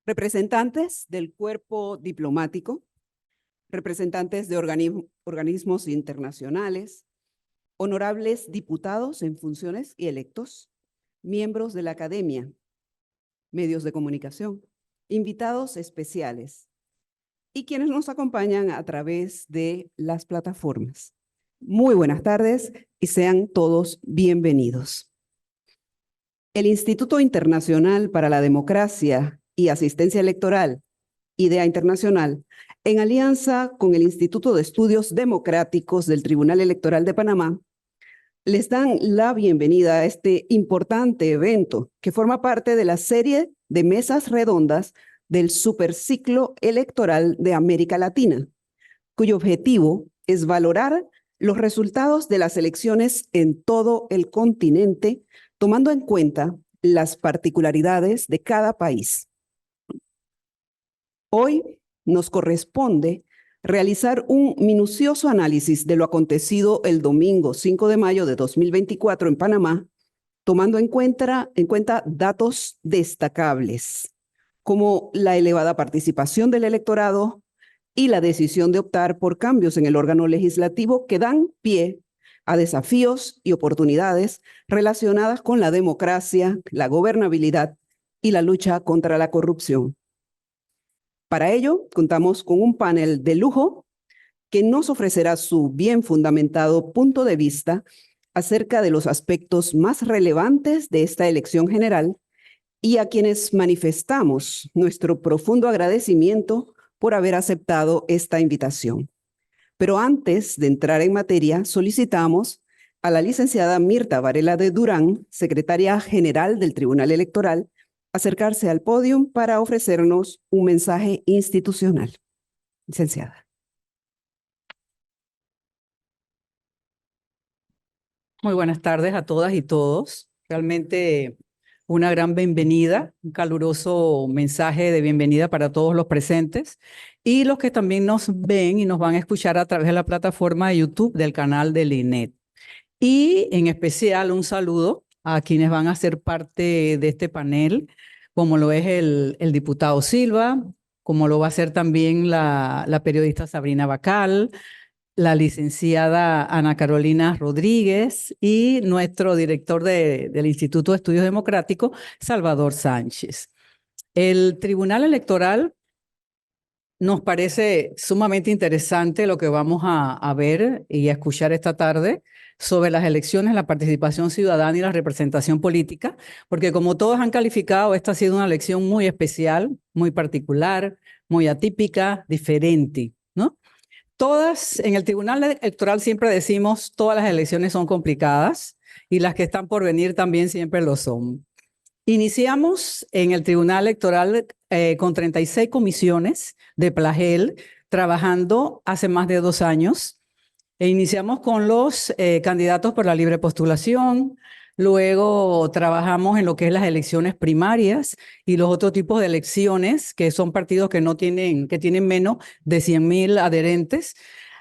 representantes del cuerpo diplomático, representantes de organismos internacionales, honorables diputados en funciones y electos, miembros de la academia, medios de comunicación, invitados especiales y quienes nos acompañan a través de las plataformas. Muy buenas tardes y sean todos bienvenidos. El Instituto Internacional para la Democracia y Asistencia Electoral, IDEA Internacional, en alianza con el Instituto de Estudios Democráticos del Tribunal Electoral de Panamá, les dan la bienvenida a este importante evento que forma parte de la serie de mesas redondas del Superciclo Electoral de América Latina, cuyo objetivo es valorar los resultados de las elecciones en todo el continente, tomando en cuenta las particularidades de cada país. Hoy nos corresponde realizar un minucioso análisis de lo acontecido el domingo 5 de mayo de 2024 en Panamá, tomando en cuenta datos destacables, como la elevada participación del electorado y la decisión de optar por cambios en el órgano legislativo que dan pie a desafíos y oportunidades relacionadas con la democracia, la gobernabilidad y la lucha contra la corrupción. Para ello, contamos con un panel de lujo que nos ofrecerá su bien fundamentado punto de vista acerca de los aspectos más relevantes de esta elección general y a quienes manifestamos nuestro profundo agradecimiento por haber aceptado esta invitación. Pero antes de entrar en materia, solicitamos a la licenciada Mirta Varela de Durán, secretaria general del Tribunal Electoral, acercarse al podio para ofrecernos un mensaje institucional. Licenciada. Muy buenas tardes a todas y todos. Realmente una gran bienvenida, un caluroso mensaje de bienvenida para todos los presentes y los que también nos ven y nos van a escuchar a través de la plataforma de YouTube del canal del INET. Y en especial un saludo a quienes van a ser parte de este panel, como lo es el diputado Silva, como lo va a ser también la periodista Sabrina Bacal, la licenciada Ana Carolina Rodríguez y nuestro director del Instituto de Estudios Democráticos, Salvador Sánchez. El Tribunal Electoral nos parece sumamente interesante lo que vamos a ver y a escuchar esta tarde sobre las elecciones, la participación ciudadana y la representación política, porque como todos han calificado, esta ha sido una elección muy especial, muy particular, muy atípica, diferente, ¿no? Todas, en el Tribunal Electoral siempre decimos, todas las elecciones son complicadas y las que están por venir también siempre lo son. Iniciamos en el Tribunal Electoral con 36 comisiones de Plagel, trabajando hace más de 2 años. Iniciamos con los candidatos por la libre postulación, luego trabajamos en lo que es las elecciones primarias y los otros tipos de elecciones, que son partidos que tienen menos de 100,000 adherentes.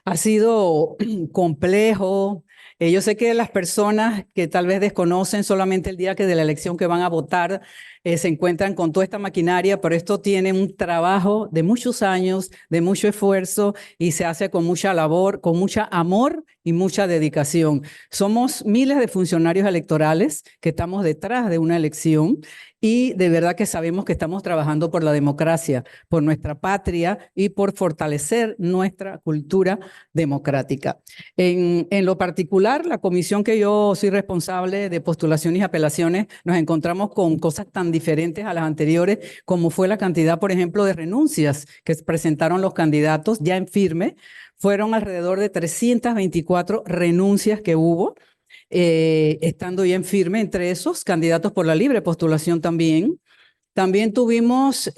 Ha sido complejo. Yo sé que las personas que tal vez desconocen solamente el día de la elección que van a votar se encuentran con toda esta maquinaria, pero esto tiene un trabajo de muchos años, de mucho esfuerzo y se hace con mucha labor, con mucha amor y mucha dedicación. Somos miles de funcionarios electorales que estamos detrás de una elección y de verdad que sabemos que estamos trabajando por la democracia, por nuestra patria y por fortalecer nuestra cultura democrática. En lo particular, la comisión que yo soy responsable de postulaciones y apelaciones, nos encontramos con cosas tan diferentes a las anteriores, como fue la cantidad, por ejemplo, de renuncias que presentaron los candidatos ya en firme. Fueron alrededor de 324 renuncias que hubo, estando ya en firme, entre esos candidatos por la libre postulación también. También tuvimos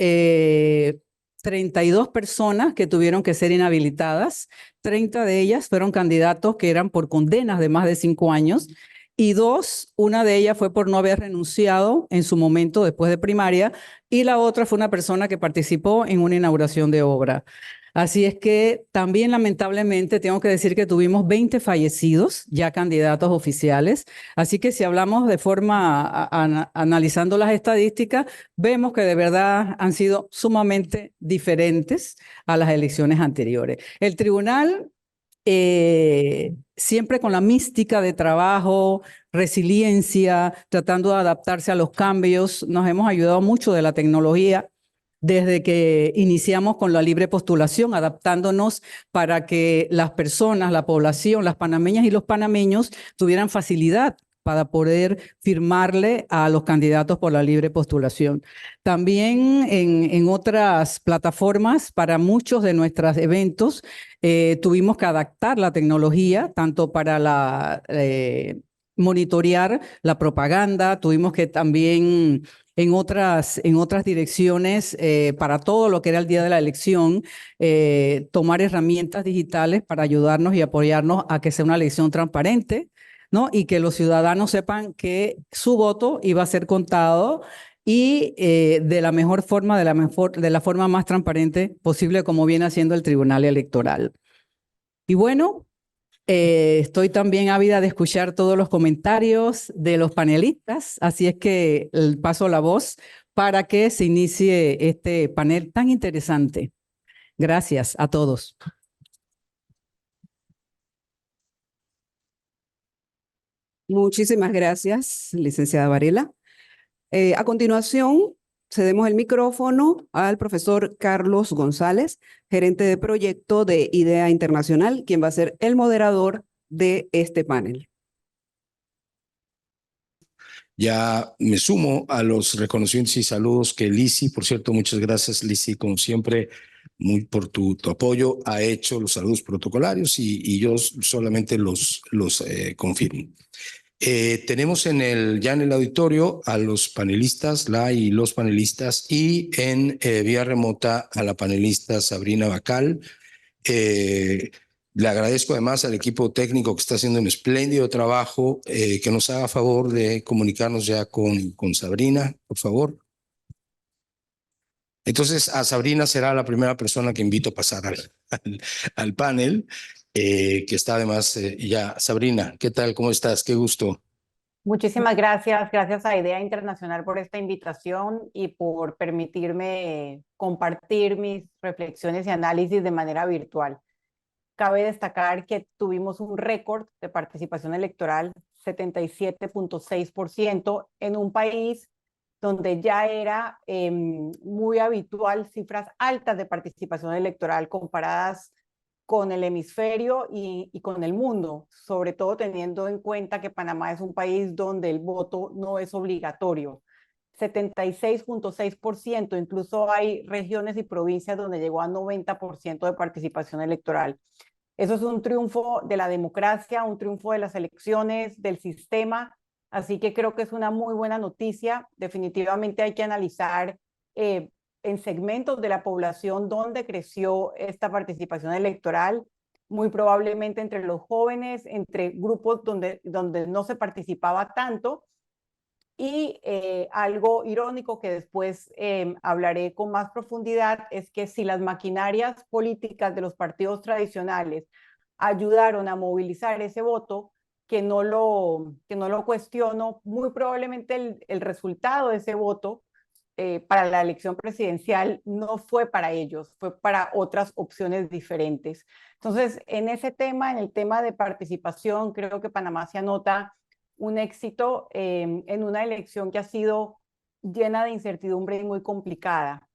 32 personas que tuvieron que ser inhabilitadas. 30 de ellas fueron candidatos que eran por condenas de más de 5 años y una de ellas fue por no haber renunciado en su momento después de primaria y la otra fue una persona que participó en una inauguración de obra. Así es que también lamentablemente tengo que decir que tuvimos 20 fallecidos, ya candidatos oficiales. Así que si hablamos de forma, analizando las estadísticas, vemos que de verdad han sido sumamente diferentes a las elecciones anteriores. El tribunal, siempre con la mística de trabajo, resiliencia, tratando de adaptarse a los cambios, nos hemos ayudado mucho de la tecnología desde que iniciamos con la libre postulación, adaptándonos para que las personas, la población, las panameñas y los panameños tuvieran facilidad para poder firmarle a los candidatos por la libre postulación. También en otras plataformas, para muchos de nuestros eventos, tuvimos que adaptar la tecnología, tanto para monitorear la propaganda, tuvimos que también en otras direcciones, para todo lo que era el día de la elección, tomar herramientas digitales para ayudarnos y apoyarnos a que sea una elección transparente, ¿no? Y que los ciudadanos sepan que su voto iba a ser contado y de la mejor forma, de la forma más transparente posible, como viene haciendo el Tribunal Electoral. Y bueno, estoy también ávida de escuchar todos los comentarios de los panelistas, así es que paso la voz para que se inicie este panel tan interesante. Gracias a todos. Muchísimas gracias, licenciada Varela. A continuación, cedemos el micrófono al profesor Carlos González, gerente de proyecto de IDEA Internacional, quien va a ser el moderador de este panel. Ya me sumo a los reconocimientos y saludos que Lisi, por cierto, muchas gracias Lisi, como siempre, muy por tu apoyo, ha hecho los saludos protocolarios y yo solamente los confirmo. Tenemos ya en el auditorio a los panelistas, y los panelistas, y en vía remota a la panelista Sabrina Bacal. Le agradezco además al equipo técnico que está haciendo un espléndido trabajo, que nos haga favor de comunicarnos ya con Sabrina, por favor. Entonces, a Sabrina será la primera persona que invito a pasar al panel, que está además ya. Sabrina, ¿qué tal? ¿Cómo estás? Qué gusto. Muchísimas gracias. Gracias a IDEA Internacional por esta invitación y por permitirme compartir mis reflexiones y análisis de manera virtual. Cabe destacar que tuvimos un récord de participación electoral, 77.6%, en un país donde ya era muy habitual cifras altas de participación electoral comparadas con el hemisferio y con el mundo, sobre todo teniendo en cuenta que Panamá es un país donde el voto no es obligatorio. 76.6%, incluso hay regiones y provincias donde llegó a 90% de participación electoral. Eso es un triunfo de la democracia, un triunfo de las elecciones, del sistema, así que creo que es una muy buena noticia. Definitivamente hay que analizar en segmentos de la población donde creció esta participación electoral, muy probablemente entre los jóvenes, entre grupos donde no se participaba tanto. Y algo irónico que después hablaré con más profundidad es que si las maquinarias políticas de los partidos tradicionales ayudaron a movilizar ese voto, que no lo cuestiono, muy probablemente el resultado de ese voto para la elección presidencial no fue para ellos, fue para otras opciones diferentes. Entonces, en ese tema, en el tema de participación, creo que Panamá se anota un éxito en una elección que ha sido llena de incertidumbre y muy complicada.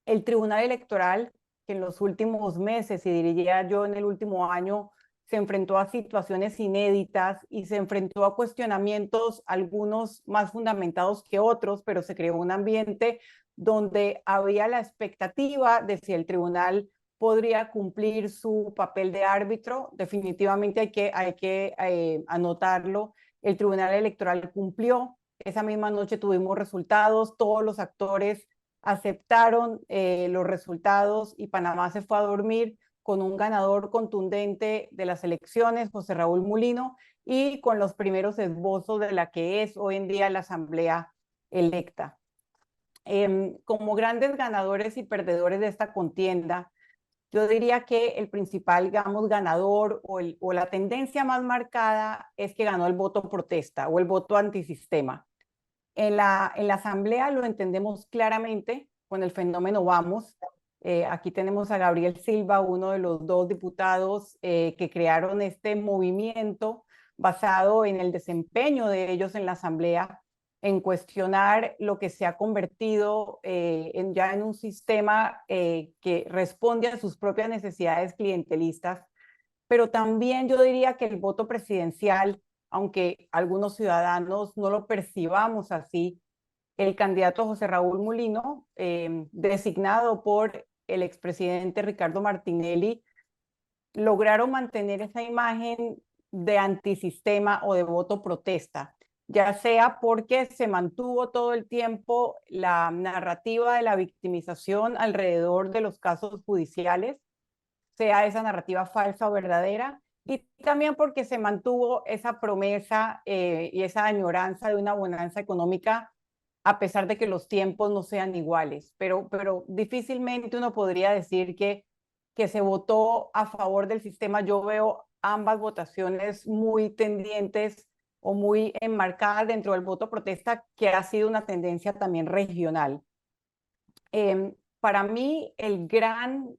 El Tribunal Electoral, que en los últimos meses, y diría yo en el último año, se enfrentó a situaciones inéditas y se enfrentó a cuestionamientos, algunos más fundamentados que otros, pero se creó un ambiente donde había la expectativa de si el tribunal podría cumplir su papel de árbitro. Definitivamente hay que anotarlo. El Tribunal Electoral cumplió. Esa misma noche tuvimos resultados, todos los actores aceptaron los resultados y Panamá se fue a dormir con un ganador contundente de las elecciones, José Raúl Mulino, y con los primeros esbozos de la que es hoy en día la Asamblea electa. Como grandes ganadores y perdedores de esta contienda, Yo diría que el principal, digamos, ganador o la tendencia más marcada es que ganó el voto protesta o el voto antisistema. En la asamblea lo entendemos claramente con el fenómeno Vamos. Aquí tenemos a Gabriel Silva, uno de los dos diputados que crearon este movimiento basado en el desempeño de ellos en la asamblea, en cuestionar lo que se ha convertido ya en un sistema que responde a sus propias necesidades clientelistas, pero también yo diría que el voto presidencial, aunque algunos ciudadanos no lo percibamos así, el candidato José Raúl Mulino, designado por el expresidente Ricardo Martinelli, lograron mantener esa imagen de antisistema o de voto protesta, ya sea porque se mantuvo todo el tiempo la narrativa de la victimización alrededor de los casos judiciales, sea esa narrativa falsa o verdadera, y también porque se mantuvo esa promesa y esa añoranza de una bonanza económica a pesar de que los tiempos no sean iguales. Pero difícilmente uno podría decir que se votó a favor del sistema. Yo veo ambas votaciones muy tendientes o muy enmarcadas dentro del voto protesta, que ha sido una tendencia también regional. Para mí, el gran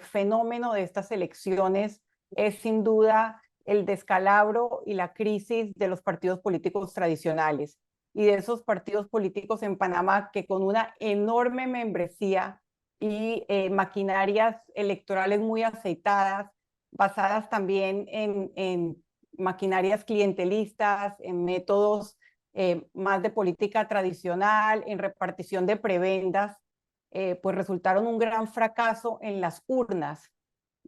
fenómeno de estas elecciones es sin duda el descalabro y la crisis de los partidos políticos tradicionales y de esos partidos políticos en Panamá que con una enorme membresía y maquinarias electorales muy aceitadas, basadas también en maquinarias clientelistas, en métodos más de política tradicional, en repartición de prebendas, pues resultaron un gran fracaso en las urnas.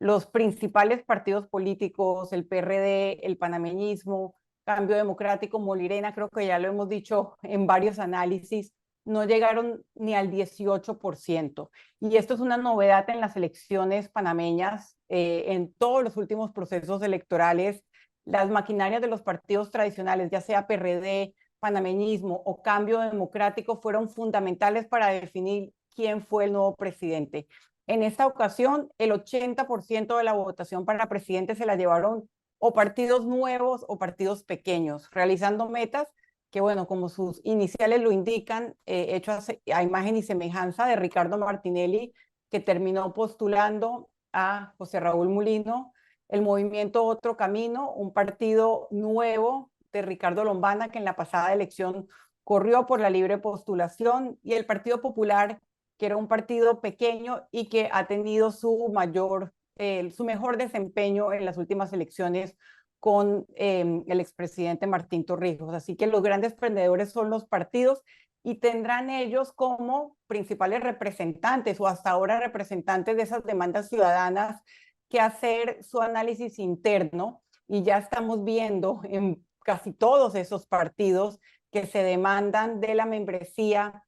Los principales partidos políticos, el PRD, el panameñismo, Cambio Democrático, Molirena, creo que ya lo hemos dicho en varios análisis, no llegaron ni al 18%. Y esto es una novedad en las elecciones panameñas. En todos los últimos procesos electorales, las maquinarias de los partidos tradicionales, ya sea PRD, panameñismo o Cambio Democrático, fueron fundamentales para definir quién fue el nuevo presidente. En esta ocasión, el 80% de la votación para presidente se la llevaron o partidos nuevos o partidos pequeños, realizando metas que, bueno, como sus iniciales lo indican, hechos a imagen y semejanza de Ricardo Martinelli, que terminó postulando a José Raúl Mulino, el movimiento Otro Camino, un partido nuevo de Ricardo Lombana, que en la pasada elección corrió por la libre postulación, y el Partido Popular, que era un partido pequeño y que ha tenido su mejor desempeño en las últimas elecciones con el expresidente Martín Torrijos. Así que los grandes prendedores son los partidos y tendrán ellos como principales representantes o hasta ahora representantes de esas demandas ciudadanas que hacer su análisis interno, y ya estamos viendo en casi todos esos partidos que se demandan de la membresía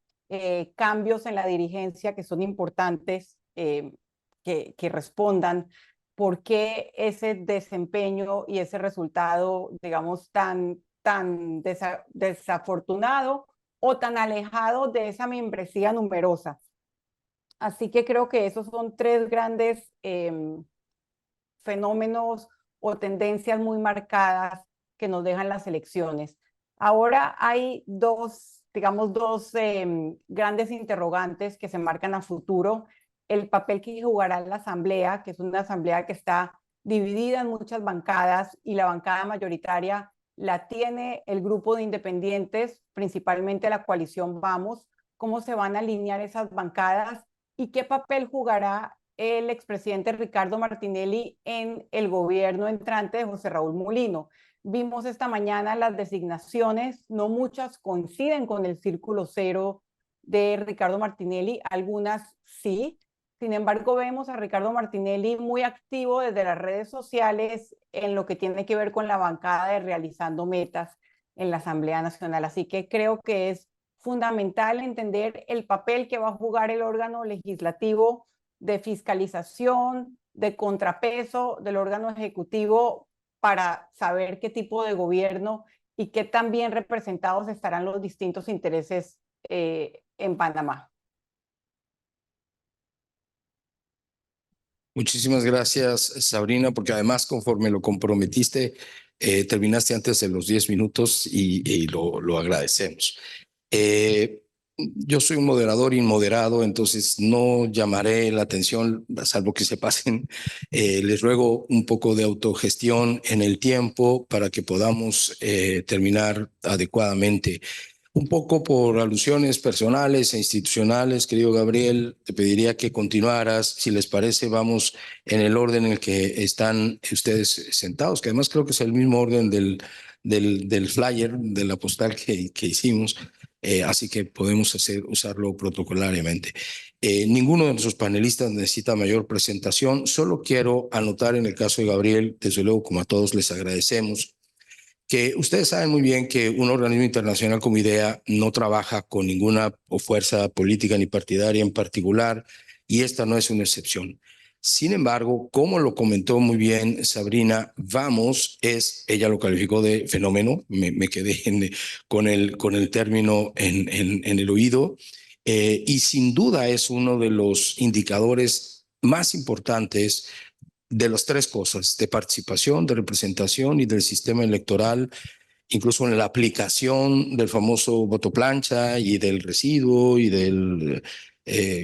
cambios en la dirigencia que son importantes, que respondan por qué ese desempeño y ese resultado, digamos, tan desafortunado o tan alejado de esa membresía numerosa. Así que creo que esos son tres grandes fenómenos o tendencias muy marcadas que nos dejan las elecciones. Ahora hay dos grandes interrogantes que se marcan a futuro. El papel que jugará la asamblea, que es una asamblea que está dividida en muchas bancadas, y la bancada mayoritaria la tiene el grupo de independientes, principalmente la coalición Vamos. ¿Cómo se van a alinear esas bancadas y qué papel jugará el expresidente Ricardo Martinelli en el gobierno entrante de José Raúl Mulino? Vimos esta mañana las designaciones, no muchas coinciden con el círculo cero de Ricardo Martinelli, algunas sí. Sin embargo, vemos a Ricardo Martinelli muy activo desde las redes sociales en lo que tiene que ver con la bancada de Realizando Metas en la Asamblea Nacional. Así que creo que es fundamental entender el papel que va a jugar el órgano legislativo de fiscalización, de contrapeso del órgano ejecutivo para saber qué tipo de gobierno y qué tan bien representados estarán los distintos intereses en Panamá. Muchísimas gracias, Sabrina, porque además, conforme lo comprometiste, terminaste antes de los 10 minutos y lo agradecemos. Eh, yo soy un moderador inmoderado, entonces no llamaré la atención, salvo que se pasen. Les ruego un poco de autogestión en el tiempo para que podamos terminar adecuadamente. Un poco por alusiones personales e institucionales, querido Gabriel, te pediría que continuaras. Si les parece, vamos en el orden en el que están ustedes sentados, que además creo que es el mismo orden del flyer, de la postal que hicimos. Así que podemos usarlo protocolariamente. Ninguno de nuestros panelistas necesita mayor presentación. Solo quiero anotar en el caso de Gabriel, desde luego, como a todos les agradecemos, que ustedes saben muy bien que un organismo internacional como IDEA no trabaja con ninguna fuerza política ni partidaria en particular, y esta no es una excepción. Sin embargo, como lo comentó muy bien Sabrina, ella lo calificó de fenómeno, me quedé con el término en el oído, y sin duda es uno de los indicadores más importantes de las tres cosas, de participación, de representación y del sistema electoral, incluso en la aplicación del famoso voto plancha y del residuo y del,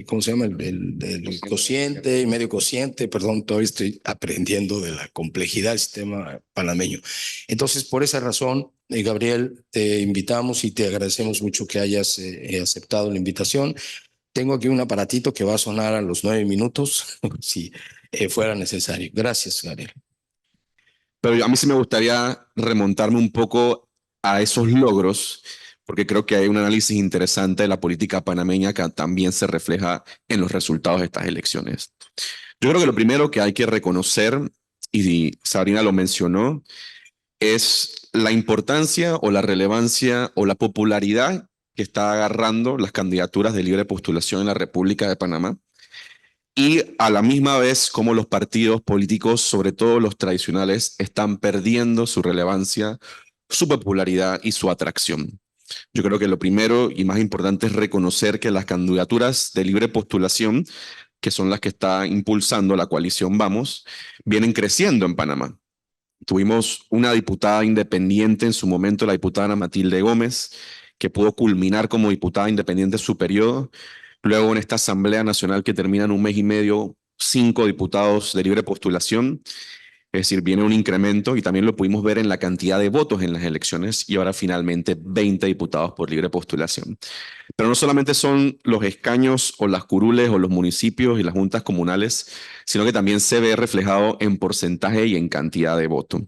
¿cómo se llama? Del cociente y medio cociente, perdón, todavía estoy aprendiendo de la complejidad del sistema panameño. Entonces, por esa razón, Gabriel, te invitamos y te agradecemos mucho que hayas aceptado la invitación. Tengo aquí un aparatito que va a sonar a los 9 minutos, si fuera necesario. Gracias, Gabriel. Pero a mí sí me gustaría remontarme un poco a esos logros, porque creo que hay un análisis interesante de la política panameña que también se refleja en los resultados de estas elecciones. Yo creo que lo primero que hay que reconocer, y Sabrina lo mencionó, es la importancia o la relevancia o la popularidad que está agarrando las candidaturas de libre postulación en la República de Panamá. Y a la misma vez, cómo los partidos políticos, sobre todo los tradicionales, están perdiendo su relevancia, su popularidad y su atracción. Yo creo que lo primero y más importante es reconocer que las candidaturas de libre postulación, que son las que está impulsando la coalición Vamos, vienen creciendo en Panamá. Tuvimos una diputada independiente en su momento, la diputada Ana Matilde Gómez, que pudo culminar como diputada independiente su periodo. Luego, en esta Asamblea Nacional que termina en un mes y medio, 5 diputados de libre postulación. Es decir, viene un incremento y también lo pudimos ver en la cantidad de votos en las elecciones y ahora finalmente 20 diputados por libre postulación. Pero no solamente son los escaños o las curules o los municipios y las juntas comunales, sino que también se ve reflejado en porcentaje y en cantidad de voto.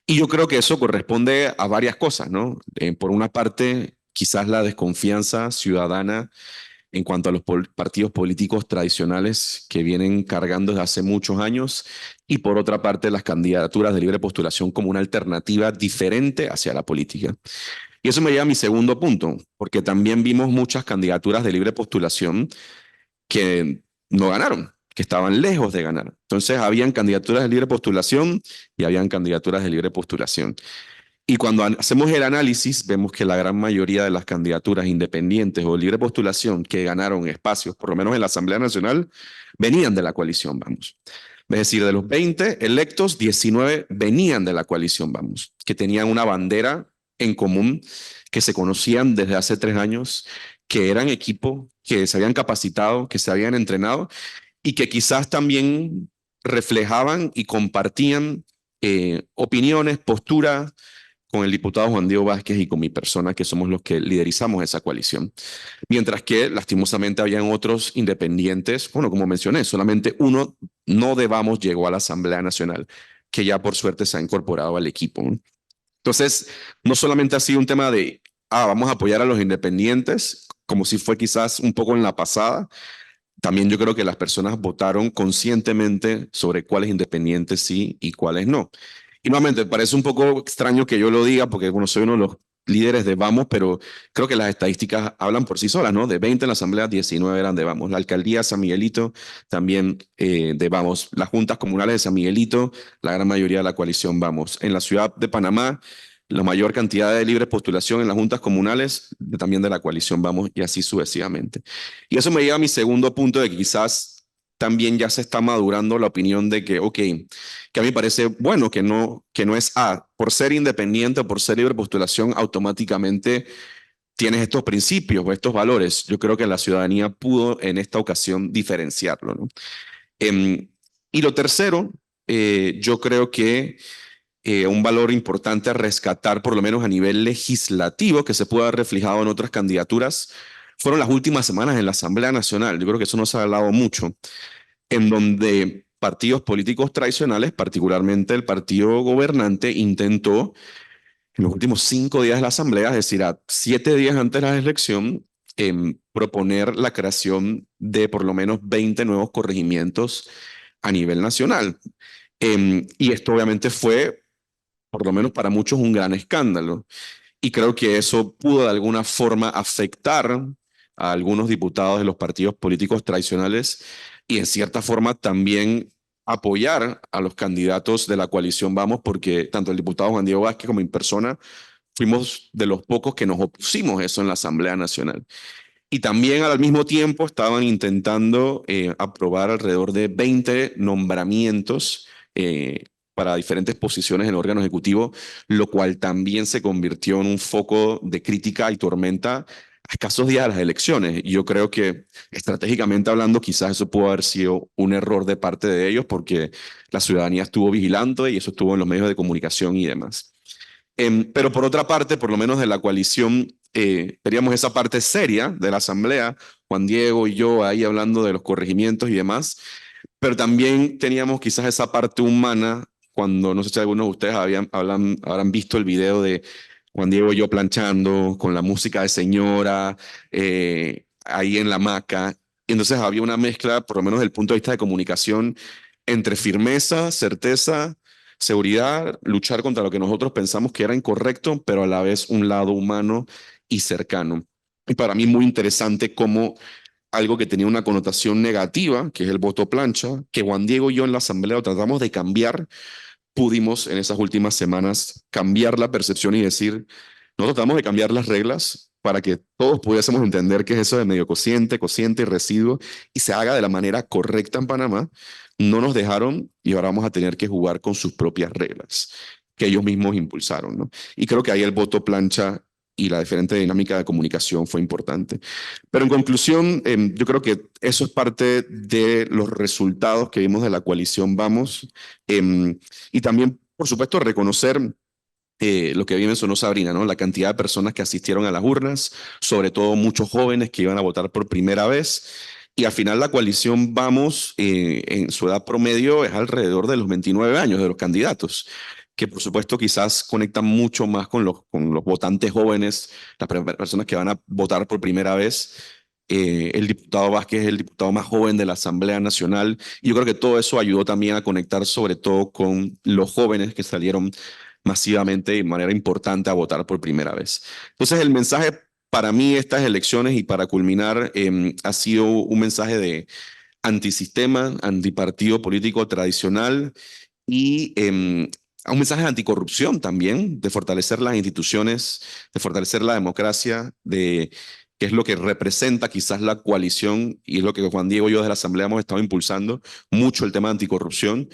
Y yo creo que eso corresponde a varias cosas, ¿no? Por una parte, quizás la desconfianza ciudadana en cuanto a los partidos políticos tradicionales que vienen cargando desde hace muchos años, y por otra parte las candidaturas de libre postulación como una alternativa diferente hacia la política. Y eso me lleva a mi segundo punto, porque también vimos muchas candidaturas de libre postulación que no ganaron, que estaban lejos de ganar. Entonces habían candidaturas de libre postulación y habían candidaturas de libre postulación. Y cuando hacemos el análisis, vemos que la gran mayoría de las candidaturas independientes o de libre postulación que ganaron espacios, por lo menos en la Asamblea Nacional, venían de la coalición Vamos. Es decir, de los 20 electos, 19 venían de la coalición Vamos, que tenían una bandera en común, que se conocían desde hace 3 años, que eran equipo, que se habían capacitado, que se habían entrenado y que quizás también reflejaban y compartían opiniones, posturas, con el diputado Juan Diego Vázquez y con mi persona, que somos los que liderizamos esa coalición. Mientras que, lastimosamente, habían otros independientes, bueno, como mencioné, solamente uno no de Vamos llegó a la Asamblea Nacional, que ya por suerte se ha incorporado al equipo. Entonces, no solamente ha sido un tema de, vamos a apoyar a los independientes, como si fue quizás un poco en la pasada. También yo creo que las personas votaron conscientemente sobre cuáles independientes sí y cuáles no. Y nuevamente, parece un poco extraño que yo lo diga porque bueno, soy uno de los líderes de Vamos, pero creo que las estadísticas hablan por sí solas, ¿no? De 20 en la Asamblea, 19 eran de Vamos. La Alcaldía de San Miguelito también de Vamos. Las juntas comunales de San Miguelito, la gran mayoría de la coalición Vamos. En la ciudad de Panamá, la mayor cantidad de libre postulación en las juntas comunales, también de la coalición Vamos, y así sucesivamente. Y eso me lleva a mi segundo punto de que quizás también ya se está madurando la opinión de que, ok, que a mí me parece bueno que no es por ser independiente o por ser libre postulación, automáticamente tienes estos principios o estos valores. Yo creo que la ciudadanía pudo en esta ocasión diferenciarlo, ¿no? Em, y lo tercero, yo creo que un valor importante a rescatar, por lo menos a nivel legislativo, que se pueda haber reflejado en otras candidaturas, fueron las últimas semanas en la Asamblea Nacional. Yo creo que eso no se ha hablado mucho, en donde partidos políticos tradicionales, particularmente el partido gobernante, intentó en los últimos 5 días de la Asamblea, es decir, a 7 días antes de la elección, proponer la creación de por lo menos 20 nuevos corregimientos a nivel nacional. Y esto obviamente fue, por lo menos para muchos, un gran escándalo. Y creo que eso pudo de alguna forma afectar a algunos diputados de los partidos políticos tradicionales y en cierta forma también apoyar a los candidatos de la coalición Vamos, porque tanto el diputado Juan Diego Vázquez como en persona fuimos de los pocos que nos opusimos a eso en la Asamblea Nacional. Y también al mismo tiempo estaban intentando aprobar alrededor de 20 nombramientos para diferentes posiciones en el órgano ejecutivo, lo cual también se convirtió en un foco de crítica y tormenta a escasos días de las elecciones. Y yo creo que estratégicamente hablando, quizás eso pudo haber sido un error de parte de ellos porque la ciudadanía estuvo vigilando y eso estuvo en los medios de comunicación y demás. Pero por otra parte, por lo menos de la coalición, teníamos esa parte seria de la Asamblea, Juan Diego y yo ahí hablando de los corregimientos y demás, pero también teníamos quizás esa parte humana cuando, no sé si algunos de ustedes habrán visto el video de Juan Diego y yo planchando con la música de señora, ahí en la hamaca. Y entonces había una mezcla, por lo menos desde el punto de vista de comunicación, entre firmeza, certeza, seguridad, luchar contra lo que nosotros pensamos que era incorrecto, pero a la vez un lado humano y cercano. Y para mí muy interesante cómo algo que tenía una connotación negativa, que es el voto plancha, que Juan Diego y yo en la asamblea lo tratamos de cambiar, pudimos en esas últimas semanas cambiar la percepción y decir, nosotros tratamos de cambiar las reglas para que todos pudiésemos entender qué es eso de medio cociente, cociente y residuo y se haga de la manera correcta en Panamá. No nos dejaron y ahora vamos a tener que jugar con sus propias reglas que ellos mismos impulsaron, ¿no? Y creo que ahí el voto plancha y la diferente dinámica de comunicación fue importante. Pero en conclusión, yo creo que eso es parte de los resultados que vimos de la coalición Vamos. Y también, por supuesto, reconocer lo que bien mencionó Sabrina, ¿no? La cantidad de personas que asistieron a las urnas, sobre todo muchos jóvenes que iban a votar por primera vez. Y al final la coalición Vamos, en su edad promedio, es alrededor de los 29 años de los candidatos, que por supuesto quizás conectan mucho más con los votantes jóvenes, las personas que van a votar por primera vez. El diputado Vázquez es el diputado más joven de la Asamblea Nacional. Y yo creo que todo eso ayudó también a conectar sobre todo con los jóvenes que salieron masivamente y de manera importante a votar por primera vez. Entonces el mensaje para mí estas elecciones y para culminar ha sido un mensaje de antisistema, antipartido político tradicional y un mensaje de anticorrupción también, de fortalecer las instituciones, de fortalecer la democracia, de que es lo que representa quizás la coalición y es lo que Juan Diego y yo desde la Asamblea hemos estado impulsando mucho el tema de anticorrupción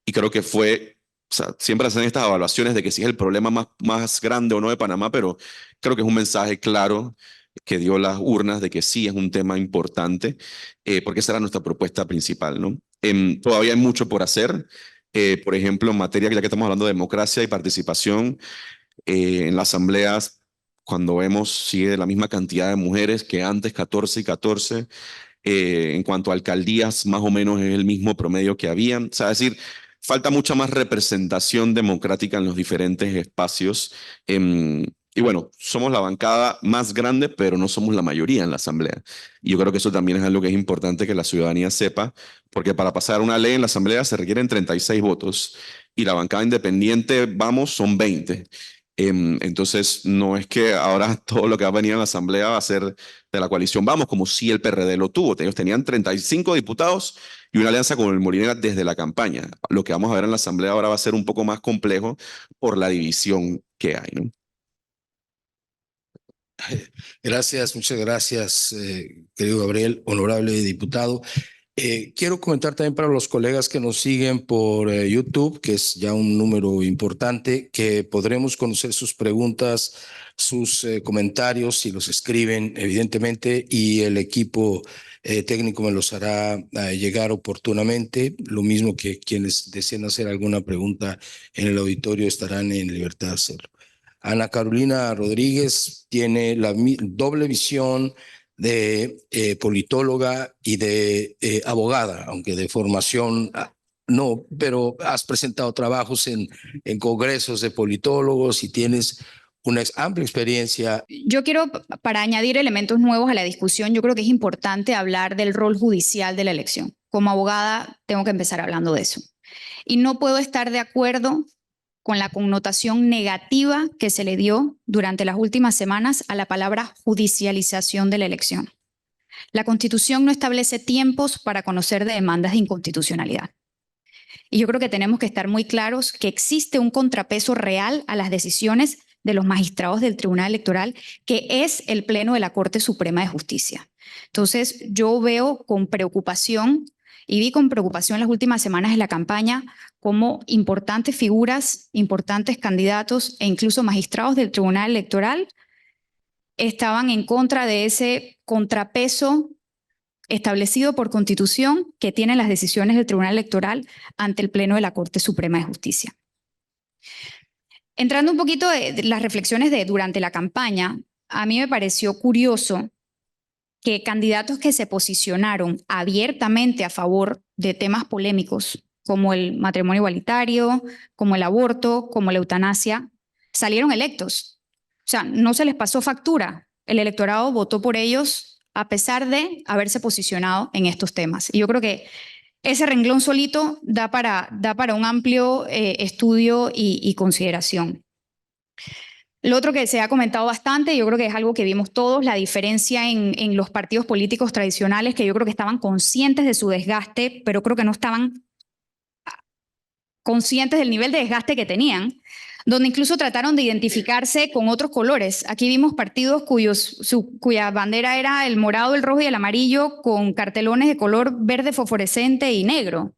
y creo que fue, o sea, siempre hacen estas evaluaciones de que si es el problema más grande o no de Panamá, pero creo que es un mensaje claro que dio las urnas de que sí es un tema importante, porque esa era nuestra propuesta principal, ¿no? Todavía hay mucho por hacer. Por ejemplo, en materia, ya que estamos hablando de democracia y participación, en las asambleas, cuando vemos, sigue la misma cantidad de mujeres que antes, 14 y 14. En cuanto a alcaldías, más o menos es el mismo promedio que habían. O sea, es decir, falta mucha más representación democrática en los diferentes espacios. Y bueno, somos la bancada más grande, pero no somos la mayoría en la Asamblea. Y yo creo que eso también es algo que es importante que la ciudadanía sepa, porque para pasar una ley en la Asamblea se requieren 36 votos y la bancada independiente, vamos, son 20. Entonces, no es que ahora todo lo que va a venir en la Asamblea va a ser de la coalición Vamos, como si el PRD lo tuvo. Ellos tenían 35 diputados y una alianza con el Molinera desde la campaña. Lo que vamos a ver en la Asamblea ahora va a ser un poco más complejo por la división que hay, ¿no? Gracias, muchas gracias, querido Gabriel, honorable diputado. Quiero comentar también para los colegas que nos siguen por YouTube, que es ya un número importante, que podremos conocer sus preguntas, sus comentarios, si los escriben, evidentemente, y el equipo técnico me los hará llegar oportunamente. Lo mismo que quienes deseen hacer alguna pregunta en el auditorio estarán en libertad de hacerlo. Ana Carolina Rodríguez tiene la doble visión de politóloga y de abogada, aunque de formación no, pero has presentado trabajos en congresos de politólogos y tienes una amplia experiencia. Yo quiero, para añadir elementos nuevos a la discusión, yo creo que es importante hablar del rol judicial de la elección. Como abogada tengo que empezar hablando de eso. Y no puedo estar de acuerdo con la connotación negativa que se le dio durante las últimas semanas a la palabra judicialización de la elección. La Constitución no establece tiempos para conocer de demandas de inconstitucionalidad. Y yo creo que tenemos que estar muy claros que existe un contrapeso real a las decisiones de los magistrados del Tribunal Electoral, que es el Pleno de la Corte Suprema de Justicia. Entonces, yo veo con preocupación y vi con preocupación las últimas semanas de la campaña cómo importantes figuras, importantes candidatos e incluso magistrados del Tribunal Electoral estaban en contra de ese contrapeso establecido por Constitución que tienen las decisiones del Tribunal Electoral ante el Pleno de la Corte Suprema de Justicia. Entrando un poquito de las reflexiones de durante la campaña, a mí me pareció curioso que candidatos que se posicionaron abiertamente a favor de temas polémicos, como el matrimonio igualitario, como el aborto, como la eutanasia, salieron electos. O sea, no se les pasó factura. El electorado votó por ellos a pesar de haberse posicionado en estos temas. Y yo creo que ese renglón solito da para un amplio estudio y consideración. Lo otro que se ha comentado bastante, yo creo que es algo que vimos todos, la diferencia en los partidos políticos tradicionales, que yo creo que estaban conscientes de su desgaste, pero creo que no estaban conscientes del nivel de desgaste que tenían, donde incluso trataron de identificarse con otros colores. Aquí vimos partidos cuya bandera era el morado, el rojo y el amarillo, con cartelones de color verde fosforescente y negro.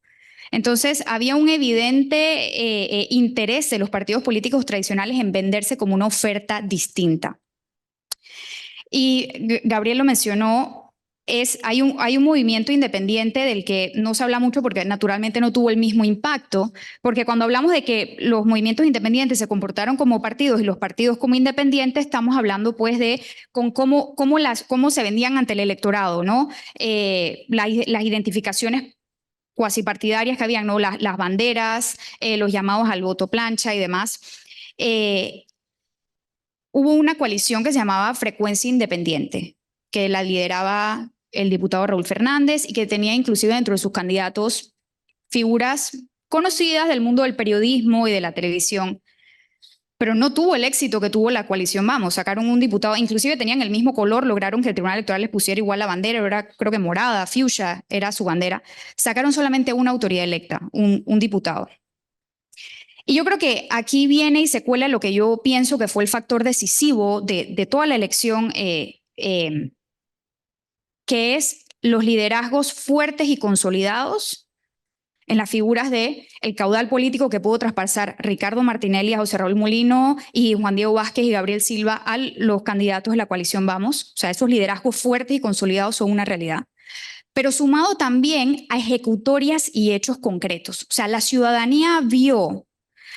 Entonces, había un evidente interés de los partidos políticos tradicionales en venderse como una oferta distinta. Y Gabriel lo mencionó, hay un movimiento independiente del que no se habla mucho porque naturalmente no tuvo el mismo impacto, porque cuando hablamos de que los movimientos independientes se comportaron como partidos y los partidos como independientes, estamos hablando pues de cómo se vendían ante el electorado, ¿no? Las identificaciones cuasi partidarias que habían, ¿no? Las banderas, los llamados al voto plancha y demás. Hubo una coalición que se llamaba Frecuencia Independiente, que la lideraba el diputado Raúl Fernández y que tenía inclusive dentro de sus candidatos figuras conocidas del mundo del periodismo y de la televisión, pero no tuvo el éxito que tuvo la coalición Vamos. Sacaron un diputado, inclusive tenían el mismo color, lograron que el Tribunal Electoral les pusiera igual la bandera, era creo que morada, fuchsia era su bandera. Sacaron solamente una autoridad electa, un diputado. Y yo creo que aquí viene y se cuela lo que yo pienso que fue el factor decisivo de toda la elección, que es los liderazgos fuertes y consolidados en las figuras del caudal político que pudo traspasar Ricardo Martinelli a José Raúl Molino y Juan Diego Vázquez y Gabriel Silva a los candidatos de la coalición Vamos. O sea, esos liderazgos fuertes y consolidados son una realidad. Pero sumado también a ejecutorias y hechos concretos. O sea, la ciudadanía vio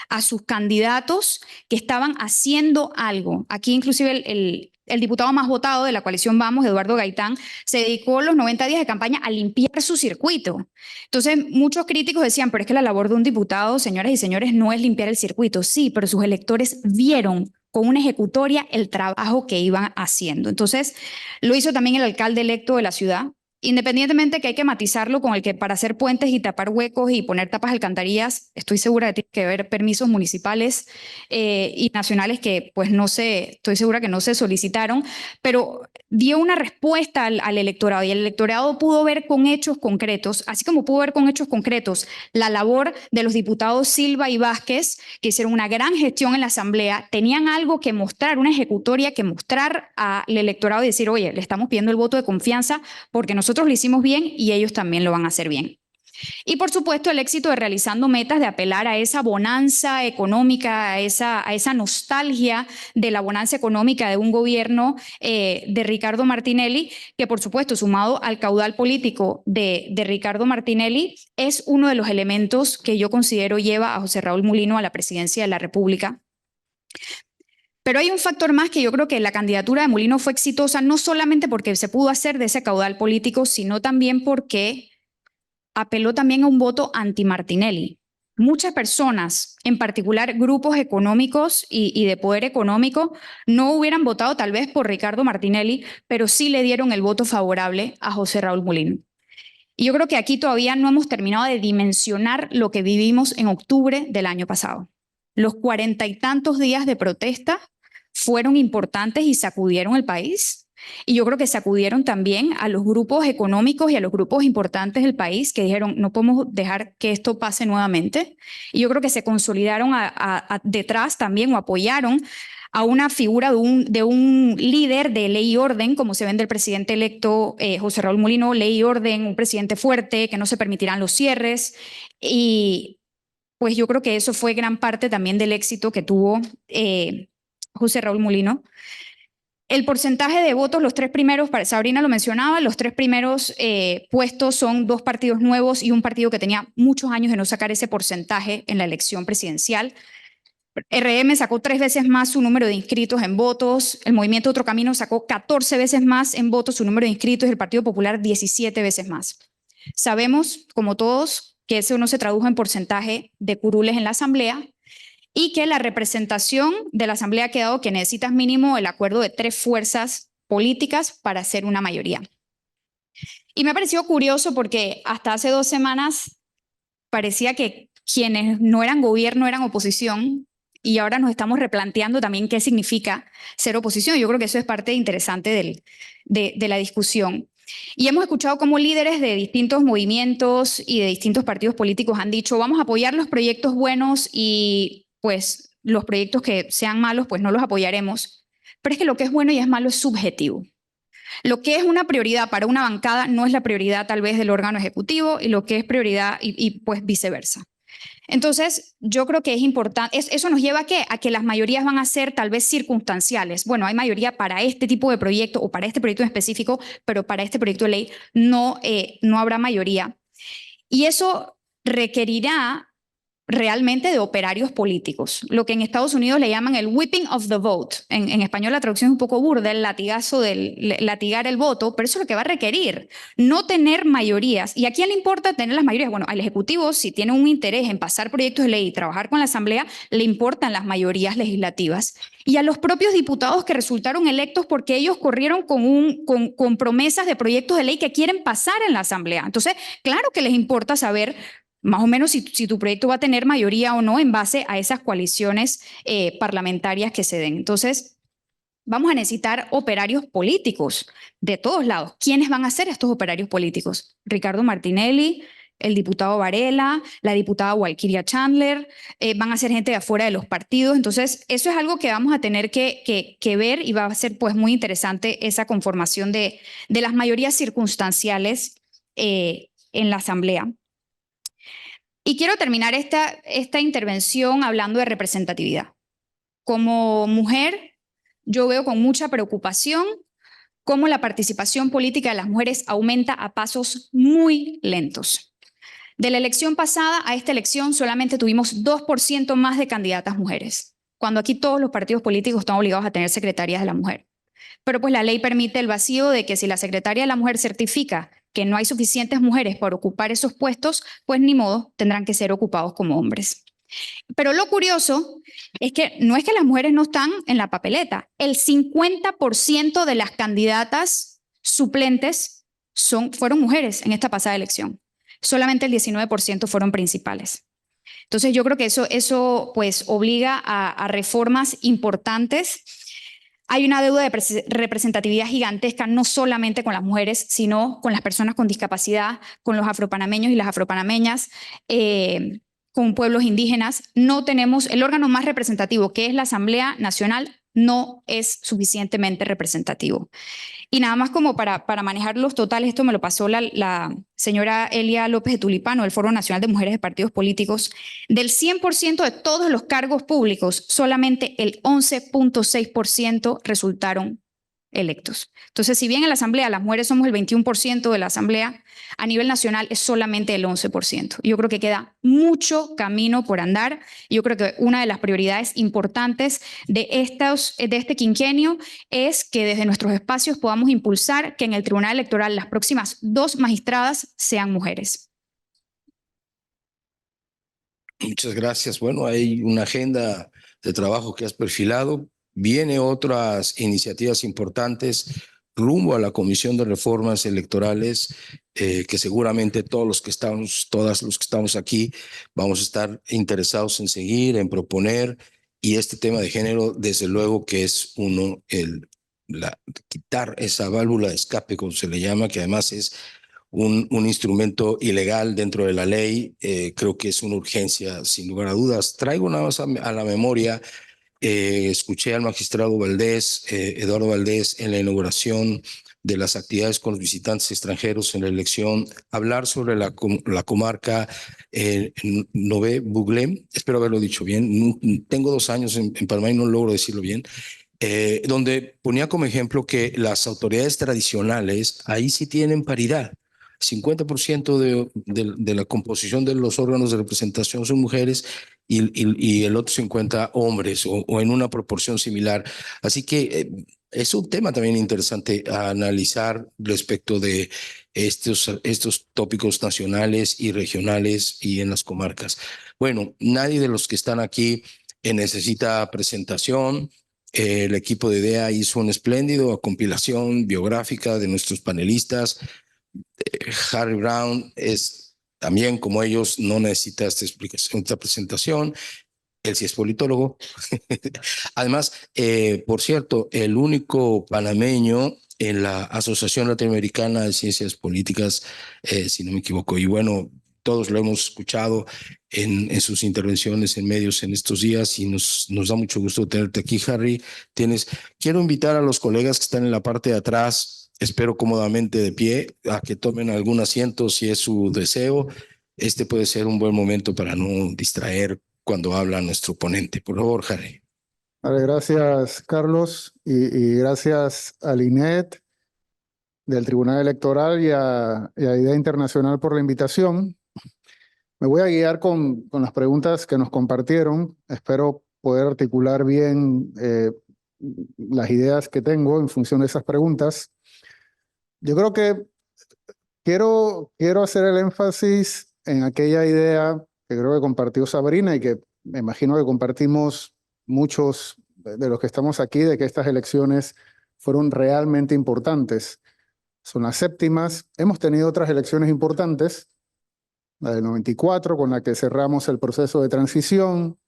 a sus candidatos que estaban haciendo algo. Aquí inclusive el diputado más votado de la coalición Vamos, Eduardo Gaitán, se dedicó los 90 días de campaña a limpiar su circuito. Entonces, muchos críticos decían, pero es que la labor de un diputado, señoras y señores, no es limpiar el circuito. Sí, pero sus electores vieron con una ejecutoria el trabajo que iban haciendo. Entonces, lo hizo también el alcalde electo de la ciudad, independientemente que hay que matizarlo con el que para hacer puentes y tapar huecos y poner tapas alcantarillas, estoy segura de que tiene que haber permisos municipales y nacionales que pues estoy segura que no se solicitaron, pero dio una respuesta al electorado y el electorado pudo ver con hechos concretos, así como pudo ver con hechos concretos la labor de los diputados Silva y Vázquez, que hicieron una gran gestión en la Asamblea, tenían algo que mostrar, una ejecutoria que mostrar al electorado y decir, oye, le estamos pidiendo el voto de confianza porque nosotros lo hicimos bien y ellos también lo van a hacer bien. Y por supuesto el éxito de realizando metas, de apelar a esa bonanza económica, a esa nostalgia de la bonanza económica de un gobierno de Ricardo Martinelli, que por supuesto sumado al caudal político de Ricardo Martinelli, es uno de los elementos que yo considero lleva a José Raúl Mulino a la presidencia de la República. Pero hay un factor más que yo creo que la candidatura de Mulino fue exitosa, no solamente porque se pudo hacer de ese caudal político, sino también porque apeló también a un voto anti-Martinelli. Muchas personas, en particular grupos económicos y de poder económico, no hubieran votado tal vez por Ricardo Martinelli, pero sí le dieron el voto favorable a José Raúl Mulino. Y yo creo que aquí todavía no hemos terminado de dimensionar lo que vivimos en octubre del año pasado. Los 40 y tantos días de protesta fueron importantes y sacudieron el país. Y yo creo que sacudieron también a los grupos económicos y a los grupos importantes del país que dijeron, no podemos dejar que esto pase nuevamente. Y yo creo que se consolidaron detrás también o apoyaron a una figura de un líder de ley y orden, como se ven del presidente electo José Raúl Mulino, ley y orden, un presidente fuerte, que no se permitirán los cierres. Y pues yo creo que eso fue gran parte también del éxito que tuvo José Raúl Mulino. El porcentaje de votos, los tres primeros, Sabrina lo mencionaba, los tres primeros puestos son dos partidos nuevos y un partido que tenía muchos años de no sacar ese porcentaje en la elección presidencial. RM sacó 3 veces más su número de inscritos en votos, el Movimiento Otro Camino sacó 14 veces más en votos su número de inscritos y el Partido Popular 17 veces más. Sabemos, como todos, que eso no se tradujo en porcentaje de curules en la Asamblea, y que la representación de la Asamblea ha quedado que necesitas mínimo el acuerdo de 3 fuerzas políticas para ser una mayoría. Y me ha parecido curioso porque hasta hace 2 semanas parecía que quienes no eran gobierno eran oposición y ahora nos estamos replanteando también qué significa ser oposición. Yo creo que eso es parte interesante de la discusión. Y hemos escuchado cómo líderes de distintos movimientos y de distintos partidos políticos han dicho vamos a apoyar los proyectos buenos y pues los proyectos que sean malos pues no los apoyaremos. Pero es que lo que es bueno y es malo es subjetivo. Lo que es una prioridad para una bancada no es la prioridad tal vez del órgano ejecutivo y lo que es prioridad y pues viceversa. Entonces, yo creo que es importante, eso nos lleva ¿a que las mayorías van a ser tal vez circunstanciales? Bueno, hay mayoría para este tipo de proyecto o para este proyecto en específico, pero para este proyecto de ley no habrá mayoría. Y eso requerirá realmente de operarios políticos, lo que en Estados Unidos le llaman el whipping of the vote. En español la traducción es un poco burda, el latigazo del latigar el voto, pero eso es lo que va a requerir, no tener mayorías. ¿Y a quién le importa tener las mayorías? Bueno, al Ejecutivo, si tiene un interés en pasar proyectos de ley y trabajar con la Asamblea, le importan las mayorías legislativas. Y a los propios diputados que resultaron electos porque ellos corrieron con promesas de proyectos de ley que quieren pasar en la Asamblea. Entonces, claro que les importa saber más o menos si tu proyecto va a tener mayoría o no en base a esas coaliciones parlamentarias que se den. Entonces, vamos a necesitar operarios políticos de todos lados. ¿Quiénes van a ser estos operarios políticos? Ricardo Martinelli, el diputado Varela, la diputada Walkiria Chandler, van a ser gente de afuera de los partidos. Entonces, eso es algo que vamos a tener que ver y va a ser pues muy interesante esa conformación de las mayorías circunstanciales en la Asamblea. Y quiero terminar esta intervención hablando de representatividad. Como mujer, yo veo con mucha preocupación cómo la participación política de las mujeres aumenta a pasos muy lentos. De la elección pasada a esta elección solamente tuvimos 2% más de candidatas mujeres, cuando aquí todos los partidos políticos están obligados a tener secretarias de la mujer. Pero pues la ley permite el vacío de que si la secretaria de la mujer certifica que no hay suficientes mujeres para ocupar esos puestos, pues ni modo, tendrán que ser ocupados como hombres. Pero lo curioso es que no es que las mujeres no están en la papeleta. El 50% de las candidatas suplentes fueron mujeres en esta pasada elección. Solamente el 19% fueron principales. Entonces yo creo que eso pues obliga a reformas importantes. Hay una deuda de representatividad gigantesca, no solamente con las mujeres, sino con las personas con discapacidad, con los afropanameños y las afropanameñas, con pueblos indígenas. No tenemos el órgano más representativo, que es la Asamblea Nacional, no es suficientemente representativo. Y nada más como para manejar los totales, esto me lo pasó la señora Elia López de Tulipano, del Foro Nacional de Mujeres de Partidos Políticos. Del 100% de todos los cargos públicos, solamente el 11.6% resultaron electos. Entonces, si bien en la Asamblea las mujeres somos el 21% de la Asamblea, a nivel nacional es solamente el 11%. Yo creo que queda mucho camino por andar. Yo creo que una de las prioridades importantes de este quinquenio es que desde nuestros espacios podamos impulsar que en el Tribunal Electoral las próximas 2 magistradas sean mujeres. Muchas gracias. Bueno, hay una agenda de trabajo que has perfilado. Viene otras iniciativas importantes rumbo a la Comisión de Reformas Electorales, que seguramente todas los que estamos aquí vamos a estar interesados en seguir, en proponer, y este tema de género, desde luego que es quitar esa válvula de escape, como se le llama, que además es un instrumento ilegal dentro de la ley. Creo que es una urgencia, sin lugar a dudas. Traigo nada más a la memoria. Escuché al magistrado Valdés, Eduardo Valdés, en la inauguración de las actividades con los visitantes extranjeros en la elección, hablar sobre la comarca Nové Buglé, espero haberlo dicho bien. Tengo 2 años en Panamá y no logro decirlo bien, donde ponía como ejemplo que las autoridades tradicionales ahí sí tienen paridad. 50% de la composición de los órganos de representación son mujeres y el otro 50 hombres o en una proporción similar. Así que es un tema también interesante a analizar respecto de estos tópicos nacionales y regionales y en las comarcas. Bueno, nadie de los que están aquí necesita presentación. El equipo de DEA hizo una espléndida compilación biográfica de nuestros panelistas. Harry Brown es también, como ellos, no necesita esta explicación, esta presentación. Él sí es politólogo. Además, por cierto, el único panameño en la Asociación Latinoamericana de Ciencias Políticas, si no me equivoco. Y bueno, todos lo hemos escuchado en sus intervenciones en medios en estos días y nos da mucho gusto tenerte aquí, Harry. Quiero invitar a los colegas que están en la parte de atrás, espero cómodamente de pie, a que tomen algún asiento si es su deseo. Este puede ser un buen momento para no distraer cuando habla nuestro ponente. Por favor, Harry. Vale, gracias, Carlos, y gracias a Linet del Tribunal Electoral y a Idea Internacional por la invitación. Me voy a guiar con las preguntas que nos compartieron. Espero poder articular bien las ideas que tengo en función de esas preguntas. Yo creo que quiero hacer el énfasis en aquella idea que creo que compartió Sabrina y que me imagino que compartimos muchos de los que estamos aquí, de que estas elecciones fueron realmente importantes. Son las 7ª. Hemos tenido otras elecciones importantes, la del 94, con la que cerramos el proceso de transición,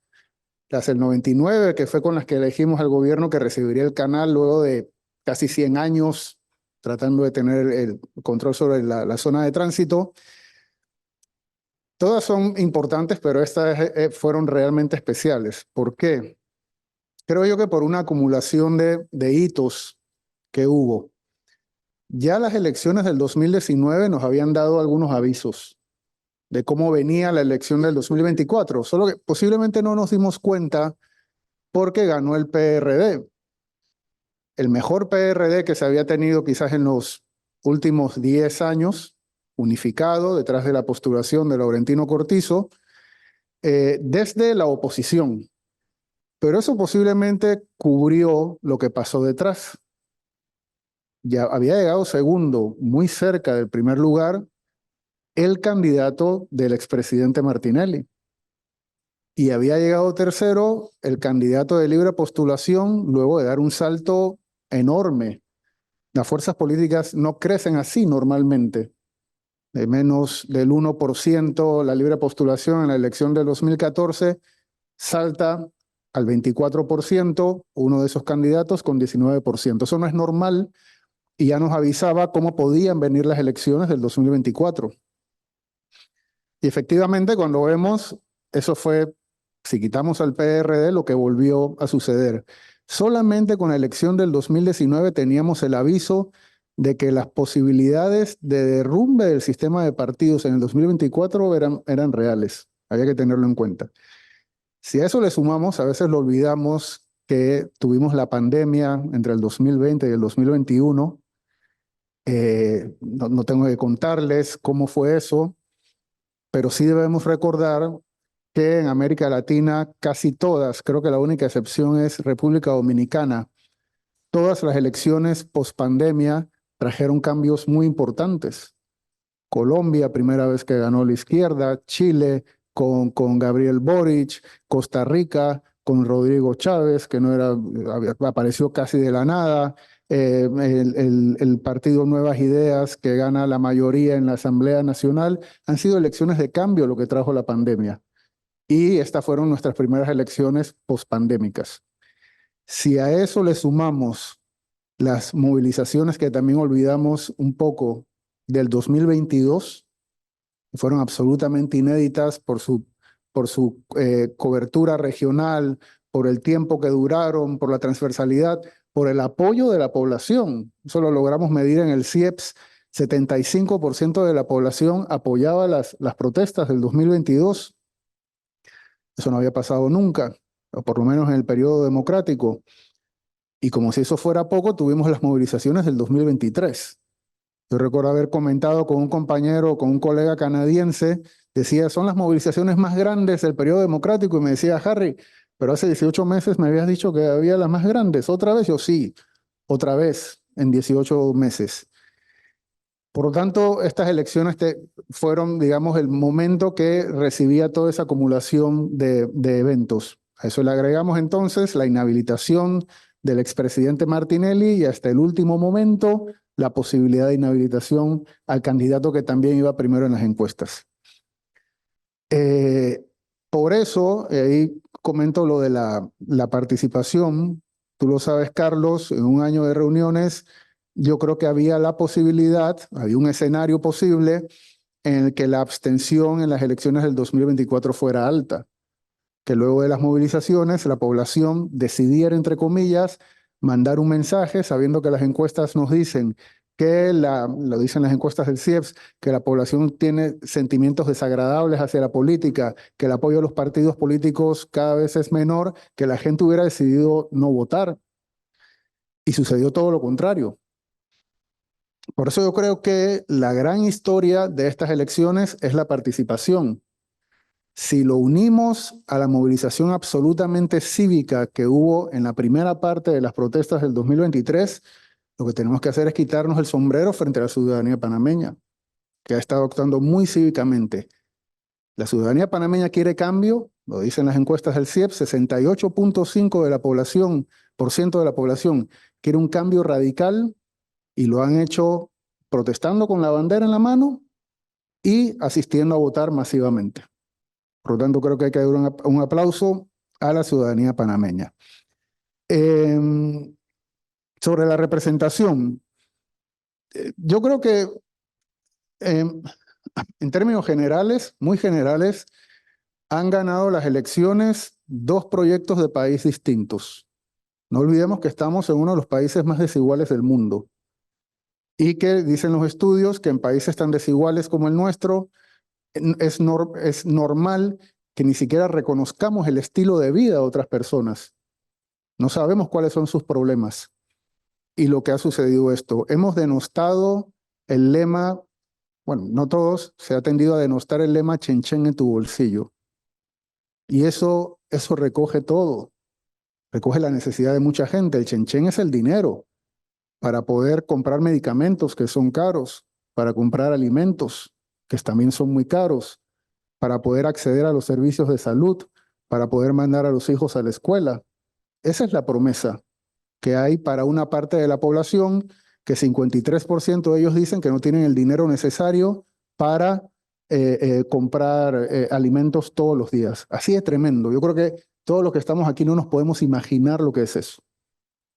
las del 99, que fue con las que elegimos al gobierno que recibiría el canal luego de casi 100 años tratando de tener el control sobre la zona de tránsito. Todas son importantes, pero estas fueron realmente especiales. ¿Por qué? Creo yo que por una acumulación de hitos que hubo. Ya las elecciones del 2019 nos habían dado algunos avisos de cómo venía la elección del 2024, solo que posiblemente no nos dimos cuenta porque ganó el PRD. El mejor PRD que se había tenido quizás en los últimos 10 años, unificado detrás de la postulación de Laurentino Cortizo, desde la oposición. Pero eso posiblemente cubrió lo que pasó detrás. Ya había llegado segundo, muy cerca del primer lugar, el candidato del expresidente Martinelli. Y había llegado tercero el candidato de libre postulación luego de dar un salto enorme. Las fuerzas políticas no crecen así normalmente. De menos del 1% la libre postulación en la elección del 2014 salta al 24%, uno de esos candidatos con 19%. Eso no es normal y ya nos avisaba cómo podían venir las elecciones del 2024. Y efectivamente, cuando vemos, eso fue, si quitamos al PRD, lo que volvió a suceder. Solamente con la elección del 2019 teníamos el aviso de que las posibilidades de derrumbe del sistema de partidos en el 2024 eran reales. Había que tenerlo en cuenta. Si a eso le sumamos, a veces lo olvidamos, que tuvimos la pandemia entre el 2020 y el 2021. No tengo que contarles cómo fue eso, pero sí debemos recordar que en América Latina casi todas, creo que la única excepción es República Dominicana, todas las elecciones post-pandemia trajeron cambios muy importantes. Colombia, primera vez que ganó la izquierda, Chile con Gabriel Boric, Costa Rica con Rodrigo Chávez, que no era, apareció casi de la nada, el partido Nuevas Ideas, que gana la mayoría en la Asamblea Nacional. Han sido elecciones de cambio lo que trajo la pandemia. Y estas fueron nuestras primeras elecciones pospandémicas. Si a eso le sumamos las movilizaciones que también olvidamos un poco del 2022, que fueron absolutamente inéditas por su cobertura regional, por el tiempo que duraron, por la transversalidad, por el apoyo de la población. Eso lo logramos medir en el CIEPS. 75% de la población apoyaba las protestas del 2022. Eso no había pasado nunca, o por lo menos en el periodo democrático. Y como si eso fuera poco, tuvimos las movilizaciones del 2023. Yo recuerdo haber comentado con un compañero, con un colega canadiense, decía, son las movilizaciones más grandes del periodo democrático, y me decía, Harry, pero hace 18 meses me habías dicho que había las más grandes. ¿Otra vez? Yo sí, otra vez en 18 meses. Por lo tanto, estas elecciones fueron, digamos, el momento que recibía toda esa acumulación de eventos. A eso le agregamos entonces la inhabilitación del expresidente Martinelli y hasta el último momento la posibilidad de inhabilitación al candidato que también iba primero en las encuestas. Por eso, ahí comento lo de la participación. Tú lo sabes, Carlos, en un año de reuniones, yo creo que había la posibilidad, había un escenario posible en el que la abstención en las elecciones del 2024 fuera alta, que luego de las movilizaciones la población decidiera, entre comillas, mandar un mensaje, sabiendo que las encuestas nos dicen lo dicen las encuestas del CIEPS, que la población tiene sentimientos desagradables hacia la política, que el apoyo a los partidos políticos cada vez es menor, que la gente hubiera decidido no votar. Y sucedió todo lo contrario. Por eso yo creo que la gran historia de estas elecciones es la participación. Si lo unimos a la movilización absolutamente cívica que hubo en la primera parte de las protestas del 2023, lo que tenemos que hacer es quitarnos el sombrero frente a la ciudadanía panameña, que ha estado actuando muy cívicamente. La ciudadanía panameña quiere cambio, lo dicen las encuestas del CIEP, 68.5% de la población quiere un cambio radical, y lo han hecho protestando con la bandera en la mano y asistiendo a votar masivamente. Por lo tanto, creo que hay que dar un aplauso a la ciudadanía panameña. Sobre la representación, yo creo que en términos generales, muy generales, han ganado las elecciones dos proyectos de país distintos. No olvidemos que estamos en uno de los países más desiguales del mundo y que dicen los estudios que en países tan desiguales como el nuestro es normal que ni siquiera reconozcamos el estilo de vida de otras personas. No sabemos cuáles son sus problemas. Y lo que ha sucedido esto, hemos denostado el lema, bueno, no todos, se ha tendido a denostar el lema Chenchen en tu bolsillo. Y eso recoge todo, recoge la necesidad de mucha gente. El Chenchen es el dinero para poder comprar medicamentos que son caros, para comprar alimentos que también son muy caros, para poder acceder a los servicios de salud, para poder mandar a los hijos a la escuela. Esa es la promesa que hay para una parte de la población, que 53% de ellos dicen que no tienen el dinero necesario para comprar alimentos todos los días. Así es tremendo. Yo creo que todos los que estamos aquí no nos podemos imaginar lo que es eso.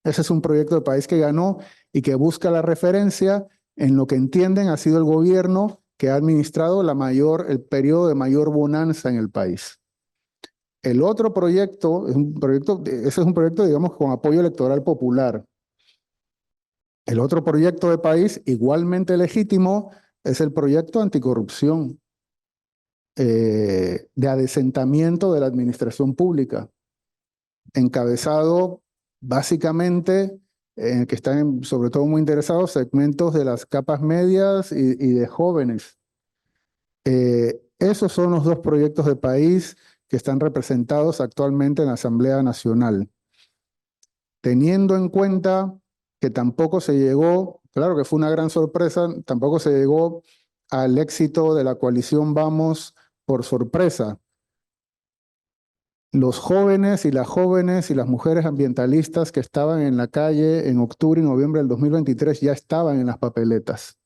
Ese es un proyecto de país que ganó y que busca la referencia en lo que entienden ha sido el gobierno que ha administrado el periodo de mayor bonanza en el país. El otro proyecto, ese es un proyecto, digamos, con apoyo electoral popular. El otro proyecto de país, igualmente legítimo, es el proyecto anticorrupción, de adesentamiento de la administración pública, encabezado básicamente, en el que están sobre todo muy interesados segmentos de las capas medias y de jóvenes. Esos son los dos proyectos de país que están representados actualmente en la Asamblea Nacional. Teniendo en cuenta que tampoco se llegó, claro que fue una gran sorpresa, tampoco se llegó al éxito de la coalición Vamos por sorpresa. Los jóvenes y las mujeres ambientalistas que estaban en la calle en octubre y noviembre del 2023 ya estaban en las papeletas,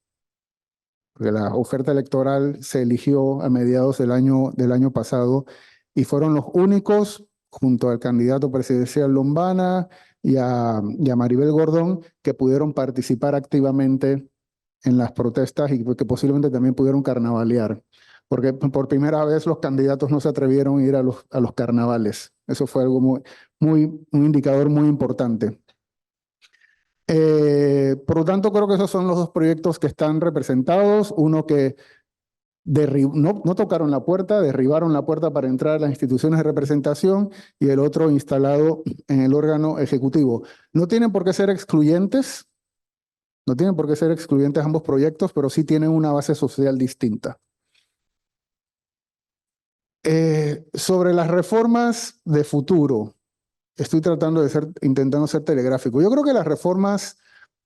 porque la oferta electoral se eligió a mediados del año pasado y fueron los únicos, junto al candidato presidencial Lombana y a Maribel Gordón, que pudieron participar activamente en las protestas y que posiblemente también pudieron carnavalear, porque por primera vez los candidatos no se atrevieron a ir a los carnavales. Eso fue algo un indicador muy importante. Por lo tanto, creo que esos son los dos proyectos que están representados. Uno que no tocaron la puerta, derribaron la puerta para entrar a las instituciones de representación, y el otro instalado en el órgano ejecutivo. No tienen por qué ser excluyentes, ambos proyectos, pero sí tienen una base social distinta. Sobre las reformas de futuro, estoy intentando ser telegráfico. Yo creo que las reformas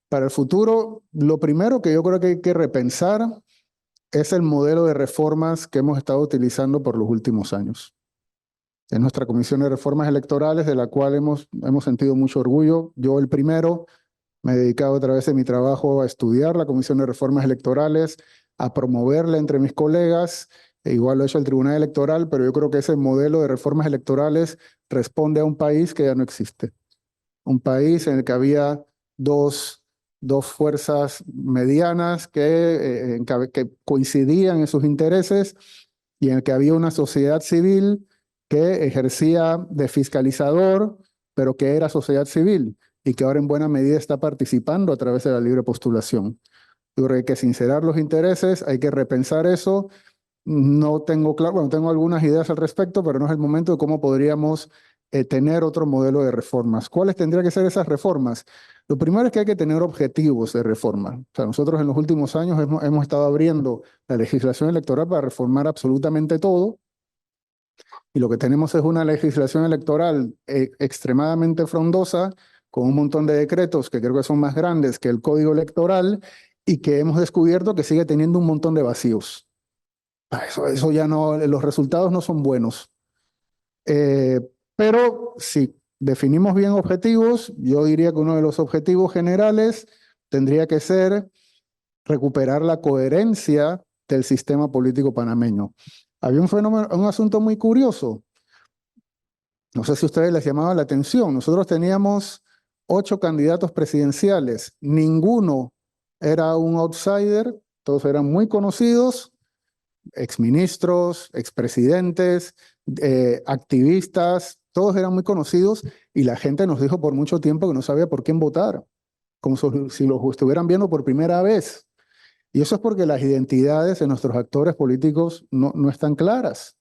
para el futuro, lo primero que yo creo que hay que repensar es el modelo de reformas que hemos estado utilizando por los últimos años. En nuestra Comisión de Reformas Electorales, de la cual hemos sentido mucho orgullo, yo el primero, me he dedicado a través de mi trabajo a estudiar la Comisión de Reformas Electorales, a promoverla entre mis colegas, e igual lo ha hecho el Tribunal Electoral, pero yo creo que ese modelo de reformas electorales responde a un país que ya no existe. Un país en el que había dos fuerzas medianas que coincidían en sus intereses y en el que había una sociedad civil que ejercía de fiscalizador, pero que era sociedad civil y que ahora en buena medida está participando a través de la libre postulación. Yo creo que hay que sincerar los intereses, hay que repensar eso. No tengo claro, bueno, tengo algunas ideas al respecto, pero no es el momento de cómo podríamos tener otro modelo de reformas. ¿Cuáles tendrían que ser esas reformas? Lo primero es que hay que tener objetivos de reforma. O sea, nosotros en los últimos años hemos estado abriendo la legislación electoral para reformar absolutamente todo, y lo que tenemos es una legislación electoral extremadamente frondosa, con un montón de decretos que creo que son más grandes que el Código Electoral, y que hemos descubierto que sigue teniendo un montón de vacíos. Eso ya no, los resultados no son buenos. Pero si definimos bien objetivos, yo diría que uno de los objetivos generales tendría que ser recuperar la coherencia del sistema político panameño. Había un asunto muy curioso. No sé si a ustedes les llamaba la atención. Nosotros teníamos 8 candidatos presidenciales. Ninguno era un outsider, todos eran muy conocidos, exministros, expresidentes, activistas, todos eran muy conocidos, y la gente nos dijo por mucho tiempo que no sabía por quién votar, como si los estuvieran viendo por primera vez. Y eso es porque las identidades de nuestros actores políticos no están claras.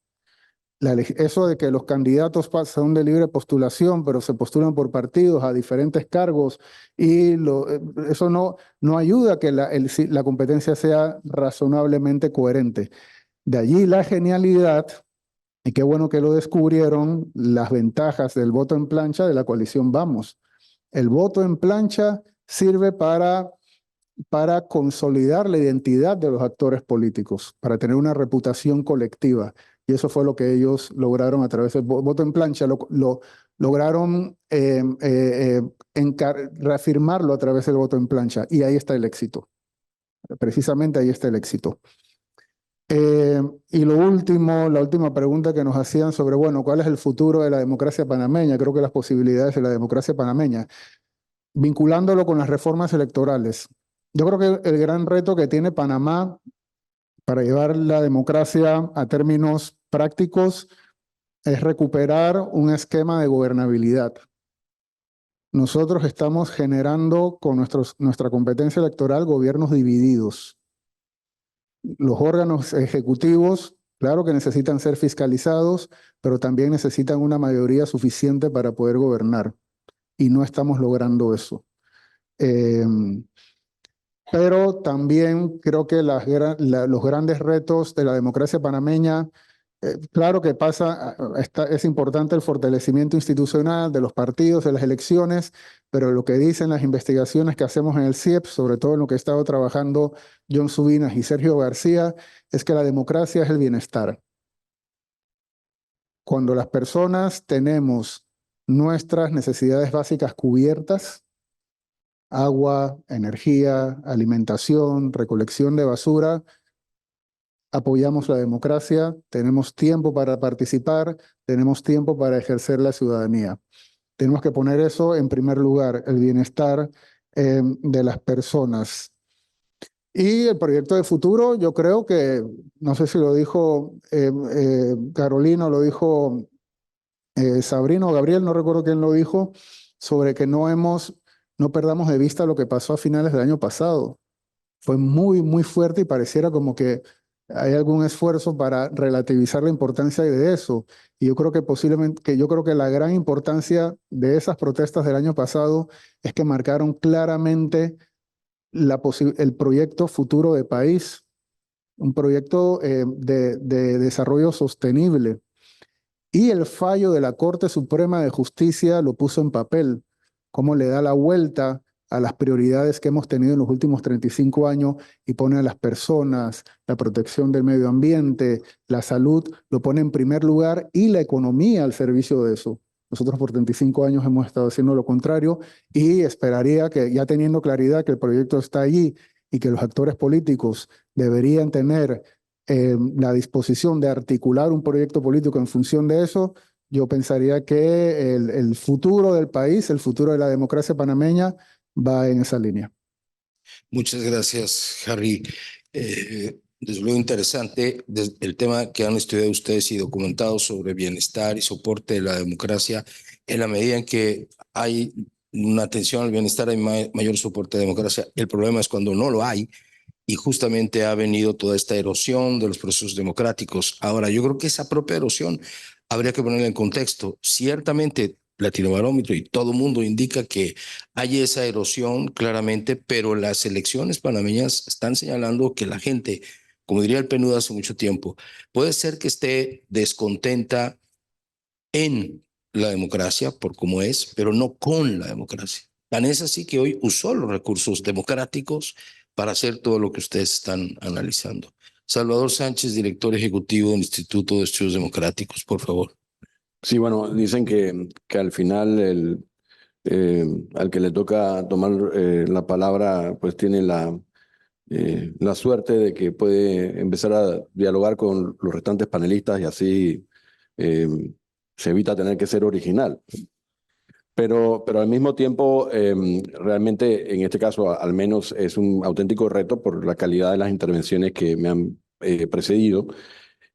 Eso de que los candidatos son de libre postulación, pero se postulan por partidos a diferentes cargos, y eso no ayuda a que la competencia sea razonablemente coherente. De allí la genialidad, y qué bueno que lo descubrieron, las ventajas del voto en plancha de la coalición Vamos. El voto en plancha sirve para consolidar la identidad de los actores políticos, para tener una reputación colectiva. Y eso fue lo que ellos lograron a través del voto en plancha. Lograron reafirmarlo a través del voto en plancha. Y ahí está el éxito. Precisamente ahí está el éxito. Y lo último, la última pregunta que nos hacían sobre, bueno, ¿cuál es el futuro de la democracia panameña? Creo que las posibilidades de la democracia panameña, vinculándolo con las reformas electorales. Yo creo que el gran reto que tiene Panamá para llevar la democracia a términos prácticos es recuperar un esquema de gobernabilidad. Nosotros estamos generando con nuestra competencia electoral gobiernos divididos. Los órganos ejecutivos, claro que necesitan ser fiscalizados, pero también necesitan una mayoría suficiente para poder gobernar. Y no estamos logrando eso. Pero también creo que los grandes retos de la democracia panameña, claro que es importante el fortalecimiento institucional de los partidos, de las elecciones, pero lo que dicen las investigaciones que hacemos en el CIEP, sobre todo en lo que ha estado trabajando John Subinas y Sergio García, es que la democracia es el bienestar. Cuando las personas tenemos nuestras necesidades básicas cubiertas, agua, energía, alimentación, recolección de basura, apoyamos la democracia, tenemos tiempo para participar, tenemos tiempo para ejercer la ciudadanía. Tenemos que poner eso en primer lugar, el bienestar de las personas. Y el proyecto de futuro, yo creo que, no sé si lo dijo Carolina o lo dijo Sabrina o Gabriel, no recuerdo quién lo dijo, sobre que no perdamos de vista lo que pasó a finales del año pasado. Fue muy, muy fuerte y pareciera como que hay algún esfuerzo para relativizar la importancia de eso. Y yo creo que la gran importancia de esas protestas del año pasado es que marcaron claramente el proyecto futuro de país, un proyecto de desarrollo sostenible. Y el fallo de la Corte Suprema de Justicia lo puso en papel, cómo le da la vuelta a las prioridades que hemos tenido en los últimos 35 años y pone a las personas, la protección del medio ambiente, la salud, lo pone en primer lugar y la economía al servicio de eso. Nosotros por 35 años hemos estado haciendo lo contrario y esperaría que, ya teniendo claridad que el proyecto está allí y que los actores políticos deberían tener la disposición de articular un proyecto político en función de eso, yo pensaría que el futuro del país, el futuro de la democracia panameña va en esa línea. Muchas gracias, Harry. Desde luego interesante el tema que han estudiado ustedes y documentado sobre bienestar y soporte de la democracia. En la medida en que hay una atención al bienestar, hay mayor soporte de democracia. El problema es cuando no lo hay y justamente ha venido toda esta erosión de los procesos democráticos. Ahora, yo creo que esa propia erosión habría que ponerla en contexto. Ciertamente, Latinobarómetro y todo el mundo indica que hay esa erosión claramente, pero las elecciones panameñas están señalando que la gente, como diría el PNUD hace mucho tiempo, puede ser que esté descontenta en la democracia por cómo es, pero no con la democracia. Tan es así que hoy usó los recursos democráticos para hacer todo lo que ustedes están analizando. Salvador Sánchez, director ejecutivo del Instituto de Estudios Democráticos, por favor. Sí, bueno, dicen que al final al que le toca tomar la palabra, pues tiene la suerte de que puede empezar a dialogar con los restantes panelistas y así se evita tener que ser original. Pero al mismo tiempo, realmente en este caso al menos es un auténtico reto por la calidad de las intervenciones que me han precedido.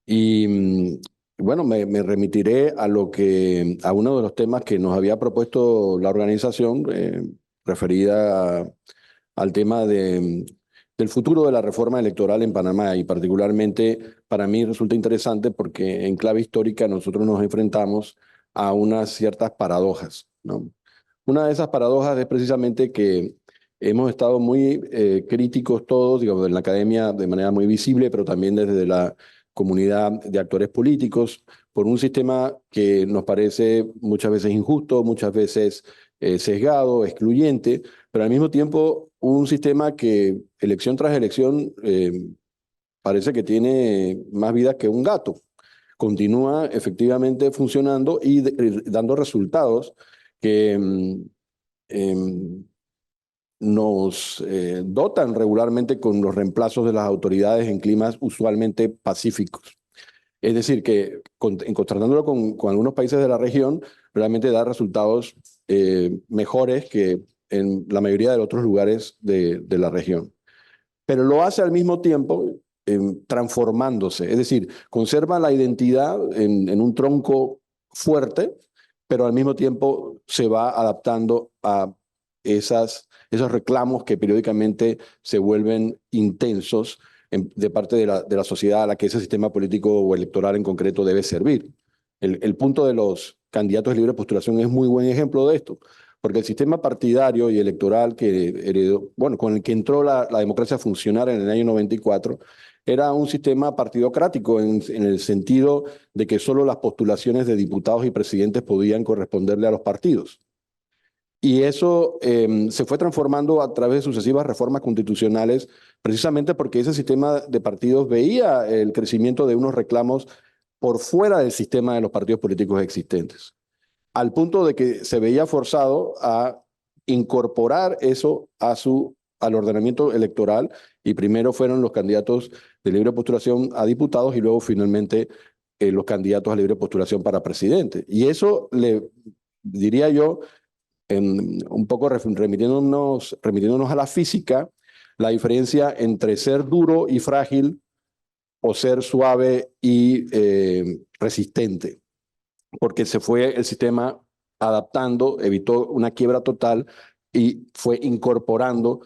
Y bueno, me remitiré a uno de los temas que nos había propuesto la organización referida al tema del futuro de la reforma electoral en Panamá, y particularmente para mí resulta interesante porque en clave histórica nosotros nos enfrentamos a unas ciertas paradojas, ¿no? Una de esas paradojas es precisamente que hemos estado muy críticos todos, digamos, en la academia de manera muy visible, pero también desde la comunidad de actores políticos, por un sistema que nos parece muchas veces injusto, muchas veces sesgado, excluyente, pero al mismo tiempo un sistema que elección tras elección parece que tiene más vida que un gato. Continúa efectivamente funcionando y dando resultados que nos dotan regularmente con los reemplazos de las autoridades en climas usualmente pacíficos. Es decir, que contrastándolo con algunos países de la región, realmente da resultados mejores que en la mayoría de otros lugares de la región. Pero lo hace al mismo tiempo transformándose, es decir, conserva la identidad en un tronco fuerte, pero al mismo tiempo se va adaptando a esos reclamos que periódicamente se vuelven intensos de parte de la sociedad a la que ese sistema político o electoral en concreto debe servir. El punto de los candidatos de libre postulación es muy buen ejemplo de esto, porque el sistema partidario y electoral que heredó, bueno, con el que entró la democracia a funcionar en el año 94, era un sistema partidocrático en el sentido de que solo las postulaciones de diputados y presidentes podían corresponderle a los partidos. Y eso se fue transformando a través de sucesivas reformas constitucionales, precisamente porque ese sistema de partidos veía el crecimiento de unos reclamos por fuera del sistema de los partidos políticos existentes, al punto de que se veía forzado a incorporar eso al ordenamiento electoral, y primero fueron los candidatos de libre postulación a diputados y luego finalmente los candidatos a libre postulación para presidente. Y eso le diría yo, un poco remitiéndonos a la física, la diferencia entre ser duro y frágil o ser suave y resistente, porque se fue el sistema adaptando, evitó una quiebra total y fue incorporando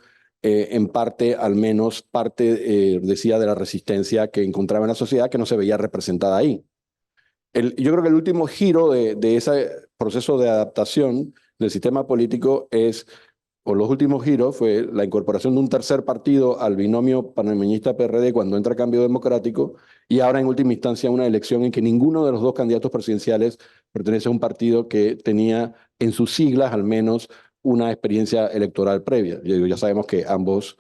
en parte, al menos parte, decía, de la resistencia que encontraba en la sociedad que no se veía representada ahí. Yo creo que el último giro de ese proceso de adaptación del sistema político o los últimos giros, fue la incorporación de un tercer partido al binomio panameñista-PRD cuando entra Cambio Democrático, y ahora en última instancia una elección en que ninguno de los dos candidatos presidenciales pertenece a un partido que tenía en sus siglas al menos una experiencia electoral previa. Ya sabemos que ambas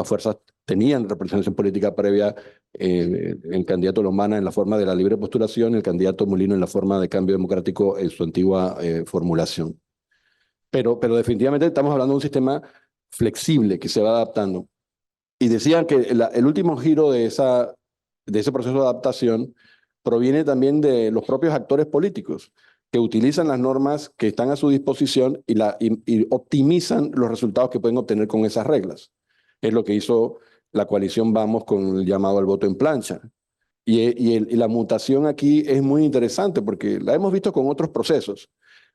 fuerzas tenían representación política previa, el candidato Lombana en la forma de la libre postulación, el candidato Molino en la forma de Cambio Democrático en su antigua formulación. Pero definitivamente estamos hablando de un sistema flexible que se va adaptando. Y decían que el último giro de ese proceso de adaptación proviene también de los propios actores políticos, que utilizan las normas que están a su disposición y optimizan los resultados que pueden obtener con esas reglas. Es lo que hizo la coalición Vamos con el llamado al voto en plancha. Y la mutación aquí es muy interesante porque la hemos visto con otros procesos.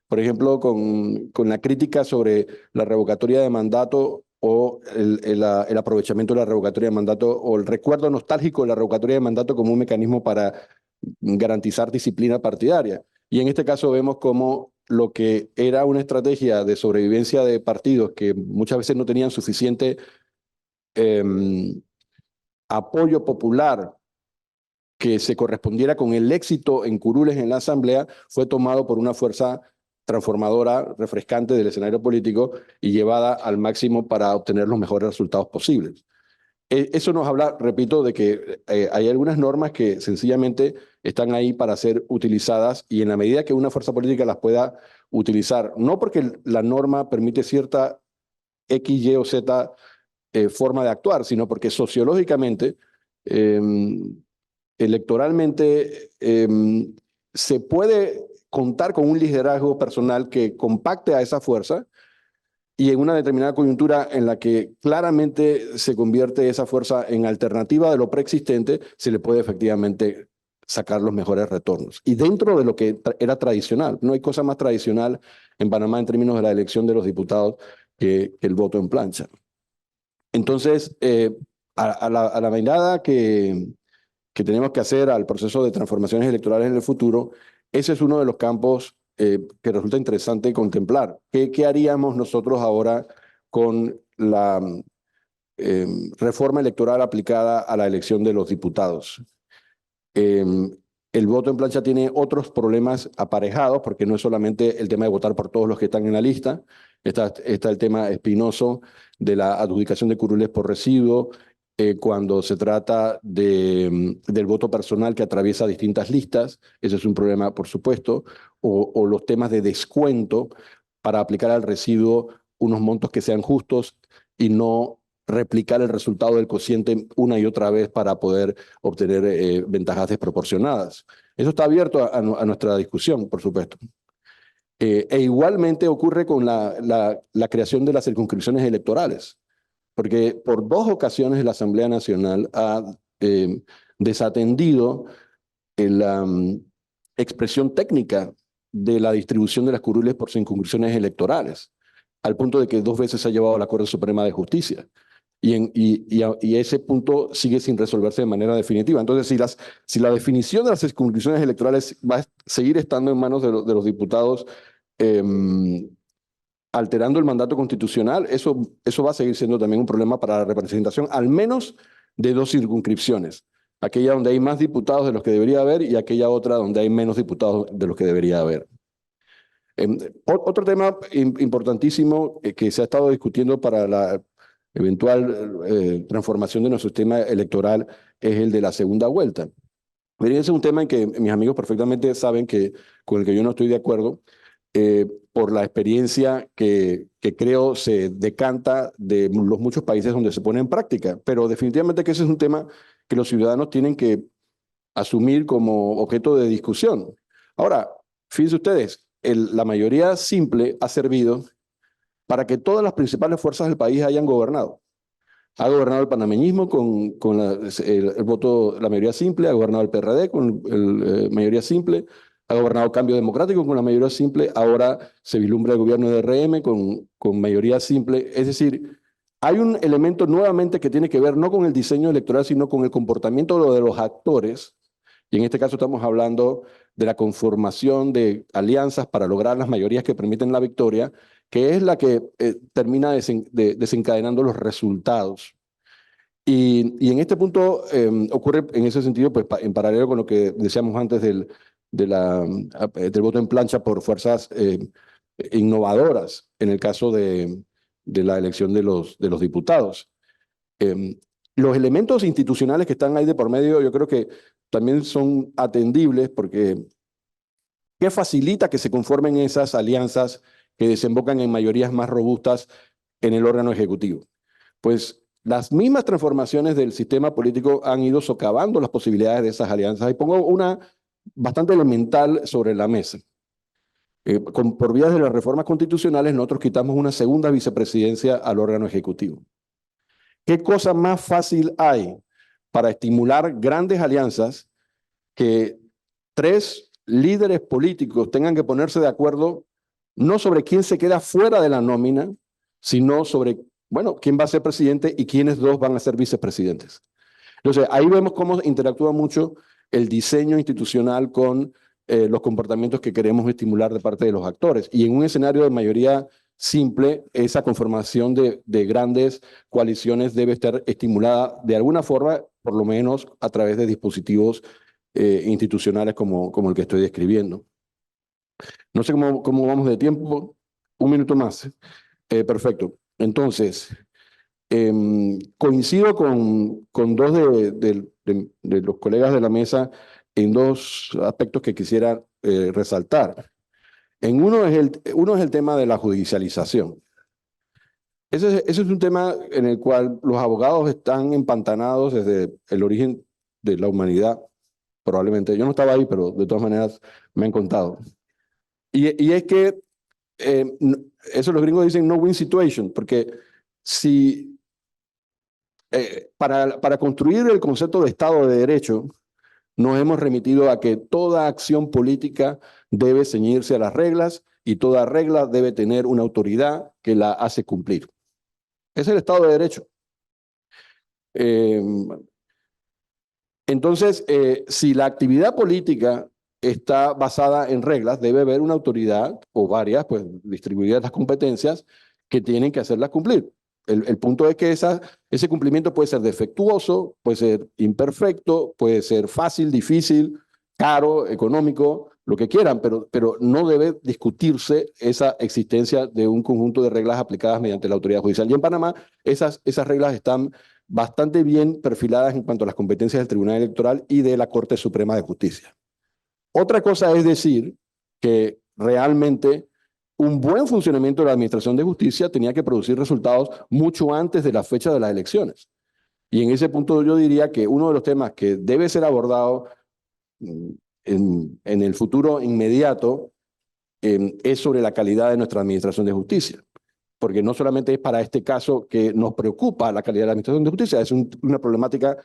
Por ejemplo, con la crítica sobre la revocatoria de mandato o el aprovechamiento de la revocatoria de mandato, o el recuerdo nostálgico de la revocatoria de mandato como un mecanismo para garantizar disciplina partidaria. Y en este caso vemos cómo lo que era una estrategia de sobrevivencia de partidos que muchas veces no tenían suficiente apoyo popular que se correspondiera con el éxito en curules en la Asamblea, fue tomado por una fuerza transformadora, refrescante del escenario político y llevada al máximo para obtener los mejores resultados posibles. Eso nos habla, repito, de que hay algunas normas que sencillamente están ahí para ser utilizadas, y en la medida que una fuerza política las pueda utilizar, no porque la norma permite cierta X, Y o Z forma de actuar, sino porque sociológicamente, electoralmente, se puede contar con un liderazgo personal que compacte a esa fuerza, y en una determinada coyuntura en la que claramente se convierte esa fuerza en alternativa de lo preexistente, se le puede efectivamente sacar los mejores retornos. Y dentro de lo que era tradicional, no hay cosa más tradicional en Panamá en términos de la elección de los diputados que el voto en plancha. Entonces, a la mirada que tenemos que hacer al proceso de transformaciones electorales en el futuro, ese es uno de los campos que resulta interesante contemplar. ¿Qué haríamos nosotros ahora con la reforma electoral aplicada a la elección de los diputados? El voto en plancha tiene otros problemas aparejados, porque no es solamente el tema de votar por todos los que están en la lista, está el tema espinoso de la adjudicación de curules por residuo, cuando se trata del voto personal que atraviesa distintas listas, ese es un problema, por supuesto, o los temas de descuento para aplicar al residuo unos montos que sean justos y no replicar el resultado del cociente una y otra vez para poder obtener ventajas desproporcionadas. Eso está abierto a nuestra discusión, por supuesto. E igualmente ocurre con la creación de las circunscripciones electorales, porque por 2 ocasiones la Asamblea Nacional ha desatendido la expresión técnica de la distribución de las curules por circunscripciones electorales, al punto de que 2 veces se ha llevado a la Corte Suprema de Justicia. Y ese punto sigue sin resolverse de manera definitiva. Entonces, si la definición de las circunscripciones electorales va a seguir estando en manos de los diputados, alterando el mandato constitucional, eso va a seguir siendo también un problema para la representación, al menos de 2 circunscripciones. Aquella donde hay más diputados de los que debería haber y aquella otra donde hay menos diputados de los que debería haber. Otro tema importantísimo que se ha estado discutiendo para la eventual transformación de nuestro sistema electoral es el de la segunda vuelta. Miren, ese es un tema en que mis amigos perfectamente saben con el que yo no estoy de acuerdo, por la experiencia que creo se decanta de los muchos países donde se pone en práctica. Pero definitivamente que ese es un tema que los ciudadanos tienen que asumir como objeto de discusión. Ahora, fíjense ustedes, la mayoría simple ha servido para que todas las principales fuerzas del país hayan gobernado. Ha gobernado el panameñismo con el voto, la mayoría simple, ha gobernado el PRD con la mayoría simple, ha gobernado Cambio Democrático con la mayoría simple, ahora se vislumbra el gobierno de RM con mayoría simple. Es decir, hay un elemento nuevamente que tiene que ver no con el diseño electoral, sino con el comportamiento de los actores. Y en este caso estamos hablando de la conformación de alianzas para lograr las mayorías que permiten la victoria, que es la que termina desencadenando los resultados. Y en este punto ocurre en ese sentido, pues en paralelo con lo que decíamos antes del voto en plancha por fuerzas innovadoras, en el caso de la elección de los diputados. Los elementos institucionales que están ahí de por medio, yo creo que también son atendibles porque ¿qué facilita que se conformen esas alianzas que desembocan en mayorías más robustas en el órgano ejecutivo? Pues las mismas transformaciones del sistema político han ido socavando las posibilidades de esas alianzas. Y pongo una bastante elemental sobre la mesa. Por vías de las reformas constitucionales, nosotros quitamos una segunda vicepresidencia al órgano ejecutivo. ¿Qué cosa más fácil hay para estimular grandes alianzas que 3 líderes políticos tengan que ponerse de acuerdo no sobre quién se queda fuera de la nómina, sino sobre, bueno, quién va a ser presidente y quiénes 2 van a ser vicepresidentes? Entonces, ahí vemos cómo interactúa mucho el diseño institucional con los comportamientos que queremos estimular de parte de los actores. Y en un escenario de mayoría simple, esa conformación de grandes coaliciones debe estar estimulada de alguna forma, por lo menos a través de dispositivos institucionales como el que estoy describiendo. No sé cómo vamos de tiempo. 1 minuto más. Perfecto. Entonces, coincido con 2 de los colegas de la mesa en 2 aspectos que quisiera resaltar. Uno es el tema de la judicialización. Ese es un tema en el cual los abogados están empantanados desde el origen de la humanidad, probablemente. Yo no estaba ahí, pero de todas maneras me han contado. Y es que eso los gringos dicen no win situation, porque si para construir el concepto de Estado de Derecho, nos hemos remitido a que toda acción política debe ceñirse a las reglas y toda regla debe tener una autoridad que la hace cumplir. Es el Estado de Derecho. Entonces, si la actividad política está basada en reglas, debe haber una autoridad o varias, pues distribuidas las competencias que tienen que hacerlas cumplir. El punto es que ese cumplimiento puede ser defectuoso, puede ser imperfecto, puede ser fácil, difícil, caro, económico, lo que quieran, pero no debe discutirse esa existencia de un conjunto de reglas aplicadas mediante la autoridad judicial. Y en Panamá esas reglas están bastante bien perfiladas en cuanto a las competencias del Tribunal Electoral y de la Corte Suprema de Justicia. Otra cosa es decir que realmente un buen funcionamiento de la Administración de Justicia tenía que producir resultados mucho antes de la fecha de las elecciones. Y en ese punto yo diría que uno de los temas que debe ser abordado en el futuro inmediato es sobre la calidad de nuestra Administración de Justicia. Porque no solamente es para este caso que nos preocupa la calidad de la Administración de Justicia, es una problemática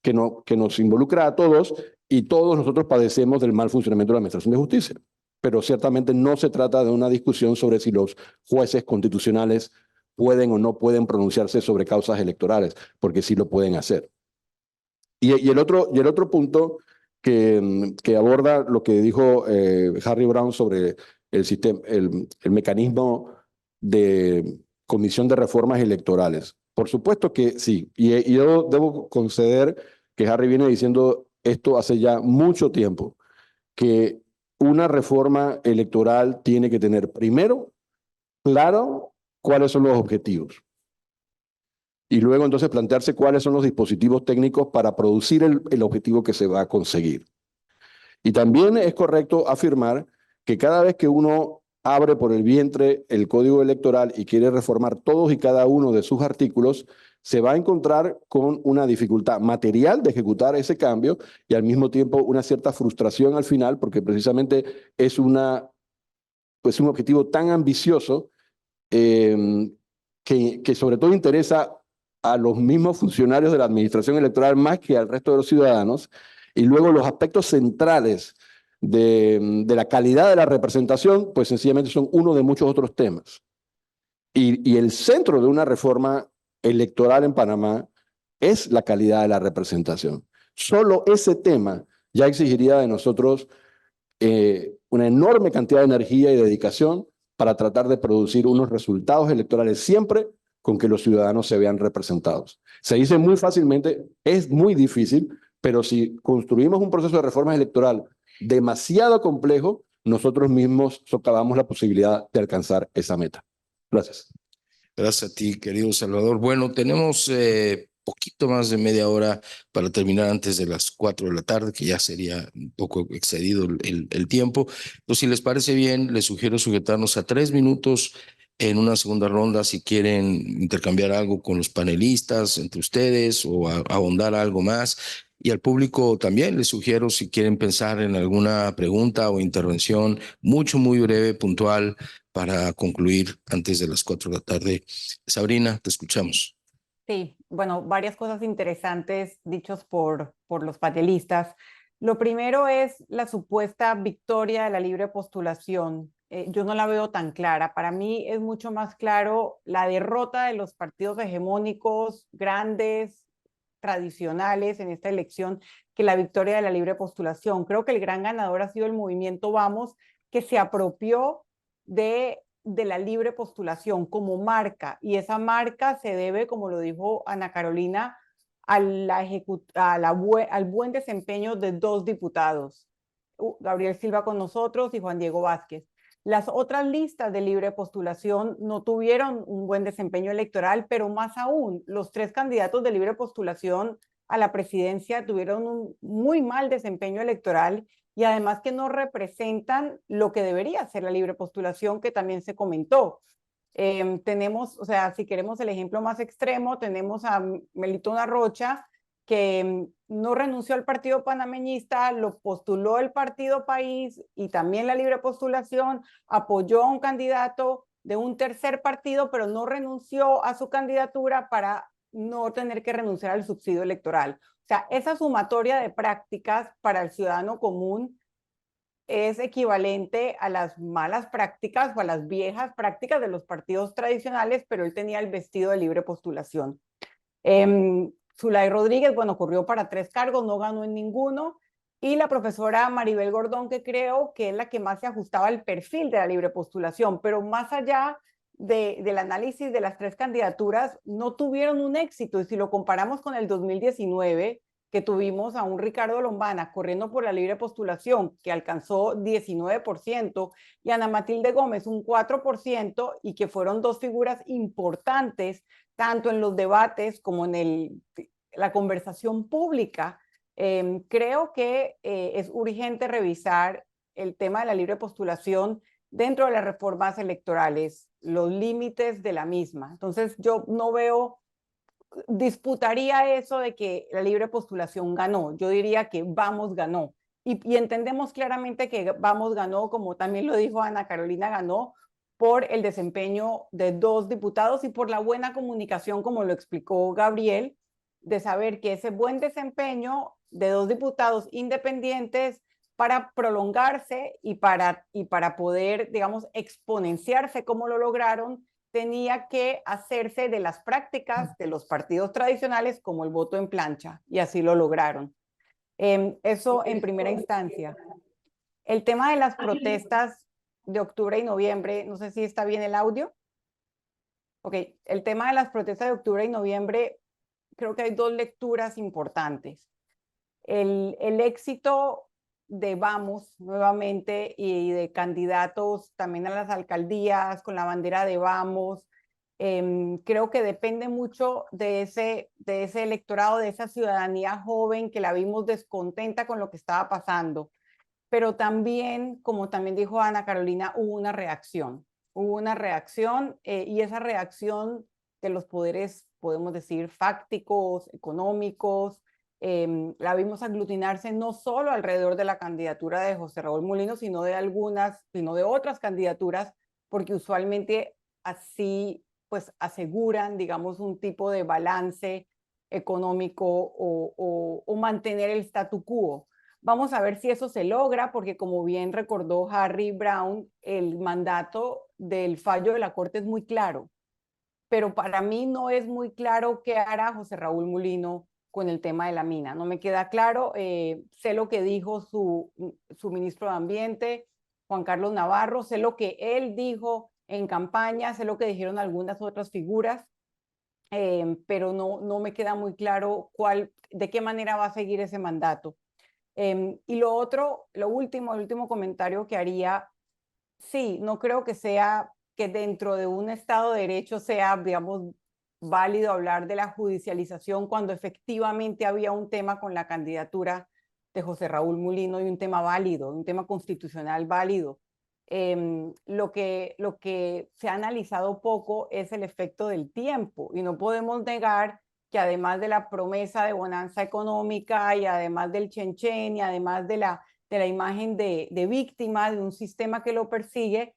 que nos involucra a todos y todos nosotros padecemos del mal funcionamiento de la Administración de Justicia. Pero ciertamente no se trata de una discusión sobre si los jueces constitucionales pueden o no pueden pronunciarse sobre causas electorales, porque sí lo pueden hacer. Y el otro punto que aborda lo que dijo Harry Browne sobre el mecanismo de comisión de reformas electorales. Por supuesto que sí, y yo debo conceder que Harry viene diciendo esto hace ya mucho tiempo, que una reforma electoral tiene que tener primero claro cuáles son los objetivos y luego entonces plantearse cuáles son los dispositivos técnicos para producir el objetivo que se va a conseguir. Y también es correcto afirmar que cada vez que uno abre por el vientre el Código Electoral y quiere reformar todos y cada uno de sus artículos, se va a encontrar con una dificultad material de ejecutar ese cambio y al mismo tiempo una cierta frustración al final, porque precisamente es un objetivo tan ambicioso que sobre todo interesa a los mismos funcionarios de la administración electoral más que al resto de los ciudadanos, y luego los aspectos centrales de la calidad de la representación, pues sencillamente son uno de muchos otros temas. Y el centro de una reforma electoral en Panamá es la calidad de la representación. Solo ese tema ya exigiría de nosotros una enorme cantidad de energía y dedicación para tratar de producir unos resultados electorales siempre con que los ciudadanos se vean representados. Se dice muy fácilmente, es muy difícil, pero si construimos un proceso de reforma electoral demasiado complejo, nosotros mismos socavamos la posibilidad de alcanzar esa meta. Gracias. Gracias a ti, querido Salvador. Bueno, tenemos poquito más de media hora para terminar antes de las 4 de la tarde, que ya sería un poco excedido el tiempo. Entonces, si les parece bien, les sugiero sujetarnos a 3 minutos en una segunda ronda, si quieren intercambiar algo con los panelistas, entre ustedes, o ahondar algo más. Y al público también les sugiero, si quieren pensar en alguna pregunta o intervención, muy breve, puntual, para concluir antes de las 4 de la tarde. Sabrina, te escuchamos. Sí, bueno, varias cosas interesantes dichos por los panelistas. Lo primero es la supuesta victoria de la libre postulación. Yo no la veo tan clara. Para mí es mucho más claro la derrota de los partidos hegemónicos, grandes, tradicionales en esta elección, que la victoria de la libre postulación. Creo que el gran ganador ha sido el movimiento Vamos, que se apropió de la libre postulación como marca, y esa marca se debe, como lo dijo Ana Carolina, al buen desempeño de 2 diputados, Gabriel Silva con nosotros y Juan Diego Vázquez. Las otras listas de libre postulación no tuvieron un buen desempeño electoral, pero más aún, los 3 candidatos de libre postulación a la presidencia tuvieron un muy mal desempeño electoral, y además que no representan lo que debería ser la libre postulación, que también se comentó. Tenemos, o sea, si queremos el ejemplo más extremo, tenemos a Melitón Arrocha, que no renunció al partido panameñista, lo postuló el partido País y también la libre postulación, apoyó a un candidato de un tercer partido, pero no renunció a su candidatura para no tener que renunciar al subsidio electoral. O sea, esa sumatoria de prácticas para el ciudadano común es equivalente a las malas prácticas o a las viejas prácticas de los partidos tradicionales, pero él tenía el vestido de libre postulación. Zulay Rodríguez, bueno, corrió para 3 cargos, no ganó en ninguno, y la profesora Maribel Gordón, que creo que es la que más se ajustaba al perfil de la libre postulación, pero más allá del análisis de las 3 candidaturas, no tuvieron un éxito, y si lo comparamos con el 2019, que tuvimos a un Ricardo Lombana corriendo por la libre postulación, que alcanzó 19%, y Ana Matilde Gómez un 4%, y que fueron 2 figuras importantes, tanto en los debates como en la conversación pública. Creo que es urgente revisar el tema de la libre postulación dentro de las reformas electorales, los límites de la misma. Entonces yo no veo, disputaría eso de que la libre postulación ganó. Yo diría que Vamos ganó. Y entendemos claramente que Vamos ganó, como también lo dijo Ana Carolina, ganó por el desempeño de 2 diputados y por la buena comunicación, como lo explicó Gabriel, de saber que ese buen desempeño de 2 diputados independientes para prolongarse y para poder, digamos, exponenciarse como lo lograron, tenía que hacerse de las prácticas de los partidos tradicionales como el voto en plancha, y así lo lograron. Eso en primera instancia. El tema de las protestas de octubre y noviembre, no sé si está bien el audio. Ok, el tema de las protestas de octubre y noviembre, creo que hay 2 lecturas importantes. El éxito de Vamos nuevamente y de candidatos también a las alcaldías con la bandera de Vamos, creo que depende mucho de ese electorado, de esa ciudadanía joven que la vimos descontenta con lo que estaba pasando. Pero también, como también dijo Ana Carolina, hubo una reacción y esa reacción de los poderes, podemos decir, fácticos, económicos, la vimos aglutinarse no solo alrededor de la candidatura de José Raúl Mulino, sino de otras candidaturas, porque usualmente así pues aseguran, digamos, un tipo de balance económico o mantener el statu quo. Vamos a ver si eso se logra, porque como bien recordó Harry Brown, el mandato del fallo de la Corte es muy claro, pero para mí no es muy claro qué hará José Raúl Mulino con el tema de la mina. No me queda claro. Sé lo que dijo su ministro de Ambiente, Juan Carlos Navarro, sé lo que él dijo en campaña, sé lo que dijeron algunas otras figuras, pero no me queda muy claro de qué manera va a seguir ese mandato. Y el último comentario que haría, sí, no creo que sea que dentro de un Estado de Derecho sea, digamos, válido hablar de la judicialización cuando efectivamente había un tema con la candidatura de José Raúl Mulino y un tema válido, un tema constitucional válido. Lo que se ha analizado poco es el efecto del tiempo, y no podemos negar que además de la promesa de bonanza económica y además del chen-chen y además de la imagen de víctima de un sistema que lo persigue,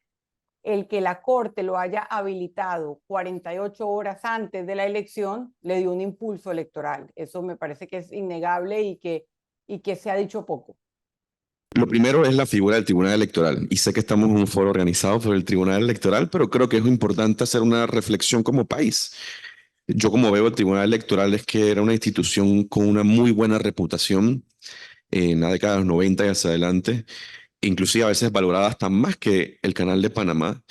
el que la Corte lo haya habilitado 48 horas antes de la elección le dio un impulso electoral. Eso me parece que es innegable y que se ha dicho poco. Lo primero es la figura del Tribunal Electoral. Y sé que estamos en un foro organizado por el Tribunal Electoral, pero creo que es importante hacer una reflexión como país. Yo como veo el Tribunal Electoral es que era una institución con una muy buena reputación en la década de los 90 y hacia adelante, inclusive a veces valorada hasta más que el Canal de Panamá,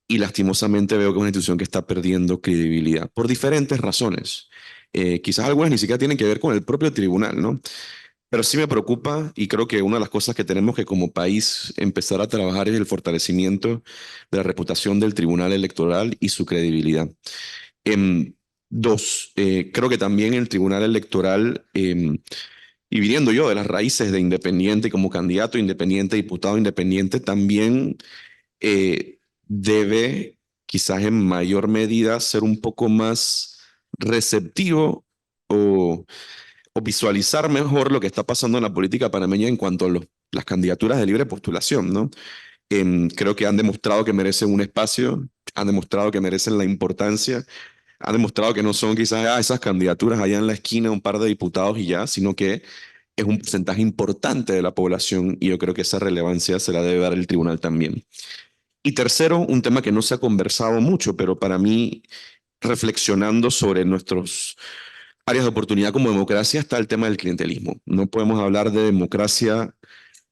y lastimosamente veo que es una institución que está perdiendo credibilidad por diferentes razones. Quizás algunas ni siquiera tienen que ver con el propio tribunal, ¿no? Pero sí me preocupa, y creo que una de las cosas que tenemos que como país empezar a trabajar es el fortalecimiento de la reputación del Tribunal Electoral y su credibilidad. Dos, creo que también el Tribunal Electoral, y viniendo yo de las raíces de independiente como candidato independiente, diputado independiente, también debe quizás en mayor medida ser un poco más receptivo o visualizar mejor lo que está pasando en la política panameña en cuanto a las candidaturas de libre postulación, ¿no? Creo que han demostrado que merecen un espacio, han demostrado que merecen la importancia, han demostrado que no son quizás esas candidaturas allá en la esquina, un par de diputados y ya, sino que es un porcentaje importante de la población, y yo creo que esa relevancia se la debe dar el tribunal también. Y tercero, un tema que no se ha conversado mucho, pero para mí, reflexionando sobre nuestros áreas de oportunidad como democracia, está el tema del clientelismo. No podemos hablar de democracia,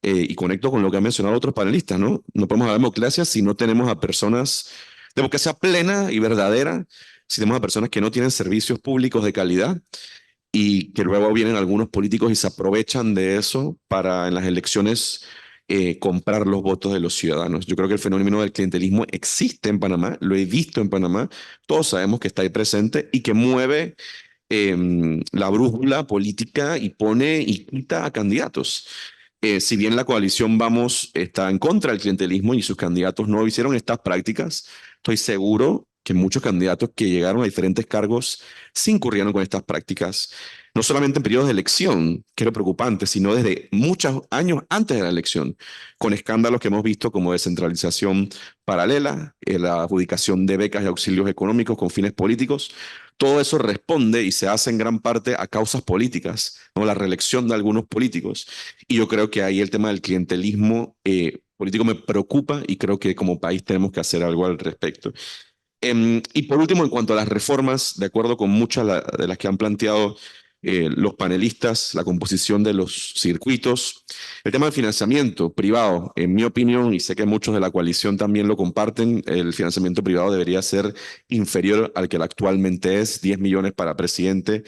y conecto con lo que han mencionado otros panelistas, ¿no? No podemos hablar de democracia si no tenemos a personas, democracia plena y verdadera, si tenemos a personas que no tienen servicios públicos de calidad y que luego vienen algunos políticos y se aprovechan de eso para en las elecciones comprar los votos de los ciudadanos. Yo creo que el fenómeno del clientelismo existe en Panamá, lo he visto en Panamá, todos sabemos que está ahí presente y que mueve la brújula política y pone y quita a candidatos. Si bien la coalición Vamos está en contra del clientelismo y sus candidatos no hicieron estas prácticas, estoy seguro que muchos candidatos que llegaron a diferentes cargos sí incurrieron con estas prácticas, no solamente en periodos de elección, que es lo preocupante, sino desde muchos años antes de la elección, con escándalos que hemos visto como descentralización paralela, la adjudicación de becas y auxilios económicos con fines políticos. Todo eso responde y se hace en gran parte a causas políticas, ¿no? La reelección de algunos políticos. Y yo creo que ahí el tema del clientelismo político me preocupa y creo que como país tenemos que hacer algo al respecto. Y por último, en cuanto a las reformas, de acuerdo con muchas de las que han planteado los panelistas, la composición de los circuitos, el tema del financiamiento privado, en mi opinión, y sé que muchos de la coalición también lo comparten, el financiamiento privado debería ser inferior al que actualmente es, 10 millones para presidente,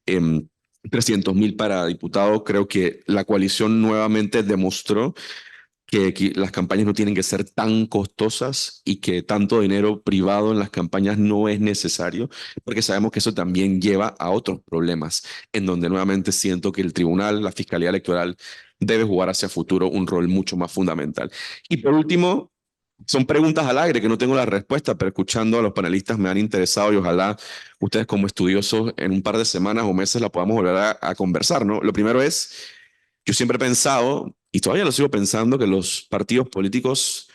300.000 para diputado. Creo que la coalición nuevamente demostró que las campañas no tienen que ser tan costosas y que tanto dinero privado en las campañas no es necesario, porque sabemos que eso también lleva a otros problemas, en donde nuevamente siento que el tribunal, la Fiscalía Electoral, debe jugar hacia futuro un rol mucho más fundamental. Y por último, son preguntas al aire que no tengo la respuesta, pero escuchando a los panelistas me han interesado y ojalá ustedes como estudiosos en un par de semanas o meses la podamos volver a conversar, ¿no? Lo primero es, yo siempre he pensado, y todavía lo sigo pensando, que los partidos políticos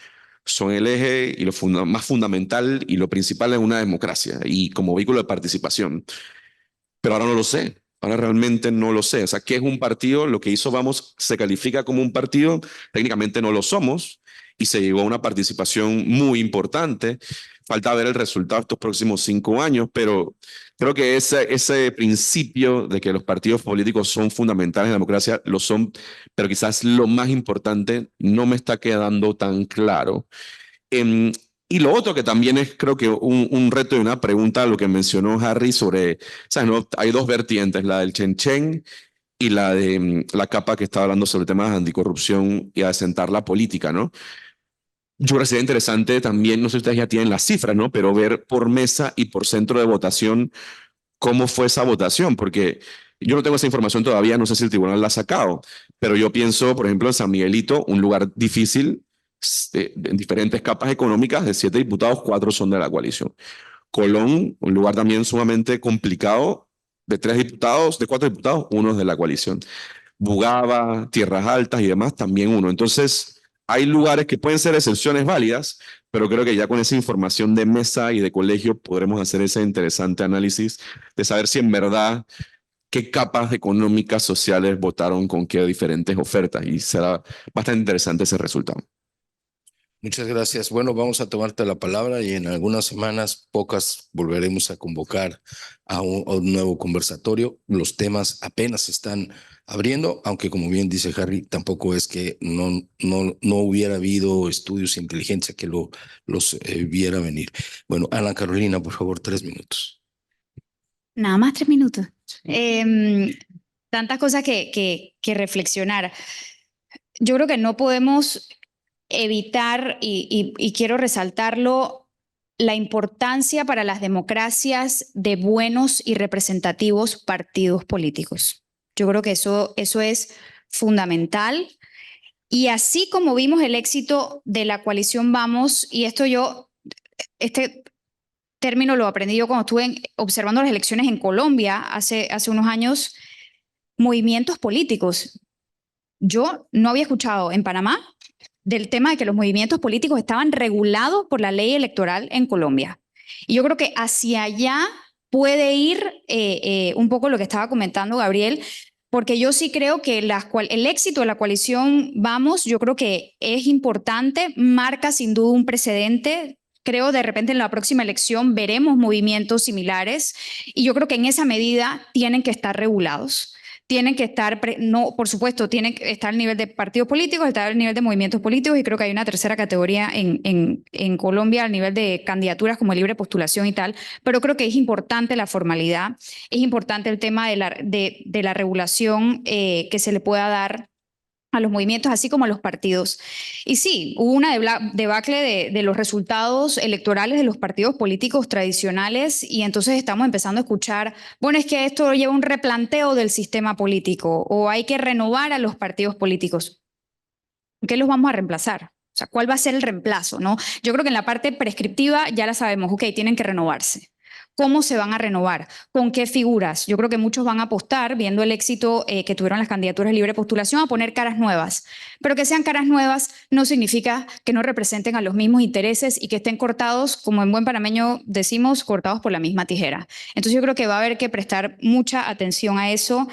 son el eje y lo más fundamental y lo principal en una democracia y como vehículo de participación. Pero ahora no lo sé. Ahora realmente no lo sé. O sea, ¿qué es un partido? Lo que hizo Vamos se califica como un partido. Técnicamente no lo somos y se llegó a una participación muy importante. Falta ver el resultado estos próximos 5 años, pero creo que ese principio de que los partidos políticos son fundamentales en la democracia, lo son, pero quizás lo más importante no me está quedando tan claro. Y lo otro que también es, creo que un reto y una pregunta, lo que mencionó Harry sobre, ¿sabes? ¿No? Hay dos vertientes, la del Chen y la de la capa que estaba hablando sobre temas de anticorrupción y asentar la política, ¿no? Yo creo que sería interesante también, no sé si ustedes ya tienen las cifras, ¿no? Pero ver por mesa y por centro de votación cómo fue esa votación, porque yo no tengo esa información todavía, no sé si el tribunal la ha sacado, pero yo pienso, por ejemplo, en San Miguelito, un lugar difícil, en diferentes capas económicas, de 7 diputados, 4 son de la coalición. Colón, un lugar también sumamente complicado, de 3 diputados, de 4 diputados, 1 es de la coalición. Bugaba, Tierras Altas y demás, también 1. Entonces, hay lugares que pueden ser excepciones válidas, pero creo que ya con esa información de mesa y de colegio podremos hacer ese interesante análisis de saber si en verdad qué capas económicas, sociales votaron con qué diferentes ofertas y será bastante interesante ese resultado. Muchas gracias. Bueno, vamos a tomarte la palabra y en algunas semanas, pocas, volveremos a convocar a un nuevo conversatorio. Los temas apenas se están abriendo, aunque como bien dice Harry, tampoco es que no hubiera habido estudios de inteligencia que los viera venir. Bueno, Ana Carolina, por favor, 3 minutos. Nada más 3 minutos. Tantas cosas que reflexionar. Yo creo que no podemos evitar, y quiero resaltarlo, la importancia para las democracias de buenos y representativos partidos políticos. Yo creo que eso es fundamental. Y así como vimos el éxito de la coalición Vamos, y este término lo aprendí yo cuando estuve observando las elecciones en Colombia hace unos años, movimientos políticos. Yo no había escuchado en Panamá del tema de que los movimientos políticos estaban regulados por la ley electoral en Colombia. Y yo creo que hacia allá puede ir un poco lo que estaba comentando Gabriel, porque yo sí creo que el éxito de la coalición Vamos, yo creo que es importante, marca sin duda un precedente. Creo de repente en la próxima elección veremos movimientos similares y yo creo que en esa medida tienen que estar regulados. Tienen que estar, no, por supuesto, tienen que estar al nivel de partidos políticos, estar al nivel de movimientos políticos y creo que hay una tercera categoría en Colombia al nivel de candidaturas como libre postulación y tal, pero creo que es importante la formalidad, es importante el tema de la regulación que se le pueda dar a los movimientos, así como a los partidos. Y sí, hubo una debacle de los resultados electorales de los partidos políticos tradicionales y entonces estamos empezando a escuchar, bueno, es que esto lleva un replanteo del sistema político o hay que renovar a los partidos políticos. ¿qué los vamos a reemplazar? O sea, ¿cuál va a ser el reemplazo, no? Yo creo que en la parte prescriptiva ya la sabemos, ok, tienen que renovarse. ¿Cómo se van a renovar? ¿Con qué figuras? Yo creo que muchos van a apostar, viendo el éxito que tuvieron las candidaturas de libre postulación, a poner caras nuevas. Pero que sean caras nuevas no significa que no representen a los mismos intereses y que estén cortados, como en buen panameño decimos, cortados por la misma tijera. Entonces yo creo que va a haber que prestar mucha atención a eso.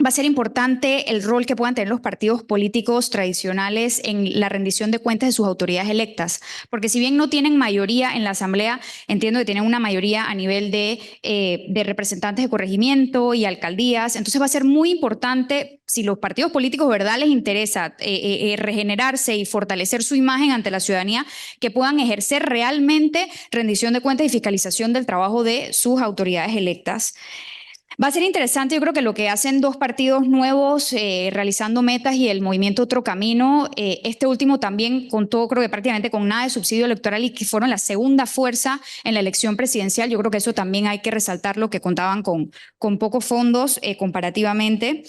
Va a ser importante el rol que puedan tener los partidos políticos tradicionales en la rendición de cuentas de sus autoridades electas, porque si bien no tienen mayoría en la Asamblea, entiendo que tienen una mayoría a nivel de representantes de corregimiento y alcaldías, entonces va a ser muy importante, si los partidos políticos verdad les interesa regenerarse y fortalecer su imagen ante la ciudadanía, que puedan ejercer realmente rendición de cuentas y fiscalización del trabajo de sus autoridades electas. Va a ser interesante, yo creo que lo que hacen dos partidos nuevos realizando metas y el movimiento Otro Camino, este último también contó, creo que prácticamente con nada de subsidio electoral y que fueron la segunda fuerza en la elección presidencial. Yo creo que eso también hay que resaltarlo, que contaban con pocos fondos comparativamente.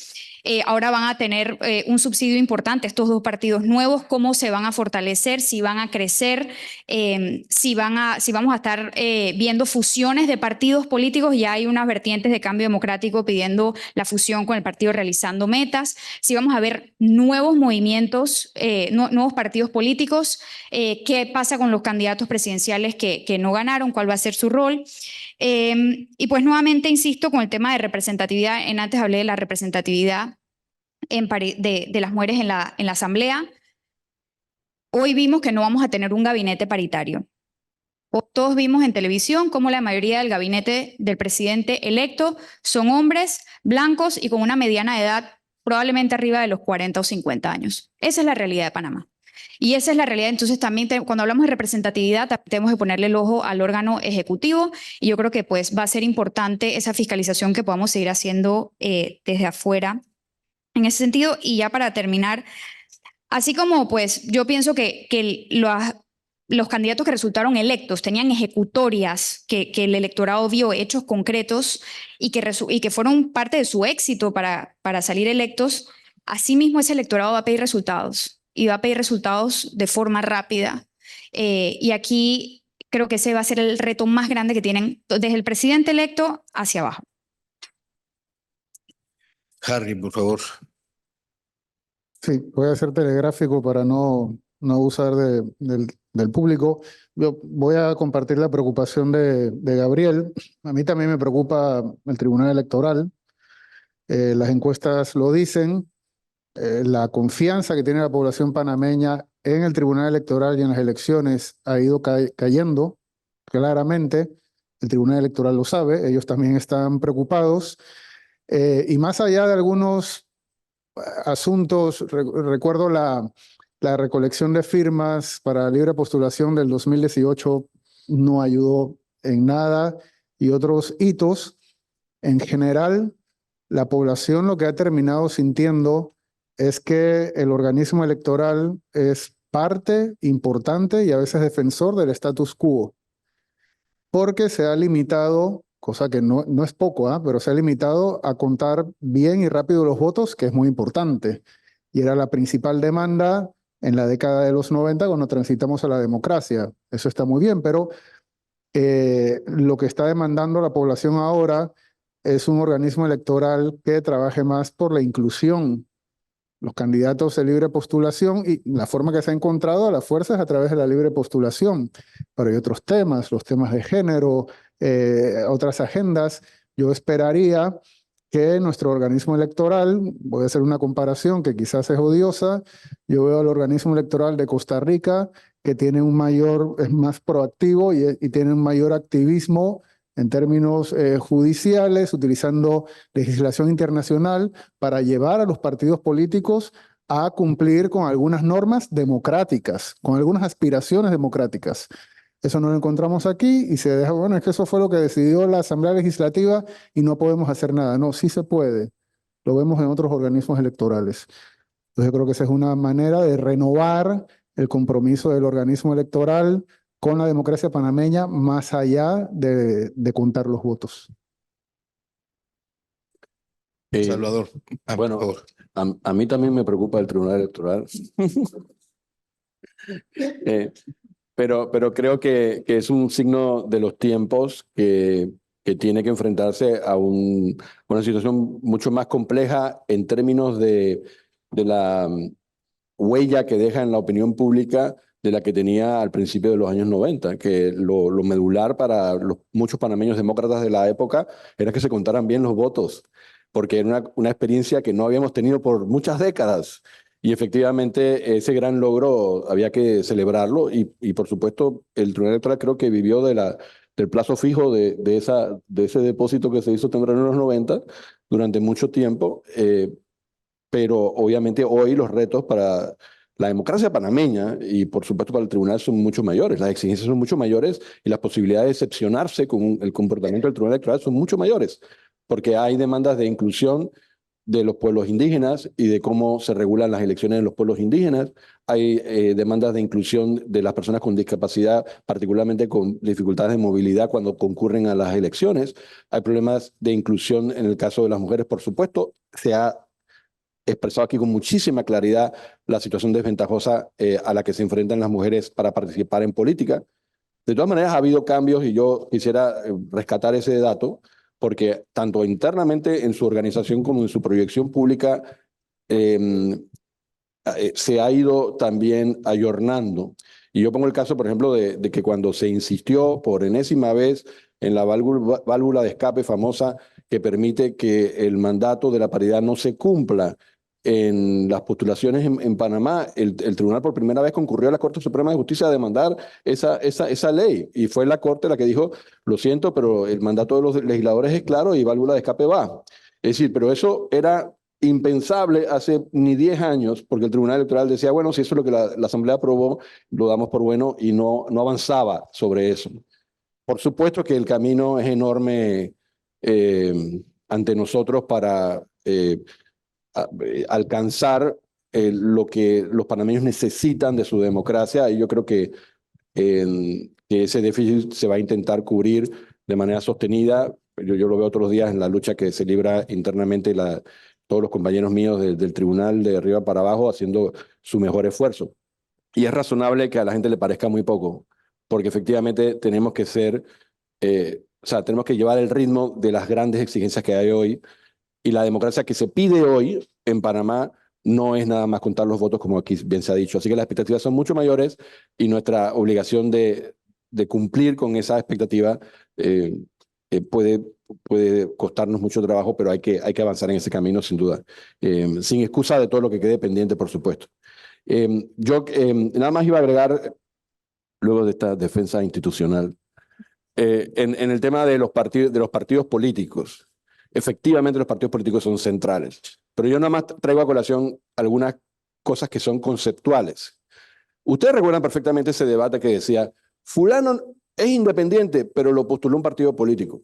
Ahora van a tener un subsidio importante estos dos partidos nuevos, cómo se van a fortalecer, si van a crecer, si vamos a estar viendo fusiones de partidos políticos. Ya hay unas vertientes de Cambio Democrático pidiendo la fusión con el partido Realizando Metas, si vamos a ver nuevos movimientos, nuevos partidos políticos, qué pasa con los candidatos presidenciales que no ganaron, cuál va a ser su rol. Y pues nuevamente insisto con el tema de representatividad. Antes hablé de la representatividad de las mujeres en la Asamblea. Hoy vimos que no vamos a tener un gabinete paritario. Todos vimos en televisión cómo la mayoría del gabinete del presidente electo son hombres blancos y con una mediana de edad probablemente arriba de los 40 o 50 años. Esa es la realidad de Panamá. Y esa es la realidad. Entonces también cuando hablamos de representatividad tenemos que ponerle el ojo al órgano ejecutivo y yo creo que pues va a ser importante esa fiscalización que podamos seguir haciendo desde afuera en ese sentido. Y ya para terminar, así como pues yo pienso que los candidatos que resultaron electos tenían ejecutorias que el electorado vio, hechos concretos y que fueron parte de su éxito para salir electos, asimismo ese electorado va a pedir resultados. Y va a pedir resultados de forma rápida. Y aquí creo que ese va a ser el reto más grande que tienen desde el presidente electo hacia abajo. Harry, por favor. Sí, voy a ser telegráfico para no abusar del público. Yo voy a compartir la preocupación de Gabriel. A mí también me preocupa el Tribunal Electoral. Las encuestas lo dicen. La confianza que tiene la población panameña en el Tribunal Electoral y en las elecciones ha ido cayendo claramente. El Tribunal Electoral lo sabe, ellos también están preocupados. Y más allá de algunos asuntos, recuerdo la recolección de firmas para la libre postulación del 2018 no ayudó en nada, y otros hitos. En general, la población lo que ha terminado sintiendo es que el organismo electoral es parte importante y a veces defensor del status quo, porque se ha limitado, cosa que no es poco, pero se ha limitado a contar bien y rápido los votos, que es muy importante. Y era la principal demanda en la década de los 90 cuando transitamos a la democracia. Eso está muy bien, pero lo que está demandando la población ahora es un organismo electoral que trabaje más por la inclusión. Los candidatos de libre postulación y la forma que se ha encontrado a las fuerzas a través de la libre postulación. Pero hay otros temas, los temas de género, otras agendas. Yo esperaría que nuestro organismo electoral, voy a hacer una comparación que quizás es odiosa, yo veo al organismo electoral de Costa Rica que tiene es más proactivo y tiene un mayor activismo en términos judiciales, utilizando legislación internacional para llevar a los partidos políticos a cumplir con algunas normas democráticas, con algunas aspiraciones democráticas. Eso no lo encontramos aquí y se deja, bueno, es que eso fue lo que decidió la Asamblea Legislativa y no podemos hacer nada. No, sí se puede. Lo vemos en otros organismos electorales. Entonces yo creo que esa es una manera de renovar el compromiso del organismo electoral con la democracia panameña, más allá de contar los votos. Salvador, bueno, por favor. A mí también me preocupa el Tribunal Electoral. Pero creo que es un signo de los tiempos que tiene que enfrentarse a una situación mucho más compleja en términos de la huella que deja en la opinión pública de la que tenía al principio de los años 90, que lo medular para muchos panameños demócratas de la época era que se contaran bien los votos, porque era una experiencia que no habíamos tenido por muchas décadas. Y efectivamente ese gran logro había que celebrarlo y por supuesto el Tribunal Electoral creo que vivió del plazo fijo de ese depósito que se hizo temprano en los 90 durante mucho tiempo, pero obviamente hoy los retos para la democracia panameña y por supuesto para el tribunal son mucho mayores, las exigencias son mucho mayores y las posibilidades de excepcionarse con el comportamiento del Tribunal Electoral son mucho mayores, porque hay demandas de inclusión de los pueblos indígenas y de cómo se regulan las elecciones en los pueblos indígenas. Hay demandas de inclusión de las personas con discapacidad, particularmente con dificultades de movilidad cuando concurren a las elecciones. Hay problemas de inclusión en el caso de las mujeres, por supuesto. Se ha expresado aquí con muchísima claridad la situación desventajosa a la que se enfrentan las mujeres para participar en política. De todas maneras, ha habido cambios y yo quisiera rescatar ese dato, porque tanto internamente en su organización como en su proyección pública se ha ido también ayornando. Y yo pongo el caso, por ejemplo, de que cuando se insistió por enésima vez en la válvula de escape famosa que permite que el mandato de la paridad no se cumpla en las postulaciones en Panamá, el tribunal por primera vez concurrió a la Corte Suprema de Justicia a demandar esa ley. Y fue la Corte la que dijo, lo siento, pero el mandato de los legisladores es claro y válvula de escape va. Es decir, pero eso era impensable hace ni 10 años, porque el Tribunal Electoral decía, bueno, si eso es lo que la Asamblea aprobó, lo damos por bueno y no avanzaba sobre eso. Por supuesto que el camino es enorme ante nosotros para alcanzar lo que los panameños necesitan de su democracia y yo creo que ese déficit se va a intentar cubrir de manera sostenida. Yo lo veo todos los días en la lucha que se libra internamente todos los compañeros míos del tribunal de arriba para abajo haciendo su mejor esfuerzo. Y es razonable que a la gente le parezca muy poco, porque efectivamente tenemos que tenemos que llevar el ritmo de las grandes exigencias que hay hoy. Y la democracia que se pide hoy en Panamá no es nada más contar los votos, como aquí bien se ha dicho. Así que las expectativas son mucho mayores y nuestra obligación de cumplir con esa expectativa puede costarnos mucho trabajo, pero hay que avanzar en ese camino, sin duda. Sin excusa de todo lo que quede pendiente, por supuesto. Yo nada más iba a agregar, luego de esta defensa institucional, en el tema de los partidos políticos. Efectivamente, los partidos políticos son centrales, pero yo nada más traigo a colación algunas cosas que son conceptuales. Ustedes recuerdan perfectamente ese debate que decía, fulano es independiente, pero lo postuló un partido político.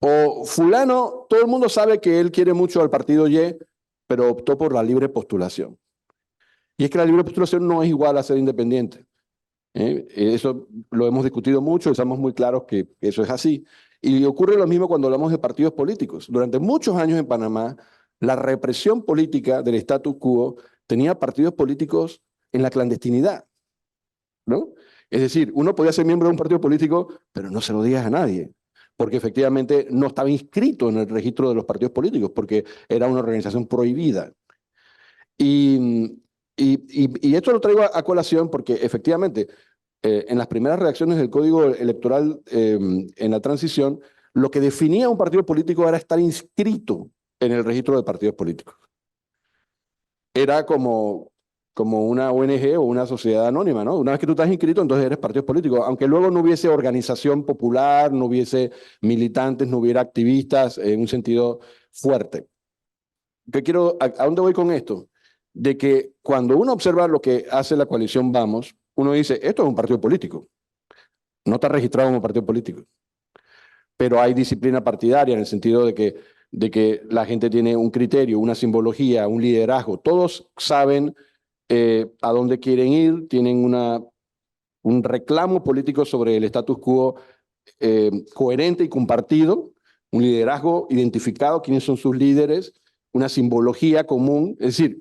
O fulano, todo el mundo sabe que él quiere mucho al partido Y, pero optó por la libre postulación. Y es que la libre postulación no es igual a ser independiente. Eso lo hemos discutido mucho y estamos muy claros que eso es así. Y ocurre lo mismo cuando hablamos de partidos políticos. Durante muchos años en Panamá, la represión política del status quo tenía partidos políticos en la clandestinidad, ¿no? Es decir, uno podía ser miembro de un partido político, pero no se lo digas a nadie, porque efectivamente no estaba inscrito en el registro de los partidos políticos, porque era una organización prohibida. Y esto lo traigo a colación porque efectivamente en las primeras redacciones del Código Electoral en la transición, lo que definía un partido político era estar inscrito en el registro de partidos políticos. Era como una ONG o una sociedad anónima, ¿no? Una vez que tú estás inscrito, entonces eres partido político, aunque luego no hubiese organización popular, no hubiese militantes, no hubiera activistas en un sentido fuerte. ¿A dónde voy con esto? De que cuando uno observa lo que hace la coalición Vamos, uno dice, esto es un partido político. No está registrado como partido político. Pero hay disciplina partidaria en el sentido de que la gente tiene un criterio, una simbología, un liderazgo. Todos saben a dónde quieren ir, tienen un reclamo político sobre el status quo coherente y compartido, un liderazgo identificado, quiénes son sus líderes, una simbología común, es decir,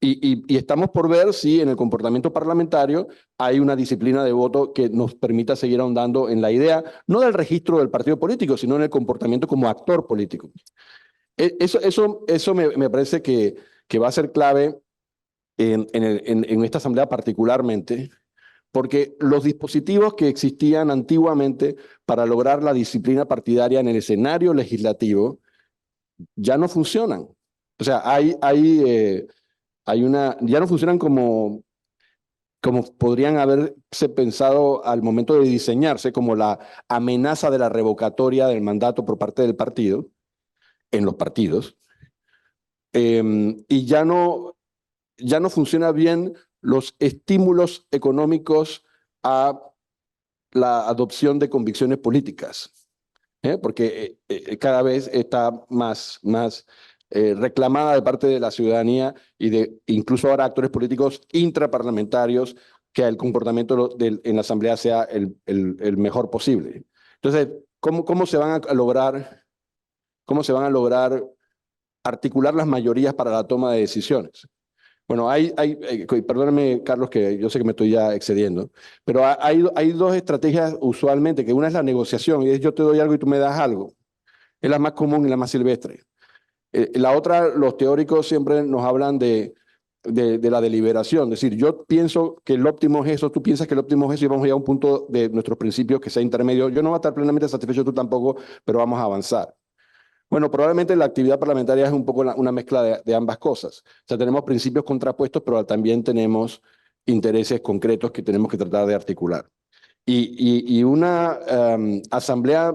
y estamos por ver si en el comportamiento parlamentario hay una disciplina de voto que nos permita seguir ahondando en la idea, no del registro del partido político, sino en el comportamiento como actor político. Eso me parece que va a ser clave en esta asamblea particularmente, porque los dispositivos que existían antiguamente para lograr la disciplina partidaria en el escenario legislativo ya no funcionan. O sea, ya no funcionan como podrían haberse pensado al momento de diseñarse, como la amenaza de la revocatoria del mandato por parte del partido, en los partidos, y ya no funciona bien los estímulos económicos a la adopción de convicciones políticas, porque cada vez está más reclamada de parte de la ciudadanía y de incluso ahora actores políticos intraparlamentarios que el comportamiento en la asamblea sea el mejor posible. Entonces, ¿cómo se van a lograr articular las mayorías para la toma de decisiones? Bueno, perdóname, Carlos, que yo sé que me estoy ya excediendo, pero hay dos estrategias usualmente, que una es la negociación, y es yo te doy algo y tú me das algo. Es la más común y la más silvestre. La otra, los teóricos siempre nos hablan de la deliberación, es decir, yo pienso que el óptimo es eso, tú piensas que el óptimo es eso y vamos a llegar a un punto de nuestros principios que sea intermedio. Yo no voy a estar plenamente satisfecho, tú tampoco, pero vamos a avanzar. Bueno, probablemente la actividad parlamentaria es un poco una mezcla de ambas cosas. O sea, tenemos principios contrapuestos, pero también tenemos intereses concretos que tenemos que tratar de articular. Y una asamblea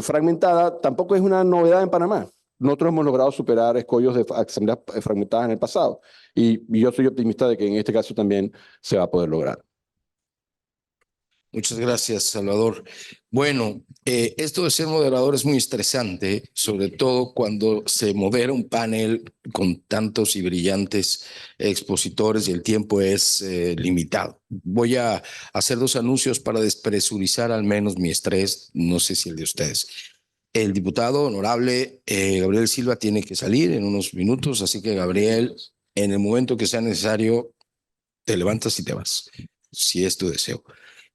fragmentada tampoco es una novedad en Panamá. Nosotros hemos logrado superar escollos de asambleas fragmentadas en el pasado. Y yo soy optimista de que en este caso también se va a poder lograr. Muchas gracias, Salvador. Bueno, esto de ser moderador es muy estresante, sobre todo cuando se modera un panel con tantos y brillantes expositores y el tiempo es limitado. Voy a hacer 2 anuncios para despresurizar al menos mi estrés, no sé si el de ustedes. El diputado honorable Gabriel Silva tiene que salir en unos minutos, así que Gabriel, en el momento que sea necesario, te levantas y te vas, si es tu deseo.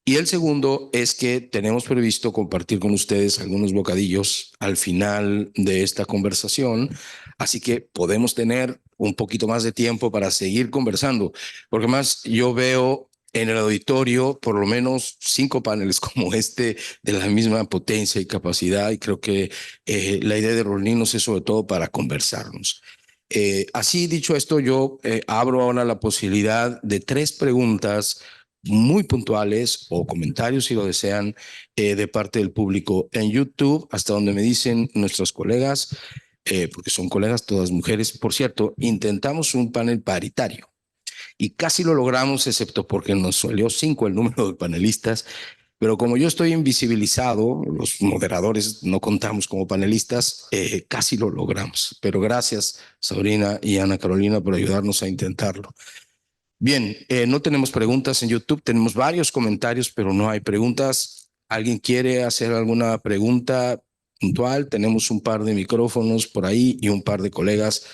Y el segundo es que tenemos previsto compartir con ustedes algunos bocadillos al final de esta conversación, así que podemos tener un poquito más de tiempo para seguir conversando, porque más yo veo en el auditorio por lo menos 5 paneles como este de la misma potencia y capacidad, y creo que la idea de reunirnos es sobre todo para conversarnos. Así dicho esto, yo abro ahora la posibilidad de 3 preguntas muy puntuales o comentarios, si lo desean, de parte del público en YouTube, hasta donde me dicen nuestros colegas, porque son colegas todas mujeres. Por cierto, intentamos un panel paritario y casi lo logramos, excepto porque nos salió 5 el número de panelistas, pero como yo estoy invisibilizado, los moderadores no contamos como panelistas, casi lo logramos. Pero gracias, Sabrina y Ana Carolina, por ayudarnos a intentarlo. Bien, no tenemos preguntas en YouTube, tenemos varios comentarios, pero no hay preguntas. ¿Alguien quiere hacer alguna pregunta puntual? Tenemos un par de micrófonos por ahí y un par de colegas.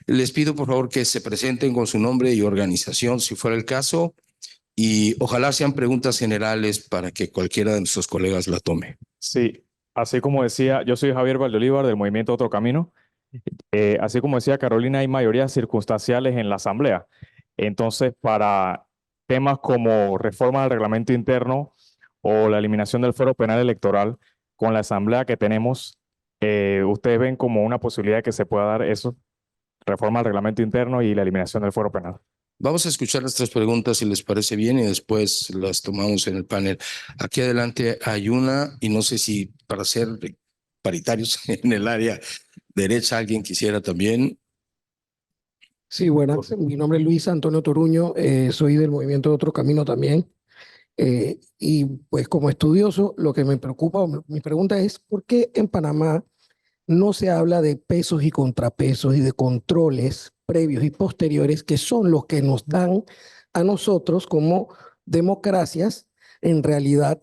Les pido por favor que se presenten con su nombre y organización, si fuera el caso, y ojalá sean preguntas generales para que cualquiera de nuestros colegas la tome. Sí, así como decía, yo soy Javier Valdolivar del Movimiento Otro Camino. Así como decía Carolina, hay mayorías circunstanciales en la Asamblea. Entonces, para temas como reforma del reglamento interno o la eliminación del fuero penal electoral, con la asamblea que tenemos, ¿ustedes ven como una posibilidad de que se pueda dar eso? Reforma del reglamento interno y la eliminación del fuero penal. Vamos a escuchar nuestras preguntas si les parece bien y después las tomamos en el panel. Aquí adelante hay una, y no sé si para ser paritarios en el área derecha alguien quisiera también. Sí, buenas. Mi nombre es Luis Antonio Toruño, soy del Movimiento de Otro Camino también. Y pues como estudioso, lo que me preocupa, mi pregunta es, ¿por qué en Panamá no se habla de pesos y contrapesos y de controles previos y posteriores que son los que nos dan a nosotros como democracias, en realidad,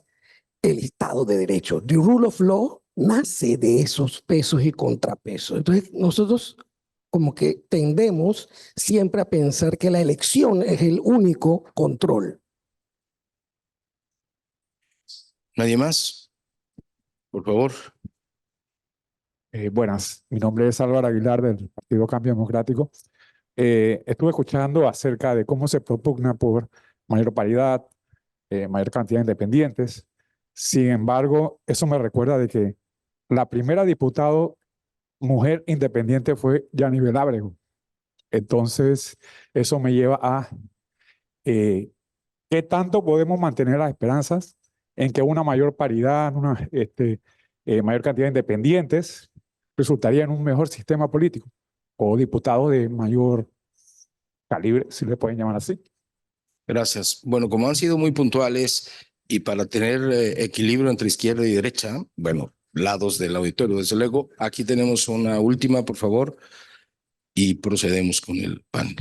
el Estado de Derecho? The rule of law nace de esos pesos y contrapesos. Entonces, nosotros como que tendemos siempre a pensar que la elección es el único control. ¿Nadie más? Por favor. Buenas, mi nombre es Álvaro Aguilar del Partido Cambio Democrático. Estuve escuchando acerca de cómo se propugna por mayor paridad, mayor cantidad de independientes. Sin embargo, eso me recuerda de que la primera diputado mujer independiente fue Yanibel Ábrego. Entonces, eso me lleva a ¿qué tanto podemos mantener las esperanzas en que una mayor paridad, una mayor cantidad de independientes resultaría en un mejor sistema político o diputados de mayor calibre, si le pueden llamar así? Gracias. Bueno, como han sido muy puntuales y para tener equilibrio entre izquierda y derecha, bueno, lados del auditorio, desde luego, aquí tenemos una última, por favor, y procedemos con el panel.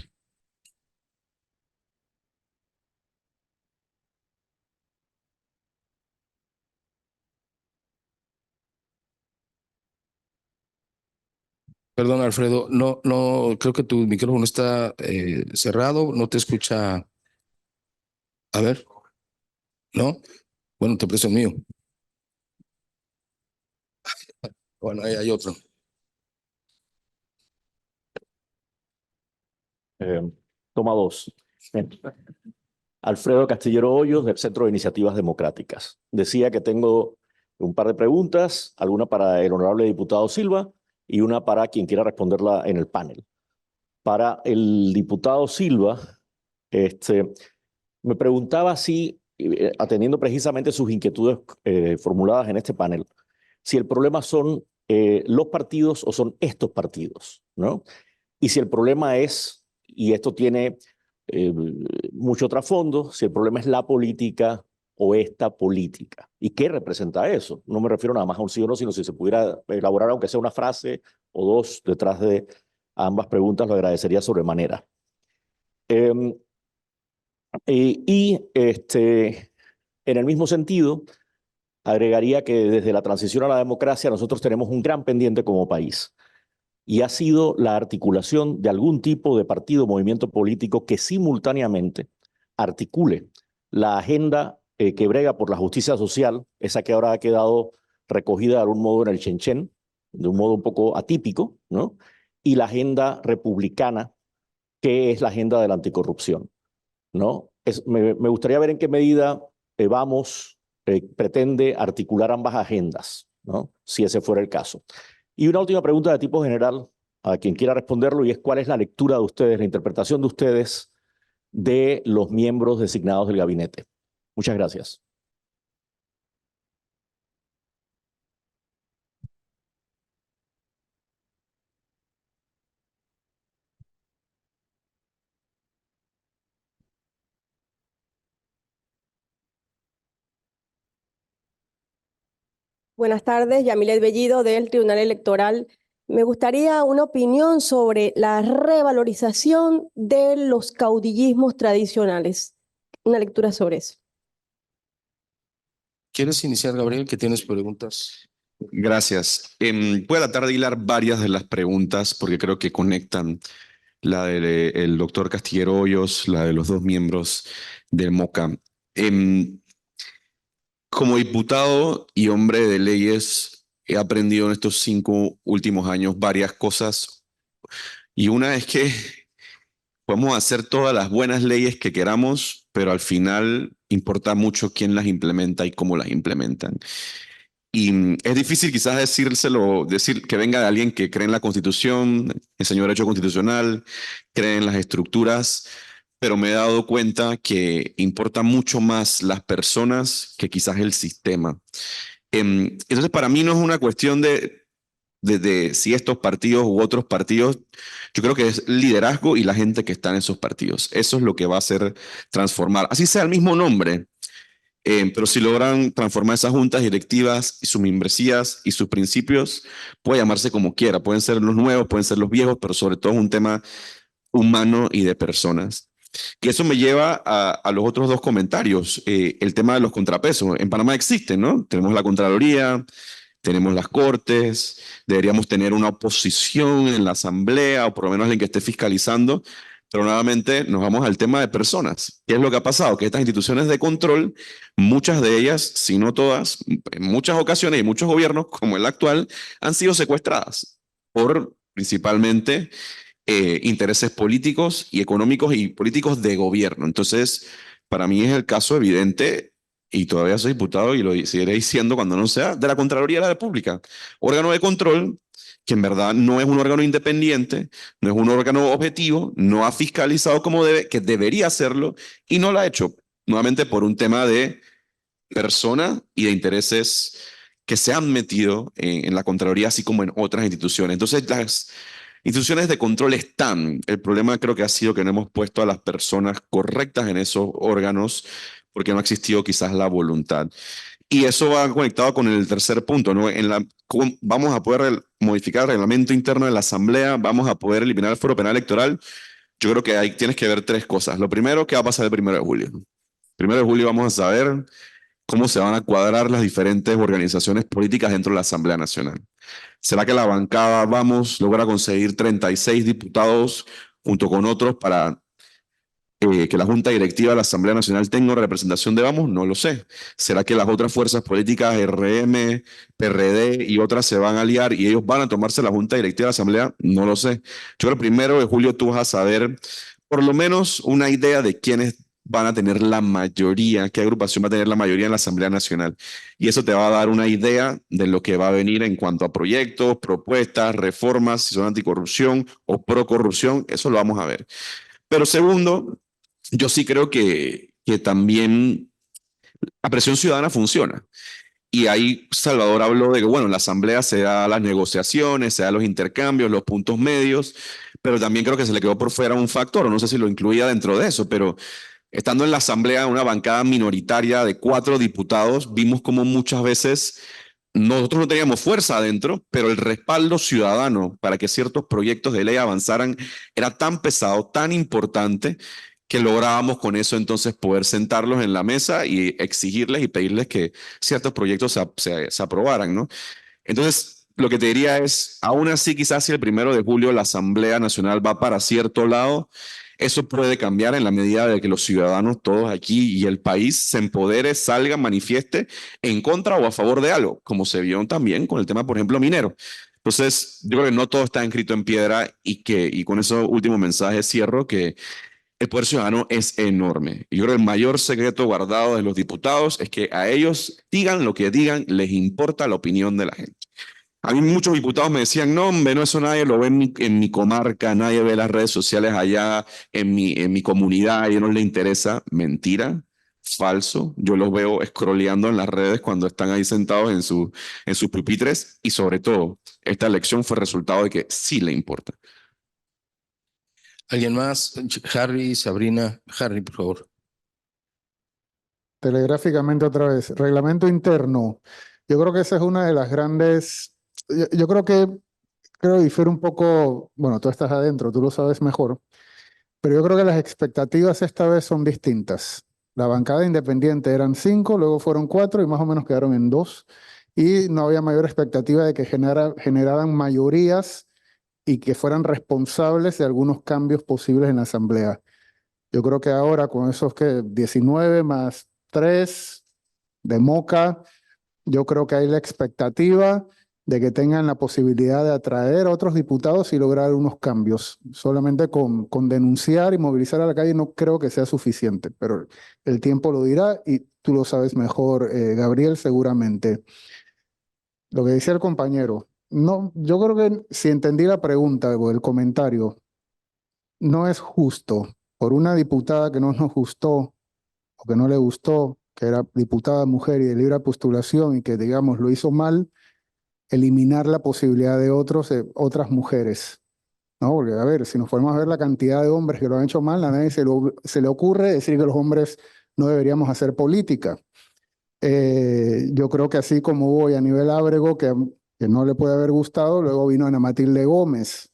Perdón, Alfredo, no, creo que tu micrófono está cerrado, no te escucha. A ver, ¿no? Bueno, te presto el mío. Bueno, ahí hay otro. Toma dos. Alfredo Castillero Hoyos, del Centro de Iniciativas Democráticas. Decía que tengo un par de preguntas, alguna para el honorable diputado Silva y una para quien quiera responderla en el panel. Para el diputado Silva, me preguntaba si, atendiendo precisamente sus inquietudes formuladas en este panel, si el problema son los partidos o son estos partidos, ¿no? Y si el problema es, y esto tiene mucho trasfondo, si el problema es la política o esta política. ¿Y qué representa eso? No me refiero nada más a un sí o no, sino si se pudiera elaborar, aunque sea una frase o dos, detrás de ambas preguntas, lo agradecería sobremanera. En el mismo sentido, agregaría que desde la transición a la democracia nosotros tenemos un gran pendiente como país. Y ha sido la articulación de algún tipo de partido, movimiento político que simultáneamente articule la agenda que brega por la justicia social, esa que ahora ha quedado recogida de algún modo en el Chenchen, de un modo un poco atípico, ¿no? Y la agenda republicana, que es la agenda de la anticorrupción, ¿no? Me gustaría ver en qué medida pretende articular ambas agendas, ¿no? Si ese fuera el caso. Y una última pregunta de tipo general, a quien quiera responderlo, y es ¿cuál es la lectura de ustedes, la interpretación de ustedes de los miembros designados del gabinete? Muchas gracias. Buenas tardes, Yamilet Bellido del Tribunal Electoral. Me gustaría una opinión sobre la revalorización de los caudillismos tradicionales. Una lectura sobre eso. ¿Quieres iniciar, Gabriel, que tienes preguntas? Gracias. Voy a tratar de hilar varias de las preguntas porque creo que conectan la del doctor Castillero Hoyos, la de los dos miembros del MOCA. Como diputado y hombre de leyes, he aprendido en estos 5 últimos años varias cosas. Y una es que podemos hacer todas las buenas leyes que queramos, pero al final importa mucho quién las implementa y cómo las implementan. Y es difícil quizás decir que venga de alguien que cree en la Constitución, enseñó Derecho Constitucional, cree en las estructuras, pero me he dado cuenta que importa mucho más las personas que quizás el sistema. Entonces, para mí no es una cuestión de si estos partidos u otros partidos, yo creo que es liderazgo y la gente que está en esos partidos. Eso es lo que va a hacer transformar, así sea el mismo nombre, pero si logran transformar esas juntas directivas y sus membresías y sus principios, puede llamarse como quiera, pueden ser los nuevos, pueden ser los viejos, pero sobre todo es un tema humano y de personas. Que eso me lleva a los otros dos comentarios. El tema de los contrapesos. En Panamá existen, ¿no? Tenemos la Contraloría, tenemos las cortes, deberíamos tener una oposición en la asamblea o por lo menos alguien que esté fiscalizando, pero nuevamente nos vamos al tema de personas. ¿Qué es lo que ha pasado? Que estas instituciones de control, muchas de ellas, si no todas, en muchas ocasiones y muchos gobiernos como el actual, han sido secuestradas por principalmente intereses políticos y económicos y políticos de gobierno. Entonces, para mí es el caso evidente, y todavía soy diputado y lo seguiré diciendo cuando no sea, de la Contraloría de la República, órgano de control que en verdad no es un órgano independiente, no es un órgano objetivo, no ha fiscalizado como debe, que debería hacerlo, y no lo ha hecho, nuevamente por un tema de persona y de intereses que se han metido en la Contraloría, así como en otras instituciones. Entonces, las instituciones de control están. El problema creo que ha sido que no hemos puesto a las personas correctas en esos órganos porque no ha existido quizás la voluntad. Y eso va conectado con el tercer punto, ¿no? Vamos a poder modificar el reglamento interno de la Asamblea, vamos a poder eliminar el Foro Penal Electoral. Yo creo que ahí tienes que ver tres cosas. Lo primero, ¿qué va a pasar el 1 de julio? El 1 de julio vamos a saber cómo se van a cuadrar las diferentes organizaciones políticas dentro de la Asamblea Nacional. ¿Será que la bancada Vamos logra conseguir 36 diputados junto con otros para que la Junta Directiva de la Asamblea Nacional tenga representación de Vamos? No lo sé. ¿Será que las otras fuerzas políticas, RM, PRD y otras se van a aliar y ellos van a tomarse la Junta Directiva de la Asamblea? No lo sé. Yo creo que el 1 de julio tú vas a saber por lo menos una idea de quiénes van a tener la mayoría, qué agrupación va a tener la mayoría en la Asamblea Nacional. Y eso te va a dar una idea de lo que va a venir en cuanto a proyectos, propuestas, reformas, si son anticorrupción o procorrupción, eso lo vamos a ver. Pero segundo, yo sí creo que también la presión ciudadana funciona. Y ahí Salvador habló de que, bueno, en la Asamblea se da las negociaciones, se da los intercambios, los puntos medios, pero también creo que se le quedó por fuera un factor, no sé si lo incluía dentro de eso, pero estando en la Asamblea, una bancada minoritaria de 4 diputados, vimos como muchas veces nosotros no teníamos fuerza adentro, pero el respaldo ciudadano para que ciertos proyectos de ley avanzaran era tan pesado, tan importante, que lográbamos con eso entonces poder sentarlos en la mesa y exigirles y pedirles que ciertos proyectos se aprobaran, ¿no? Entonces, lo que te diría es, aún así quizás si el 1 de julio la Asamblea Nacional va para cierto lado, eso puede cambiar en la medida de que los ciudadanos todos aquí y el país se empodere, salga, manifieste en contra o a favor de algo, como se vio también con el tema, por ejemplo, minero. Entonces, yo creo que no todo está escrito en piedra y con ese último mensaje cierro que el poder ciudadano es enorme. Yo creo que el mayor secreto guardado de los diputados es que a ellos digan lo que digan, les importa la opinión de la gente. A mí muchos diputados me decían, no, hombre, no, eso nadie lo ve en mi comarca, nadie ve las redes sociales allá en mi comunidad, a ellos no les interesa. Mentira, falso. Yo los veo scrolleando en las redes cuando están ahí sentados en sus pupitres y sobre todo, esta elección fue resultado de que sí le importa. ¿Alguien más? Harry, Sabrina. Harry, por favor. Telegráficamente otra vez. Reglamento interno. Yo creo que esa es una de las grandes... Yo creo que difiere un poco, bueno, tú estás adentro, tú lo sabes mejor, pero yo creo que las expectativas esta vez son distintas. La bancada independiente eran 5, luego fueron 4 y más o menos quedaron en 2 y no había mayor expectativa de que generaran mayorías y que fueran responsables de algunos cambios posibles en la Asamblea. Yo creo que ahora con esos 19 más 3 de Moca, yo creo que hay la expectativa de que tengan la posibilidad de atraer a otros diputados y lograr unos cambios. Solamente con denunciar y movilizar a la calle no creo que sea suficiente, pero el tiempo lo dirá y tú lo sabes mejor, Gabriel, seguramente. Lo que decía el compañero, no, yo creo que si entendí la pregunta o el comentario, no es justo por una diputada que no nos gustó o que no le gustó, que era diputada mujer y de libre postulación y que, digamos, lo hizo mal, eliminar la posibilidad de otras mujeres, ¿no? Porque, a ver, si nos ponemos a ver la cantidad de hombres que lo han hecho mal, a nadie se le ocurre decir que los hombres no deberíamos hacer política. Yo creo que así como hubo a nivel Ábrego, que no le puede haber gustado, luego vino Ana Matilde Gómez.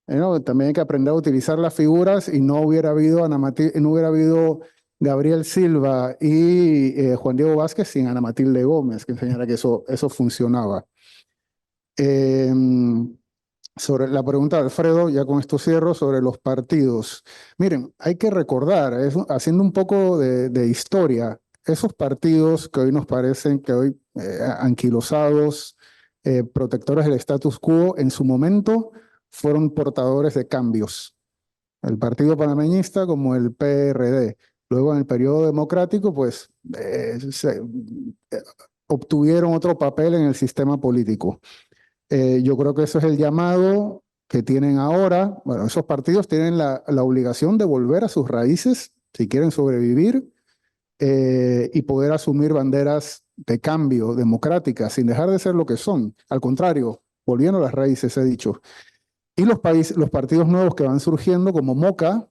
¿No? También hay que aprender a utilizar las figuras y no hubiera habido Gabriel Silva y Juan Diego Vázquez sin Ana Matilde Gómez, que enseñara que eso funcionaba. Sobre la pregunta de Alfredo, ya con esto cierro, sobre los partidos. Miren, hay que recordar, haciendo un poco de historia, esos partidos que hoy nos parecen que hoy anquilosados, protectores del status quo, en su momento fueron portadores de cambios. El Partido Panameñista como el PRD. Luego en el periodo democrático, pues obtuvieron otro papel en el sistema político. Yo creo que eso es el llamado que tienen ahora. Bueno, esos partidos tienen la obligación de volver a sus raíces si quieren sobrevivir y poder asumir banderas de cambio democráticas sin dejar de ser lo que son. Al contrario, volviendo a las raíces, he dicho. Y los partidos nuevos que van surgiendo como MOCA,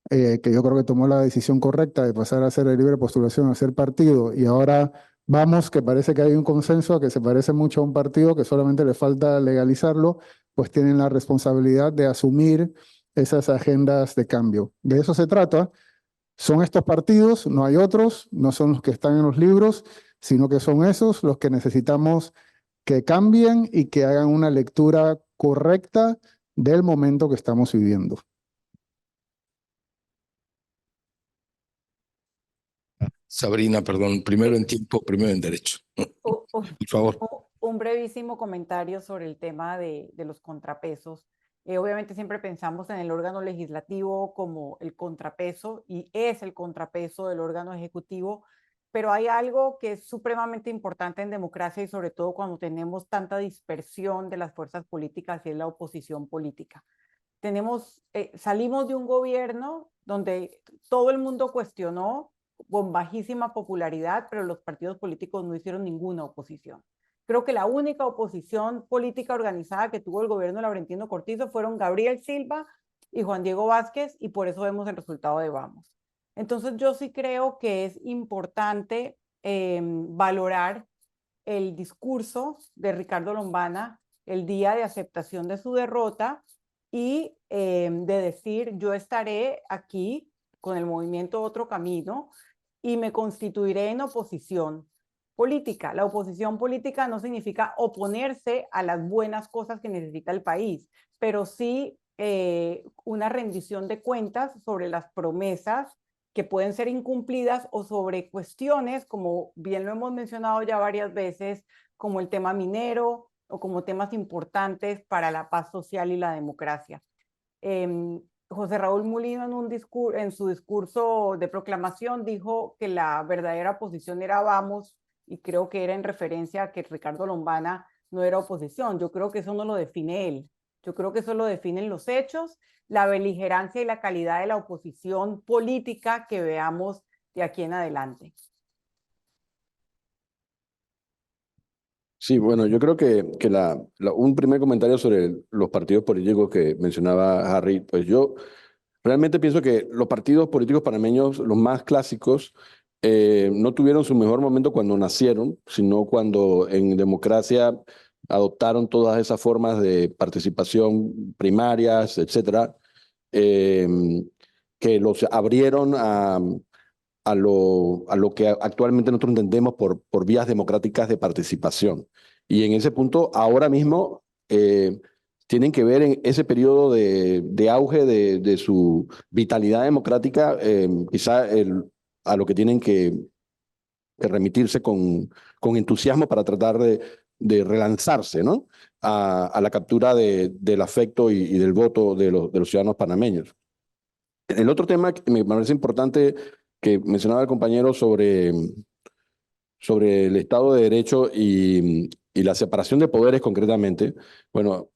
que yo creo que tomó la decisión correcta de pasar a ser de libre postulación a ser partido, y ahora Vamos, que parece que hay un consenso, que se parece mucho a un partido que solamente le falta legalizarlo, pues tienen la responsabilidad de asumir esas agendas de cambio. De eso se trata. Son estos partidos, no hay otros, no son los que están en los libros, sino que son esos los que necesitamos que cambien y que hagan una lectura correcta del momento que estamos viviendo. Sabrina, perdón, primero en tiempo, primero en derecho. Por favor. Un brevísimo comentario sobre el tema de los contrapesos. Obviamente siempre pensamos en el órgano legislativo como el contrapeso y es el contrapeso del órgano ejecutivo, pero hay algo que es supremamente importante en democracia y sobre todo cuando tenemos tanta dispersión de las fuerzas políticas y es la oposición política. Salimos de un gobierno donde todo el mundo cuestionó con bajísima popularidad, pero los partidos políticos no hicieron ninguna oposición. Creo que la única oposición política organizada que tuvo el gobierno de Laurentino Cortizo fueron Gabriel Silva y Juan Diego Vázquez, y por eso vemos el resultado de Vamos. Entonces yo sí creo que es importante valorar el discurso de Ricardo Lombana el día de aceptación de su derrota y de decir, yo estaré aquí con el movimiento Otro Camino y me constituiré en oposición política. La oposición política no significa oponerse a las buenas cosas que necesita el país, pero sí una rendición de cuentas sobre las promesas que pueden ser incumplidas o sobre cuestiones, como bien lo hemos mencionado ya varias veces, como el tema minero o como temas importantes para la paz social y la democracia. José Raúl Mulino en su discurso de proclamación dijo que la verdadera oposición era Vamos, y creo que era en referencia a que Ricardo Lombana no era oposición. Yo creo que eso no lo define él. Yo creo que eso lo definen los hechos, la beligerancia y la calidad de la oposición política que veamos de aquí en adelante. Sí, bueno, yo creo que un primer comentario sobre los partidos políticos que mencionaba Harry, pues yo realmente pienso que los partidos políticos panameños, los más clásicos, no tuvieron su mejor momento cuando nacieron, sino cuando en democracia adoptaron todas esas formas de participación primarias, etcétera, que los abrieron a lo que actualmente nosotros entendemos por vías democráticas de participación. Y en ese punto, ahora mismo, tienen que ver en ese periodo de auge de su vitalidad democrática, quizá a lo que tienen que remitirse con entusiasmo para tratar de relanzarse, ¿no? a la captura del afecto y del voto de los ciudadanos panameños. El otro tema que me parece importante que mencionaba el compañero sobre el Estado de Derecho y la separación de poderes concretamente, bueno,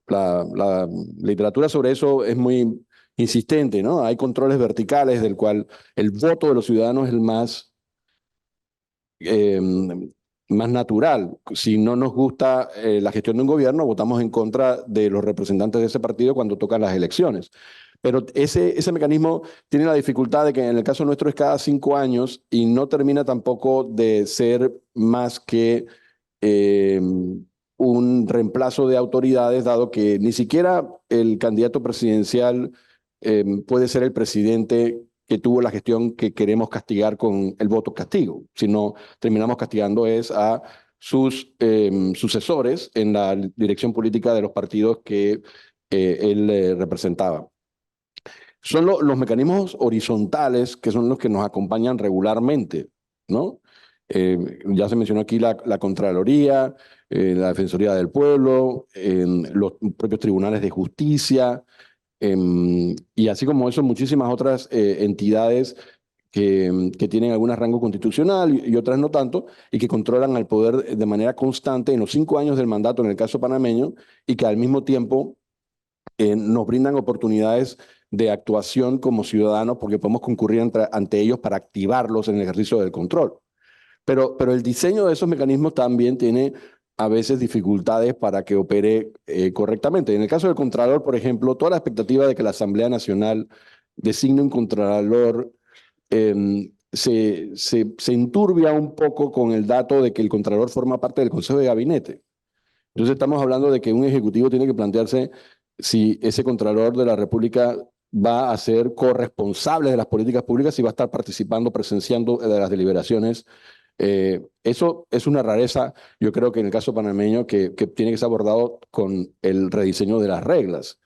la literatura sobre eso es muy insistente, ¿no? Hay controles verticales del cual el voto de los ciudadanos es el más natural. Si no nos gusta la gestión de un gobierno, votamos en contra de los representantes de ese partido cuando tocan las elecciones. Pero ese mecanismo tiene la dificultad de que en el caso nuestro es cada 5 años y no termina tampoco de ser más que un reemplazo de autoridades, dado que ni siquiera el candidato presidencial puede ser el presidente que tuvo la gestión que queremos castigar con el voto castigo, sino terminamos castigando es a sus sucesores en la dirección política de los partidos que él representaba. Son los mecanismos horizontales que son los que nos acompañan regularmente, ¿no? Ya se mencionó aquí la Contraloría, la Defensoría del Pueblo, los propios tribunales de justicia, y así como eso, muchísimas otras entidades que tienen algún rango constitucional y otras no tanto, y que controlan al poder de manera constante en los 5 años del mandato, en el caso panameño, y que al mismo tiempo nos brindan oportunidades de actuación como ciudadanos, porque podemos concurrir ante ellos para activarlos en el ejercicio del control. Pero el diseño de esos mecanismos también tiene a veces dificultades para que opere correctamente. En el caso del Contralor, por ejemplo, toda la expectativa de que la Asamblea Nacional designe un Contralor se enturbia un poco con el dato de que el Contralor forma parte del Consejo de Gabinete. Entonces estamos hablando de que un Ejecutivo tiene que plantearse si ese Contralor de la República va a ser corresponsable de las políticas públicas y va a estar participando, presenciando de las deliberaciones. Eso es una rareza, yo creo que en el caso panameño, que tiene que ser abordado con el rediseño de las reglas.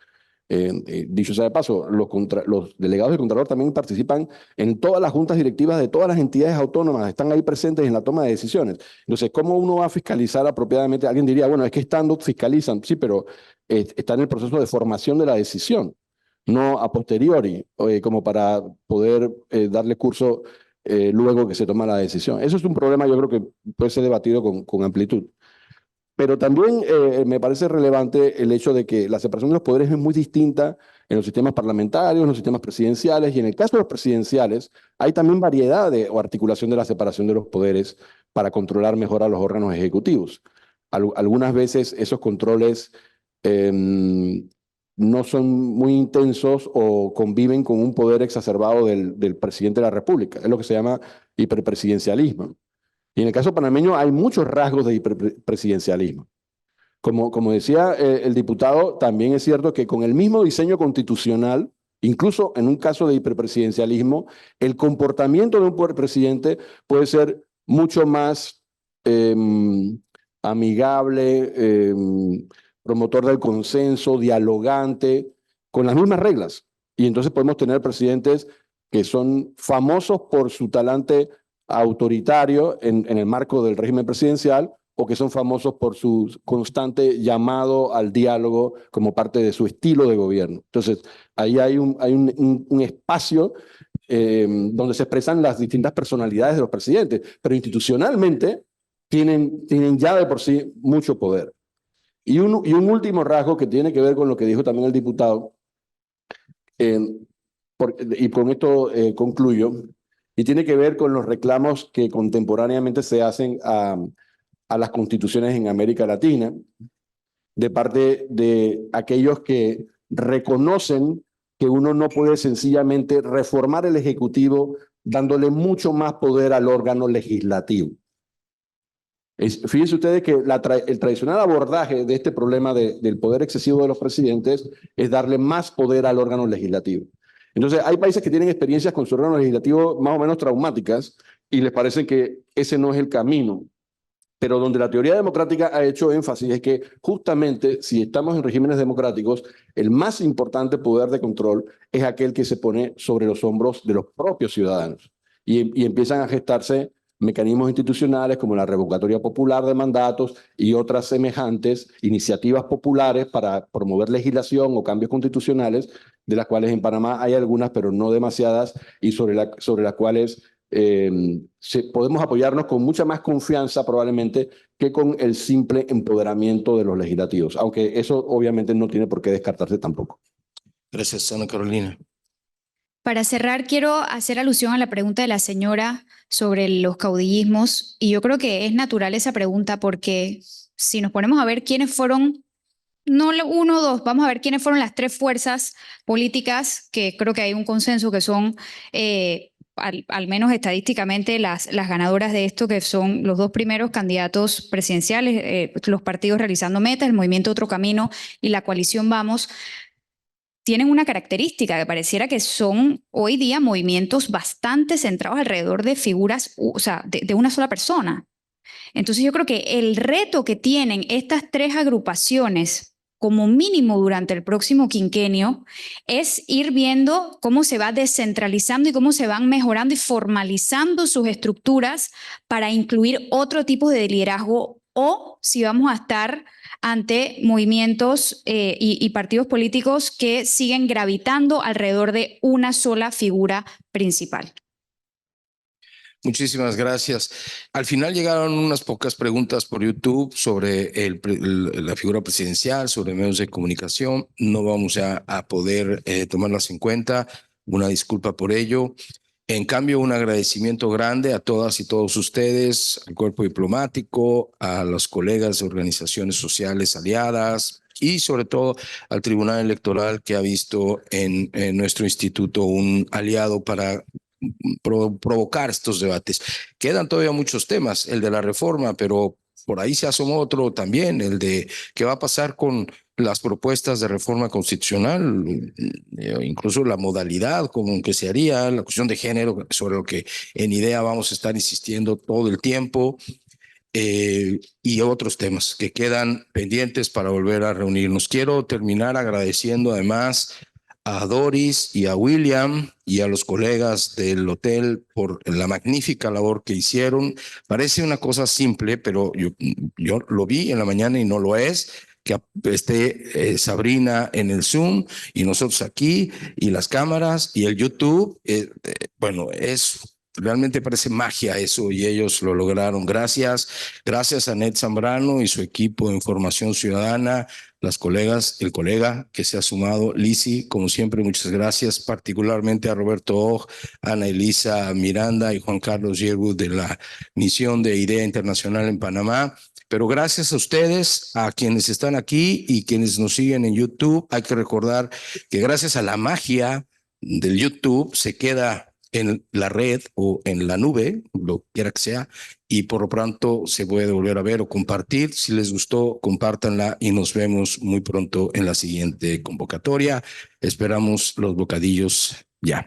Dicho sea de paso, los delegados del Contralor también participan en todas las juntas directivas de todas las entidades autónomas, están ahí presentes en la toma de decisiones. Entonces, ¿cómo uno va a fiscalizar apropiadamente? Alguien diría, bueno, es que estando fiscalizan, sí, pero está en el proceso de formación de la decisión, no a posteriori, como para poder darle curso luego que se toma la decisión. Eso es un problema, yo creo que puede ser debatido con amplitud. Pero también me parece relevante el hecho de que la separación de los poderes es muy distinta en los sistemas parlamentarios, en los sistemas presidenciales, y en el caso de los presidenciales hay también variedad o articulación de la separación de los poderes para controlar mejor a los órganos ejecutivos. Algunas veces esos controles no son muy intensos o conviven con un poder exacerbado del presidente de la República. Es lo que se llama hiperpresidencialismo. Y en el caso panameño hay muchos rasgos de hiperpresidencialismo. Como decía el diputado, también es cierto que con el mismo diseño constitucional, incluso en un caso de hiperpresidencialismo, el comportamiento de un presidente puede ser mucho más amigable, promotor del consenso, dialogante, con las mismas reglas. Y entonces podemos tener presidentes que son famosos por su talante autoritario en el marco del régimen presidencial, o que son famosos por su constante llamado al diálogo como parte de su estilo de gobierno. Entonces, ahí hay un espacio donde se expresan las distintas personalidades de los presidentes, pero institucionalmente tienen ya de por sí mucho poder. Y un último rasgo que tiene que ver con lo que dijo también el diputado, y con esto concluyo, y tiene que ver con los reclamos que contemporáneamente se hacen a las constituciones en América Latina, de parte de aquellos que reconocen que uno no puede sencillamente reformar el Ejecutivo dándole mucho más poder al órgano legislativo. Fíjense ustedes que el tradicional abordaje de este problema del poder excesivo de los presidentes es darle más poder al órgano legislativo. Entonces, hay países que tienen experiencias con su órgano legislativo más o menos traumáticas y les parece que ese no es el camino. Pero donde la teoría democrática ha hecho énfasis es que justamente si estamos en regímenes democráticos, el más importante poder de control es aquel que se pone sobre los hombros de los propios ciudadanos. Y empiezan a gestarse mecanismos institucionales como la revocatoria popular de mandatos y otras semejantes iniciativas populares para promover legislación o cambios constitucionales, de las cuales en Panamá hay algunas, pero no demasiadas, y sobre las cuales podemos apoyarnos con mucha más confianza probablemente que con el simple empoderamiento de los legislativos, aunque eso obviamente no tiene por qué descartarse tampoco. Gracias, Ana Carolina. Para cerrar, quiero hacer alusión a la pregunta de la señora sobre los caudillismos, y yo creo que es natural esa pregunta porque si nos ponemos a ver quiénes fueron, no uno o dos, vamos a ver quiénes fueron las 3 fuerzas políticas que creo que hay un consenso que son, al menos estadísticamente, las ganadoras de esto, que son los 2 primeros candidatos presidenciales, los partidos Realizando Metas, el Movimiento Otro Camino y la coalición Vamos. Tienen una característica que pareciera que son hoy día movimientos bastante centrados alrededor de figuras, o sea, de una sola persona. Entonces yo creo que el reto que tienen estas tres agrupaciones como mínimo durante el próximo quinquenio es ir viendo cómo se va descentralizando y cómo se van mejorando y formalizando sus estructuras para incluir otro tipo de liderazgo, o si vamos a estar ante movimientos y partidos políticos que siguen gravitando alrededor de una sola figura principal. Muchísimas gracias. Al final llegaron unas pocas preguntas por YouTube sobre la figura presidencial, sobre medios de comunicación. No vamos a poder tomarlas en cuenta. Una disculpa por ello. En cambio, un agradecimiento grande a todas y todos ustedes, al cuerpo diplomático, a los colegas de organizaciones sociales aliadas y sobre todo al Tribunal Electoral, que ha visto en nuestro instituto un aliado para provocar estos debates. Quedan todavía muchos temas, el de la reforma, pero por ahí se asomó otro también, el de qué va a pasar con las propuestas de reforma constitucional, incluso la modalidad con que se haría, la cuestión de género, sobre lo que en IDEA vamos a estar insistiendo todo el tiempo, y otros temas que quedan pendientes para volver a reunirnos. Quiero terminar agradeciendo además a Doris y a William y a los colegas del hotel por la magnífica labor que hicieron. Parece una cosa simple, pero yo lo vi en la mañana y no lo es, que esté Sabrina en el Zoom y nosotros aquí y las cámaras y el YouTube. Bueno, realmente parece magia eso y ellos lo lograron. Gracias a Ned Zambrano y su equipo de Información Ciudadana, las colegas, el colega que se ha sumado, Lisi, como siempre, muchas gracias, particularmente a Roberto Oj, Ana Elisa Miranda y Juan Carlos Yerbu de la misión de IDEA Internacional en Panamá. Pero gracias a ustedes, a quienes están aquí y quienes nos siguen en YouTube. Hay que recordar que gracias a la magia del YouTube se queda en la red o en la nube, lo quiera que sea, y por lo pronto se puede volver a ver o compartir. Si les gustó, compártanla y nos vemos muy pronto en la siguiente convocatoria. Esperamos los bocadillos ya.